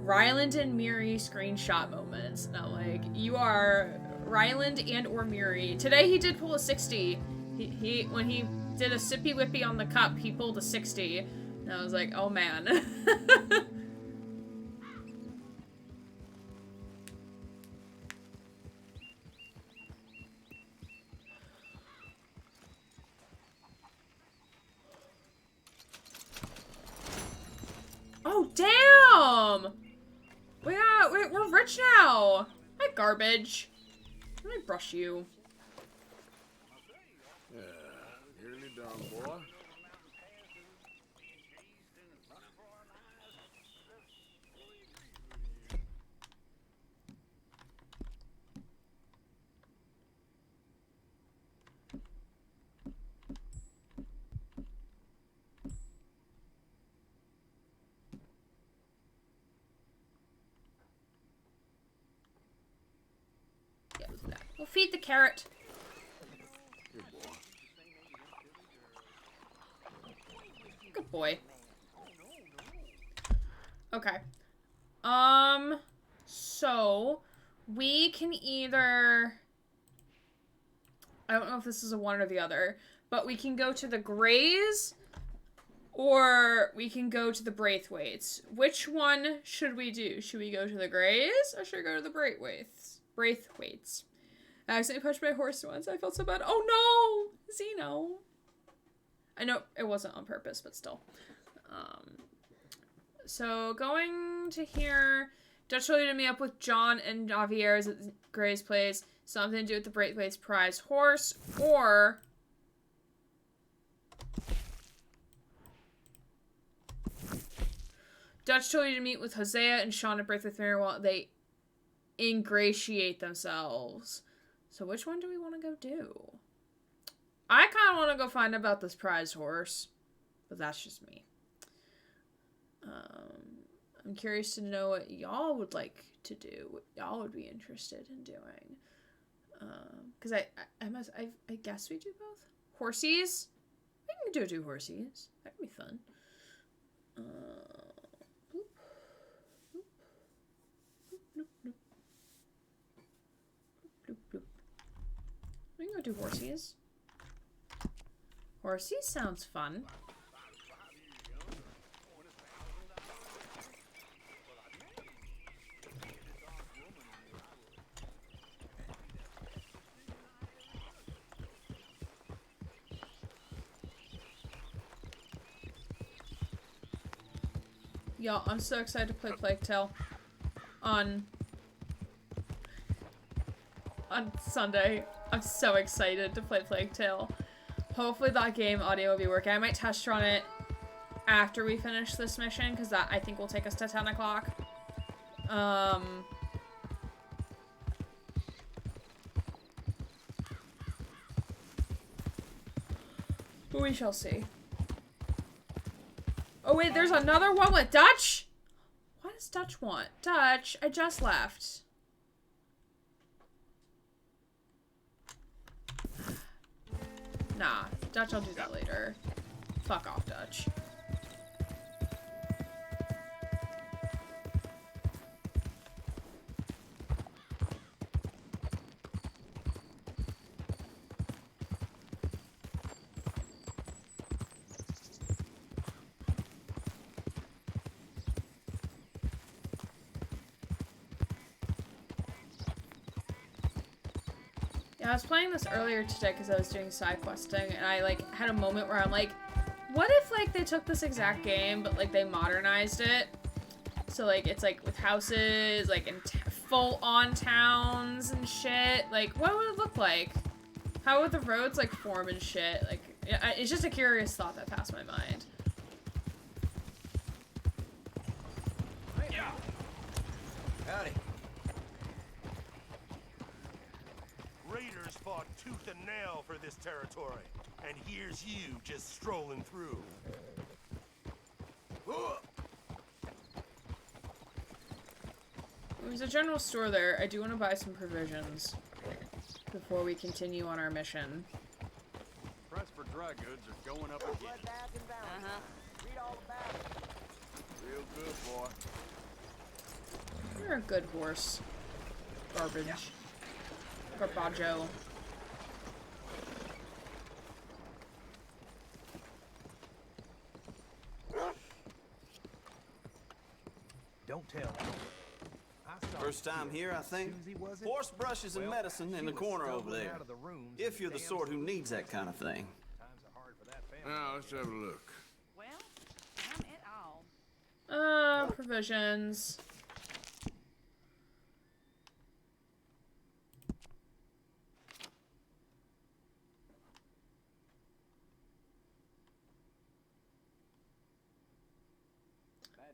Ryland and Miri screenshot moments. Now, like, you are Ryland and or Miri. Today he did pull a 60. He when he did a sippy whippy on the cup, he pulled a 60. And I was like, oh man. Oh damn! We're rich now. Hi, garbage. Let me brush you. Yeah, nearly done, boy. We'll feed the carrot. Good boy. Good boy. Okay. So we can either, I don't know if this is a one or the other, but we can go to the Greys or we can go to the Braithwaites. Which one should we do? Should we go to the Greys or should we go to the Braithwaites? I accidentally pushed my horse once. I felt so bad. Oh no! Zeno. I know it wasn't on purpose, but still. So going to here, Dutch told you to meet up with John and Javier's at Gray's place. Something to do with the Braithwaite's prize horse, or Dutch told you to meet with Hosea and Sean at Braithwaite Manor while they ingratiate themselves. So which one do we want to go do? I kind of want to go find about this prize horse, but that's just me. I'm curious to know what y'all would like to do, what y'all would be interested in doing. Because I guess we do both. Horsies? We can do horsies. That could be fun. We can go do horsies. Horsies sounds fun. Y'all, I'm so excited to play Plague Tale on Sunday. I'm so excited to play Plague Tale. Hopefully that game audio will be working. I might test run it after we finish this mission, because that I think will take us to 10 o'clock. But we shall see. Oh wait, there's another one with Dutch? What does Dutch want? Dutch, I just left. Nah, Dutch, I'll do that later. Fuck off, Dutch. Yeah, I was playing this earlier today because I was doing side questing, and I, like, had a moment where I'm like, what if, like, they took this exact game, but, like, they modernized it? So, like, it's, like, with houses, like, and full-on towns and shit. Like, what would it look like? How would the roads, like, form and shit? Like, it's just a curious thought that passed my mind. Howdy. Raiders fought tooth and nail for this territory, and here's you just strolling through. There's a general store there. I do want to buy some provisions before we continue on our mission. Price for dry goods are going up again. Read all about it. Real good, boy. You're a good horse. Garbage. Garbaggio. Don't tell. First time here, I think. Horse brushes and medicine in the corner over there. If you're the sort who needs that kind of thing. Now, let's have a look. Well, damn it all. Provisions.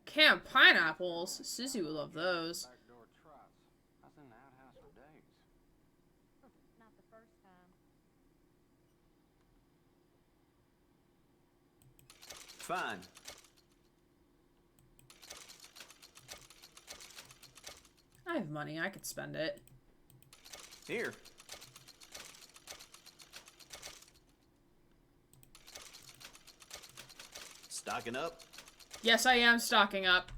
Canned pineapples? Susie would love those. Not the first time. Fine. I have money. I could spend it. Here. Stocking up? Yes, I am stocking up.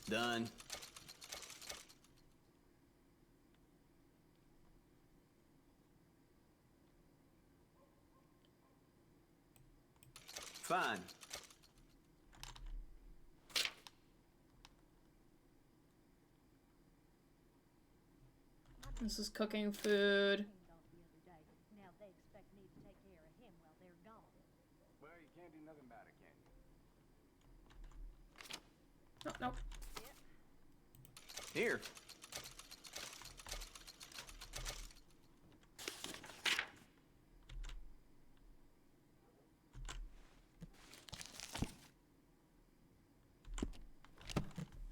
Done. Fine. This is cooking food. Well, you can't do nothing about it, can you? Oh, nope. Here.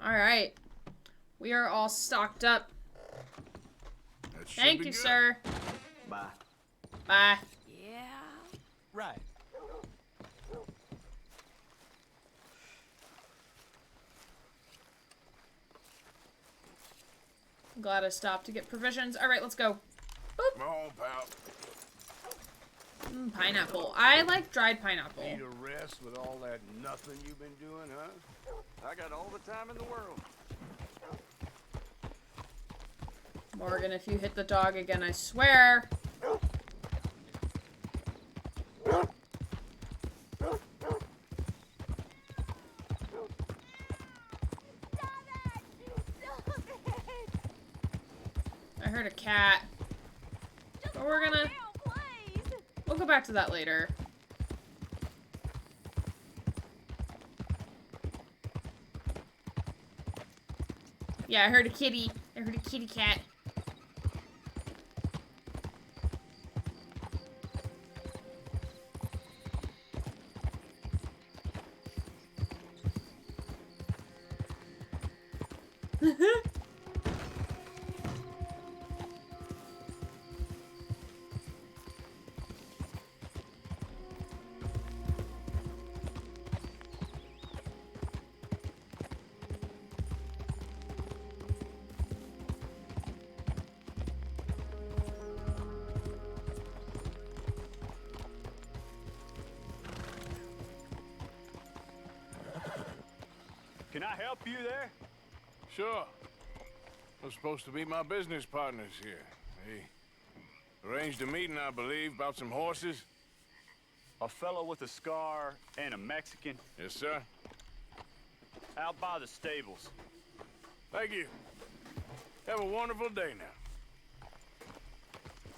All right. We are all stocked up. That should Thank be you, good. sir. Bye. Bye. Yeah. Right. I'm glad I stopped to get provisions. All right, let's go. Come on, pal. Pineapple. I like dried pineapple. Need a rest with all that nothing you've been doing, huh? I got all the time in the world. Morgan, if you hit the dog again, I swear. I heard a cat. But we're gonna... We'll go back to that later. Yeah, I heard a kitty. I heard a kitty cat. Can I help you there? Sure. Those supposed to be my business partners here. They arranged a meeting, I believe, about some horses. A fellow with a scar and a Mexican. Yes, sir. Out by the stables. Thank you. Have a wonderful day now.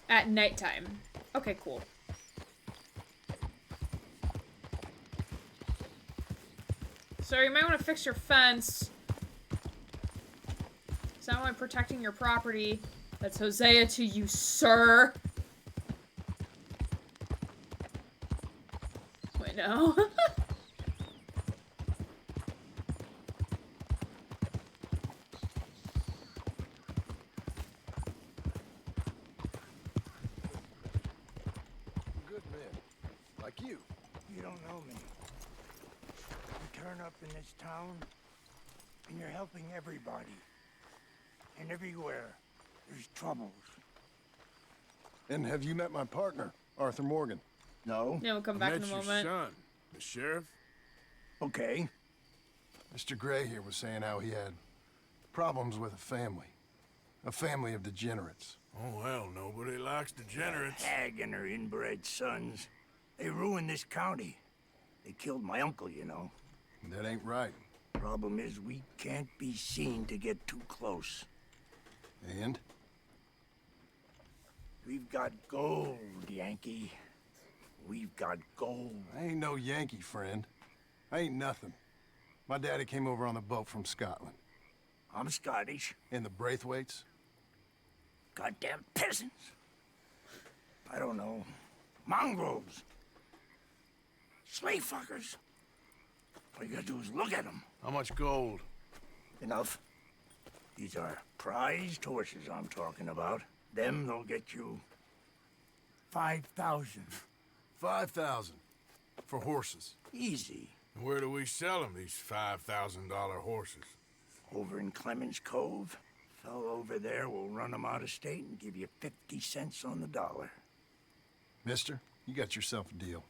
At nighttime. Okay, cool. So you might want to fix your fence. It's not only protecting your property. That's Hosea to you, sir. Wait, no. Good men. Like you. You don't know me. You turn up in this town, and you're helping everybody. And everywhere, there's troubles. And have you met my partner, Arthur Morgan? No. Yeah, we'll come back in a Met your moment. son, the sheriff. Okay. Mr. Gray here was saying how he had problems with a family of degenerates. Oh, well, nobody likes degenerates. Hag and her inbred sons. They ruined this county. They killed my uncle, you know. That ain't right. Problem is, we can't be seen to get too close. And? We've got gold, Yankee. We've got gold. I ain't no Yankee, friend. I ain't nothing. My daddy came over on the boat from Scotland. I'm Scottish. And the Braithwaites? Goddamn peasants. I don't know. Mongrels. Slave fuckers. All you gotta do is look at them. How much gold? Enough. These are prized horses I'm talking about. Them, they'll get you 5,000. 5,000 for horses. Easy. And where do we sell them, these $5,000 horses? Over in Clemens Cove. Fellow over there will run them out of state and give you 50 cents on the dollar. Mister, you got yourself a deal.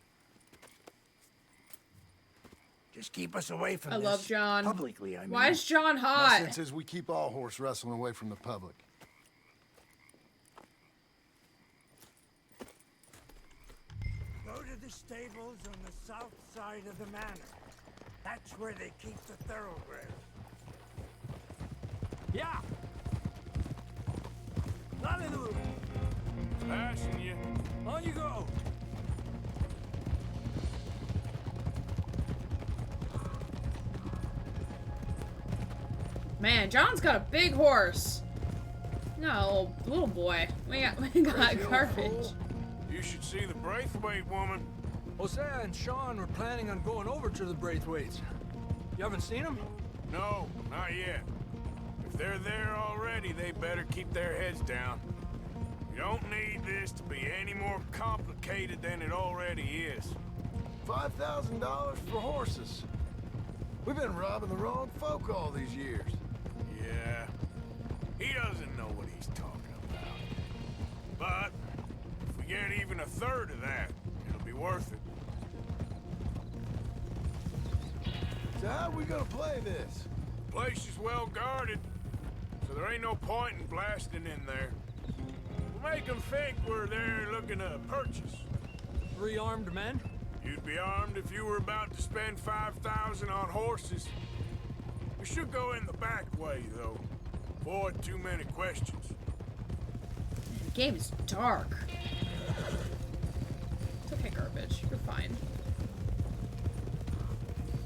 Just keep us away from I this. love John. Publicly, I mean. Why is John My hot? sense is we keep all horse wrestling away from the public. Go to the stables on the south side of the manor. That's where they keep the thoroughbreds. Yeah. Hallelujah. Passing you. On you go. Man, John's got a big horse. No, little boy. We got garbage. You should see the Braithwaite woman. Hosea and Sean were planning on going over to the Braithwaites. You haven't seen them? No, not yet. If they're there already, they better keep their heads down. You don't need this to be any more complicated than it already is. $5,000 for horses. We've been robbing the wrong folk all these years. Yeah, he doesn't know what he's talking about. But if we get even a third of that, it'll be worth it. So how are we gonna play this? The place is well guarded, so there ain't no point in blasting in there. We'll make them think we're there looking to purchase. 3 armed men? You'd be armed if you were about to spend 5,000 on horses. We should go in the back way, though. Avoid too many questions. The game is dark. It's okay, garbage. You're fine.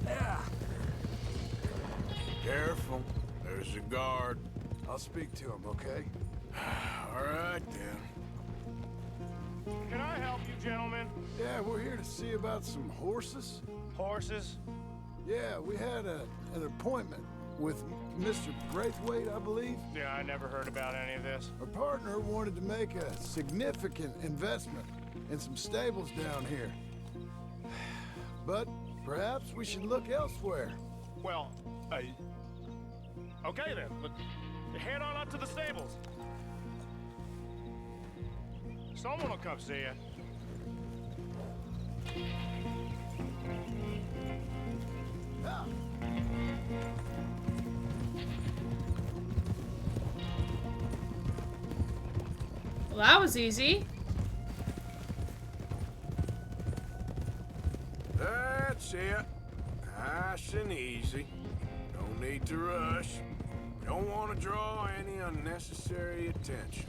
Yeah. Careful. There's a guard. I'll speak to him, okay? All right, then. Can I help you, gentlemen? Yeah, we're here to see about some horses. Horses? Yeah, we had an appointment with Mr. Braithwaite, I believe. Yeah, I never heard about any of this. Our partner wanted to make a significant investment in some stables down here. But perhaps we should look elsewhere. Well, okay then. But head on up to the stables. Someone will come see you. Well, that was easy. That's it. Nice and easy. No need to rush. We don't want to draw any unnecessary attention.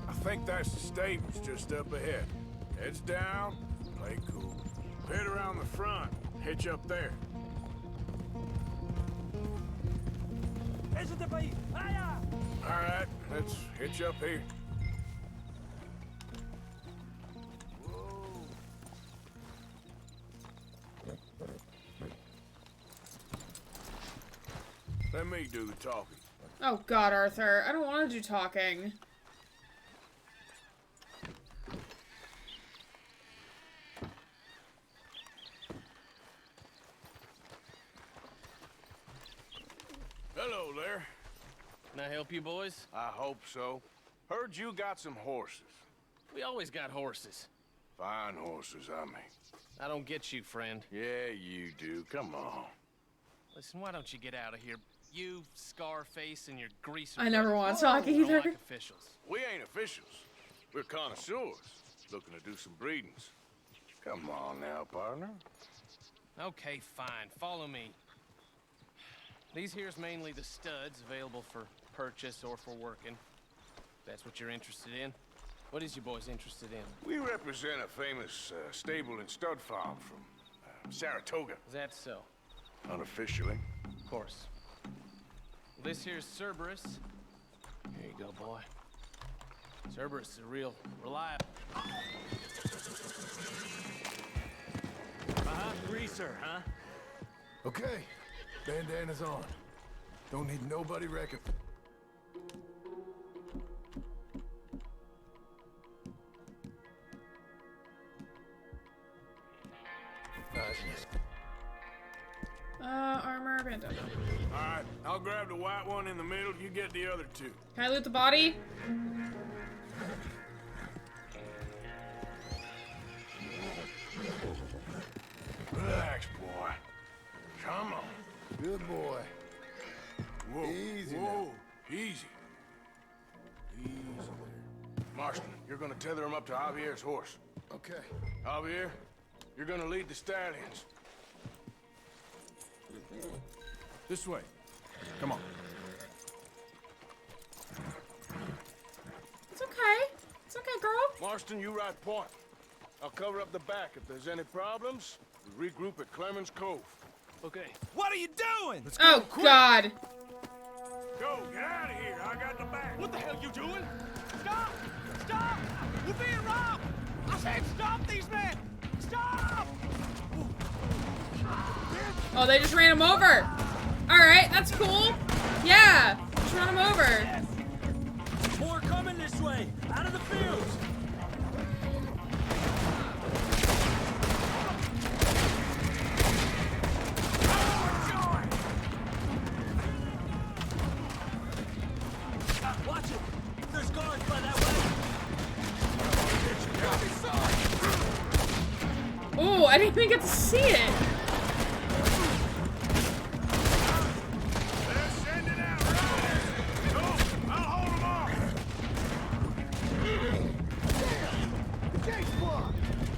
I think that's the stables just up ahead. Heads down, play cool. Head around the front, hitch up there. All right, let's hitch up here. Let me do the talking. Oh God, Arthur. I don't want to do talking. Hello there. Can I help you, boys? I hope so. Heard you got some horses. We always got horses. Fine horses, I mean. I don't get you, friend. Yeah, you do. Come on. Listen, why don't you get out of here? You, Scarface, and your greaser. I never want to brothers. talk We don't either. like officials. We ain't officials. We're connoisseurs, looking to do some breedings. Come on now, partner. Okay, fine. Follow me. These here's mainly the studs available for purchase or for working. That's what you're interested in. What is you boys interested in? We represent a famous stable and stud farm from Saratoga. Is that so? Unofficially. Of course. This here's Cerberus. Here you go, boy. Cerberus is a real reliable. Greaser, huh? Okay, bandana's on. Don't need nobody wrecking. Brandon. Alright, I'll grab the white one in the middle, you get the other two. Can I loot the body? Relax, boy. Come on. Good boy. Whoa, Easy whoa, easy. Easy there. Marston, you're gonna tether him up to Javier's horse. Okay. Javier, you're gonna lead the stallions. This way. Come on. It's okay. It's okay, girl. Marston, you ride point. I'll cover up the back. If there's any problems, we regroup at Clemens Cove. Okay. What are you doing? Let's Oh, go, quick. God. Go, get out of here. I got the back. What the hell you doing? Stop! Stop! We're being robbed! I said stop these men! Stop! Oh, they just ran him over. All right, that's cool. Yeah, just run him over. More coming this way, out of the fields. Watch it. There's guards by that way. Oh, I didn't even get to see it.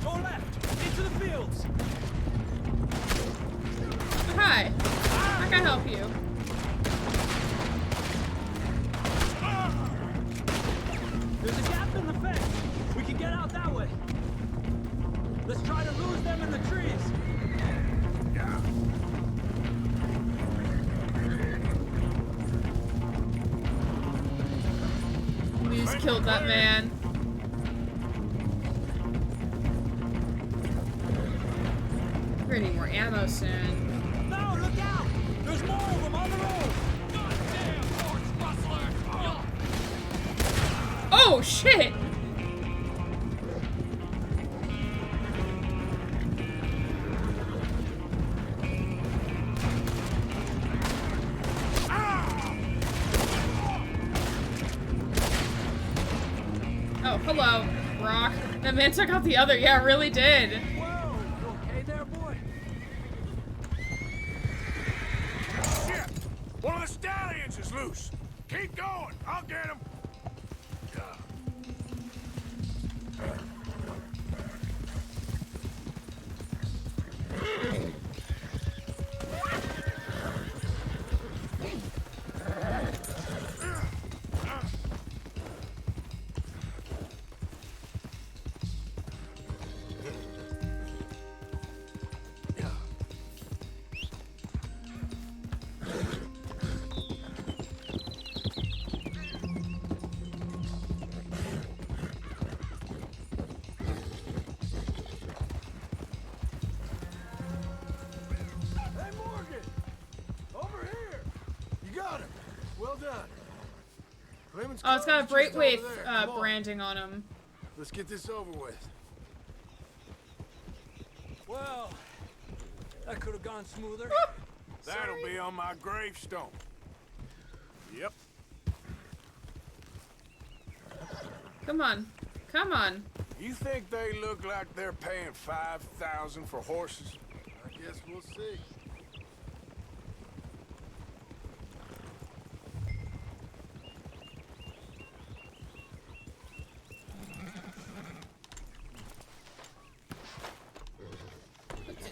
Go left, into the fields. Hi. How can I help you? There's a gap in the fence. We can get out that way. Let's try to lose them in the trees. We just killed that man. We're gonna need more ammo soon. No, look out! There's more of them on the road. Oh, shit! Oh, hello, Rock. That man took out the other. Yeah, it really did. Whoa, you okay there, boy? Shit! One of the stallions is loose. Keep going. I'll get him. Hey, Morgan! Over here! You got him! Well done. Clemens Oh, it's got a Cove's just Braithwaite over there. Come on. branding on him. Let's get this over with. Well, that could have gone smoother. That'll be on my gravestone. Yep. Come on. Come on. You think they look like they're paying $5,000 for horses? I guess we'll see.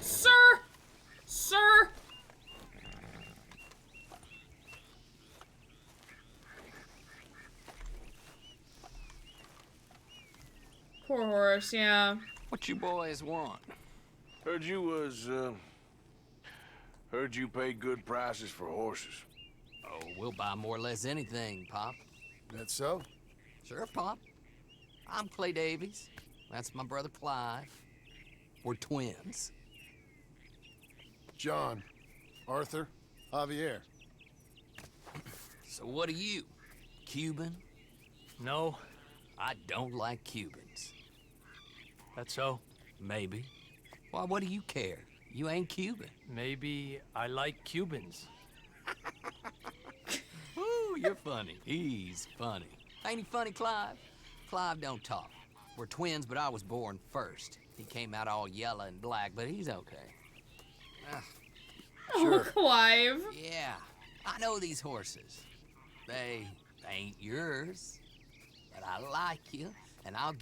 Sir! Sir! Poor horse, yeah. What you boys want? Heard you pay good prices for horses. Oh, we'll buy more or less anything, Pop. That so? Sure, Pop. I'm Clay Davies. That's my brother Clive. We're twins. John, Arthur, Javier. So what are you? Cuban? No. I don't like Cubans. That's so? Maybe. Why, what do you care? You ain't Cuban. Maybe I like Cubans. Ooh, you're funny. He's funny. Ain't he funny, Clive? Clive don't talk. We're twins, but I was born first. He came out all yellow and black, but he's okay. Oh, Clive. Yeah, I know these horses. They ain't yours, but I like you, and I can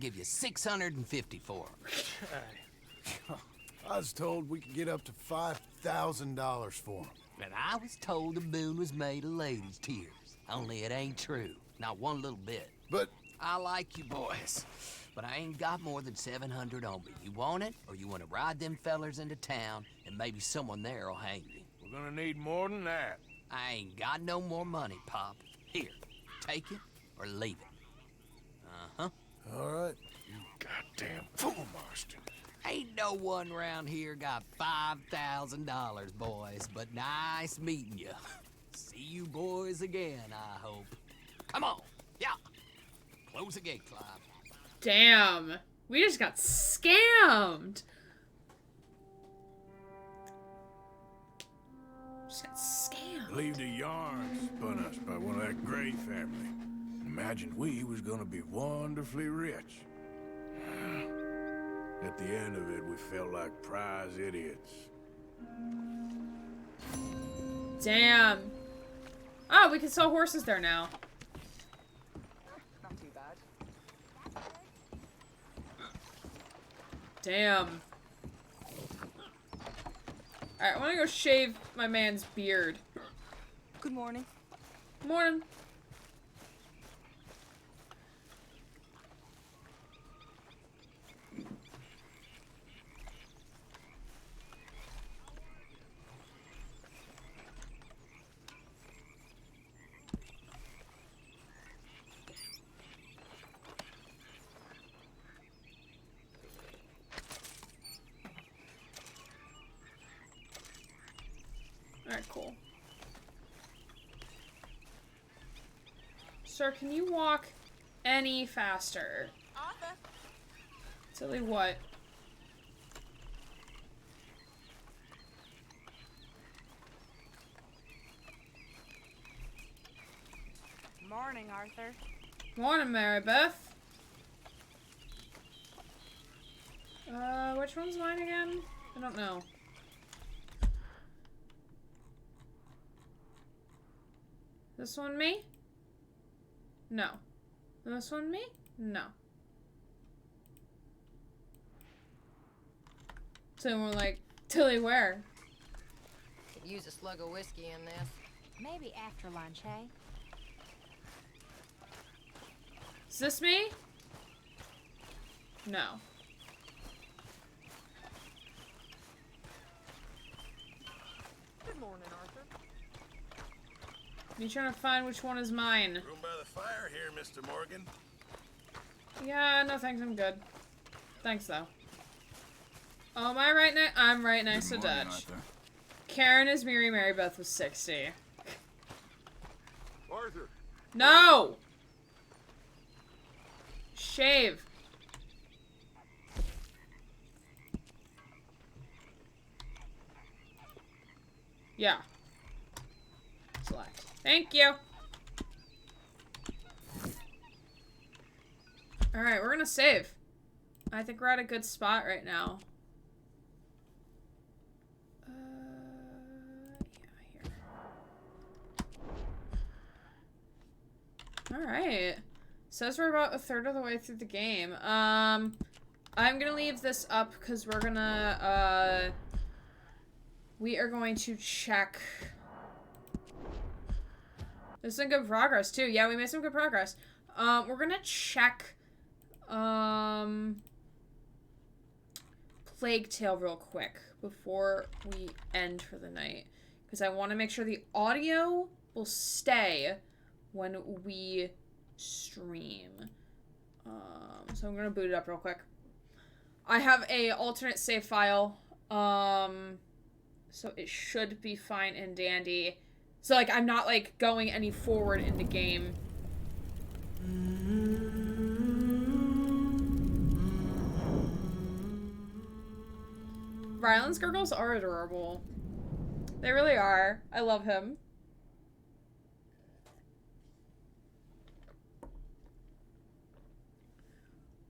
give you 650 for them. I was told we could get up to $5,000 for them. And I was told the moon was made of ladies' tears. Only it ain't true. Not one little bit. But I like you boys, but I ain't got more than 700 on me. You want it, or you want to ride them fellers into town, and maybe someone there will hang you? We're gonna need more than that. I ain't got no more money, Pop. Here, take it or leave it. Uh-huh. All right. You goddamn fool, Marston. Ain't no one around here got $5,000, boys, but nice meeting you. See you boys again, I hope. Come on, yeah. Close the gate, Clive. Damn. We just got scammed. Just got scammed. Believed a yarn spun us by one of that Gray family. Imagined we was gonna be wonderfully rich. At the end of it, we felt like prize idiots. Damn. Oh, we can sell horses there now. Not too bad. Damn. Alright, I want to go shave my man's beard. Good morning. Morning. Alright, cool. Sir, can you walk any faster? Arthur. Silly what? Morning, Arthur. Morning, Mary Beth. Which one's mine again? I don't know. This one me? No. This one me? No. So we're like, Tilly where? Could use a slug of whiskey in this. Maybe after lunch, hey? Is this me? No. Good morning, Arthur. You trying to find which one is mine? Room by the fire here, Mr. Morgan. Yeah, no thanks, I'm good. Thanks, though. Oh, am I right next? I'm right next to Dutch. Arthur. Karen is Mary Beth was 60. Arthur. No! Shave. Yeah. Select. Thank you. Alright, we're gonna save. I think we're at a good spot right now. Yeah, here. Alright. Says we're about a third of the way through the game. I'm gonna leave this up because we're gonna, we are going to check. There's some good progress, too. Yeah, we made some good progress. We're gonna check, Plague Tale real quick before we end for the night. Because I want to make sure the audio will stay when we stream. So I'm gonna boot it up real quick. I have a alternate save file, so it should be fine and dandy. So, like, I'm not, like, going any forward in the game. Ryland's gurgles are adorable. They really are. I love him.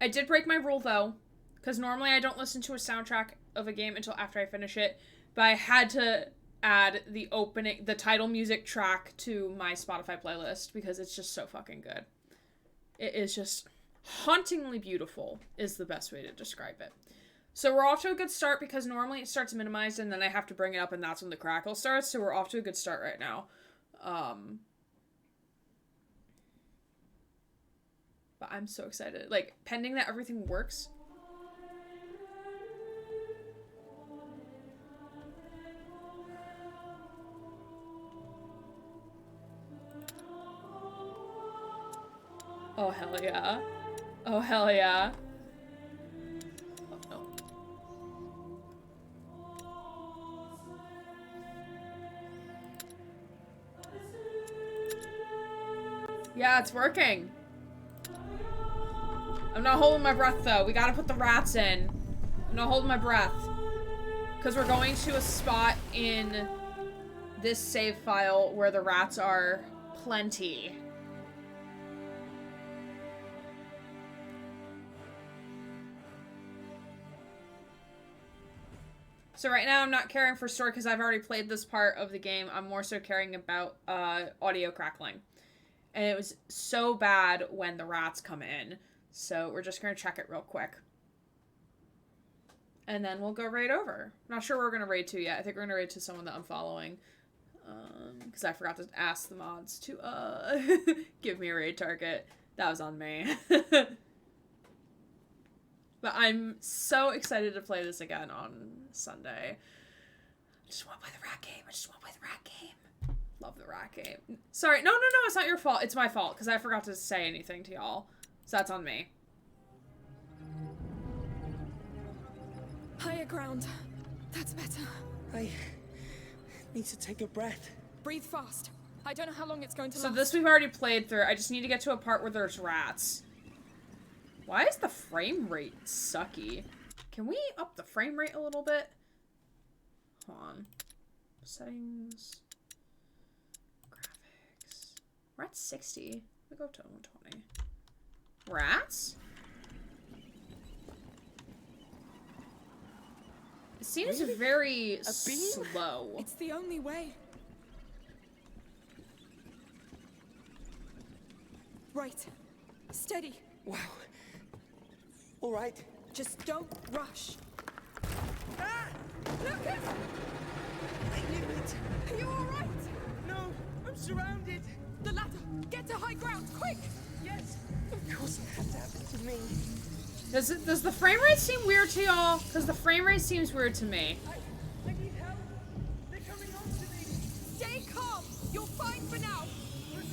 I did break my rule though, because normally I don't listen to a soundtrack of a game until after I finish it, but I had to add the title music track to my Spotify playlist because it's just so fucking good. It is just hauntingly beautiful is the best way to describe it. So we're off to a good start because normally it starts minimized and then I have to bring it up and that's when the crackle starts, so we're off to a good start right now. But I'm so excited. Like, pending that everything works. Oh, hell yeah. Oh, hell yeah. Oh, no. Yeah, it's working. I'm not holding my breath, though. We gotta put the rats in. I'm not holding my breath. Because we're going to a spot in this save file where the rats are plenty. So right now I'm not caring for story because I've already played this part of the game. I'm more so caring about audio crackling. And it was so bad when the rats come in. So we're just going to check it real quick. And then we'll go raid over. I'm not sure where we're going to raid to yet. I think we're going to raid to someone that I'm following. Because I forgot to ask the mods to give me a raid target. That was on me. But I'm so excited to play this again on Sunday. I just want to play the rat game. Love the rat game. Sorry. No, it's not your fault. It's my fault because I forgot to say anything to y'all. So that's on me. Higher ground. That's better. I need to take a breath. Breathe fast. I don't know how long it's going to last. So this we've already played through. I just need to get to a part where there's rats. Why is the frame rate sucky? Can we up the frame rate a little bit? Hold on. Settings. Graphics. We're at 60. We go up to 120. Rats? It seems Really? very A beam? slow. It's the only way. Right. Steady. Wow. All right. Just don't rush. Ah! Lucas! I knew it. Are you all right? No, I'm surrounded. The ladder. Get to high ground, quick! Yes, of course it had to happen to me. Does the frame rate seem weird to y'all? Because the frame rate seems weird to me. I need help. They're coming on to me. Stay calm. You're fine for now.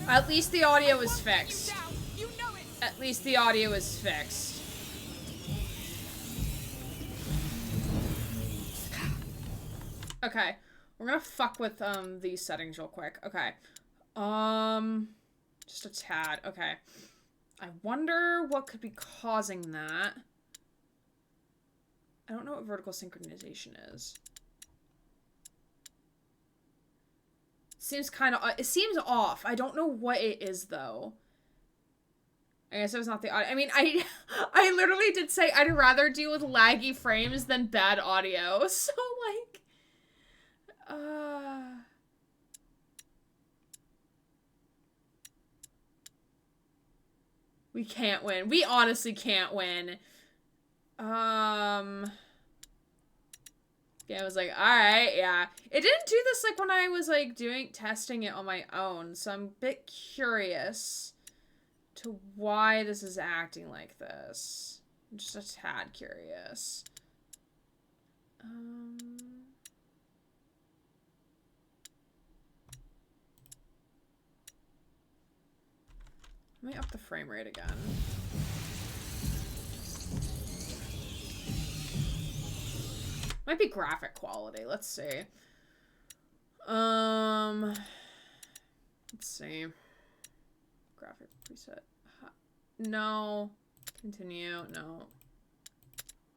At least the audio is fixed. You know it. At least the audio is fixed. Okay. We're gonna fuck with these settings real quick. Okay. Just a tad. Okay. I wonder what could be causing that. I don't know what vertical synchronization is. Seems kind of, it seems off. I don't know what it is though. I guess it was not the audio. I mean, I literally did say I'd rather deal with laggy frames than bad audio. So like, we can't win. We honestly can't win. Yeah, I was like, alright, yeah. It didn't do this, like, when I was, like, testing it on my own, so I'm a bit curious to why this is acting like this. I'm just a tad curious. Let me up the frame rate again. Might be graphic quality. Let's see. Let's see. Graphic preset. No. Continue. No.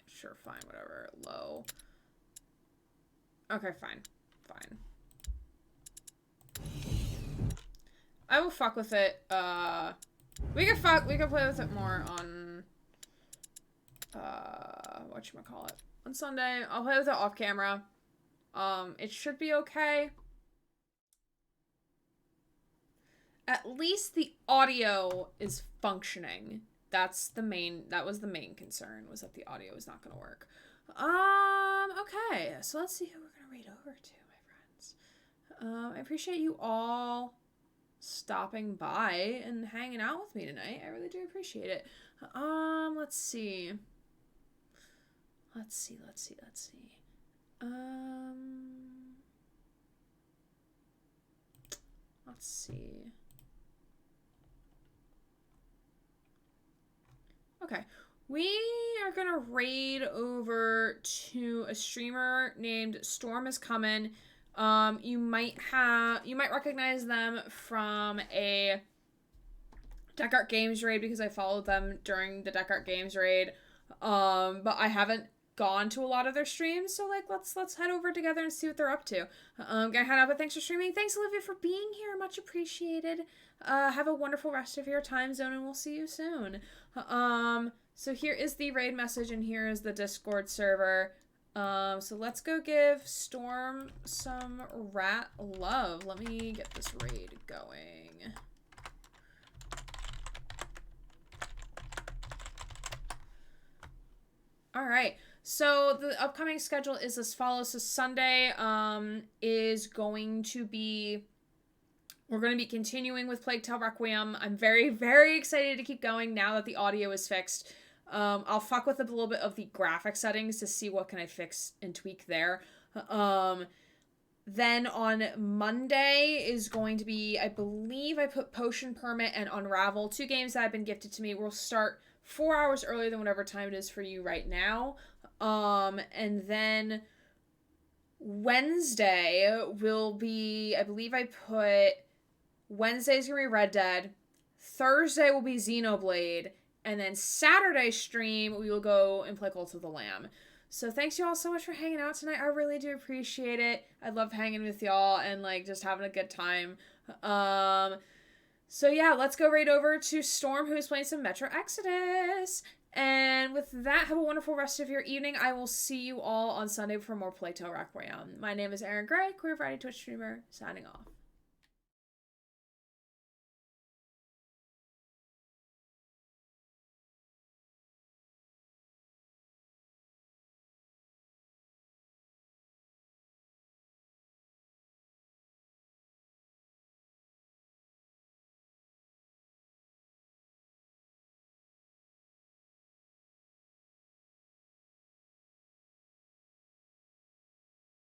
Sure, fine. Whatever. Low. Okay, fine. Fine. I will fuck with it. We can play with it more on, whatchamacallit. On Sunday. I'll play with it off camera. It should be okay. At least the audio is functioning. That was the main concern, was that the audio is not gonna work. Okay, so let's see who we're gonna raid over to, my friends. I appreciate you all stopping by and hanging out with me tonight. I really do appreciate it. Let's see. Let's see. Let's see. Okay. We are gonna raid over to a streamer named Storm is Coming. You might recognize them from a Deck Art Games raid because I followed them during the Deck Art Games raid. But I haven't gone to a lot of their streams, so like let's head over together and see what they're up to. Gonna head out, but thanks for streaming. Thanks, Olivia, for being here. Much appreciated. Have a wonderful rest of your time zone, and we'll see you soon. So here is the raid message, and here is the Discord server. So let's go give Storm some rat love. Let me get this raid going. All right. So the upcoming schedule is as follows. So Sunday is going to be, we're going to be continuing with Plague Tale Requiem. I'm very, very excited to keep going now that the audio is fixed. I'll fuck with a little bit of the graphic settings to see what can I fix and tweak there. Then on Monday is going to be, I believe I put Potion Permit and Unravel, 2 games that have been gifted to me. We'll start 4 hours earlier than whatever time it is for you right now. And then Wednesday will be, I believe I put, Wednesday's gonna be Red Dead, Thursday will be Xenoblade, and then Saturday stream, we will go and play Cult of the Lamb. So thanks you all so much for hanging out tonight. I really do appreciate it. I love hanging with y'all and like just having a good time. So yeah, let's go right over to Storm, who is playing some Metro Exodus. And with that, have a wonderful rest of your evening. I will see you all on Sunday for more Plague Tale Requiem. My name is Aaron Gray, Queer Variety Twitch streamer, signing off.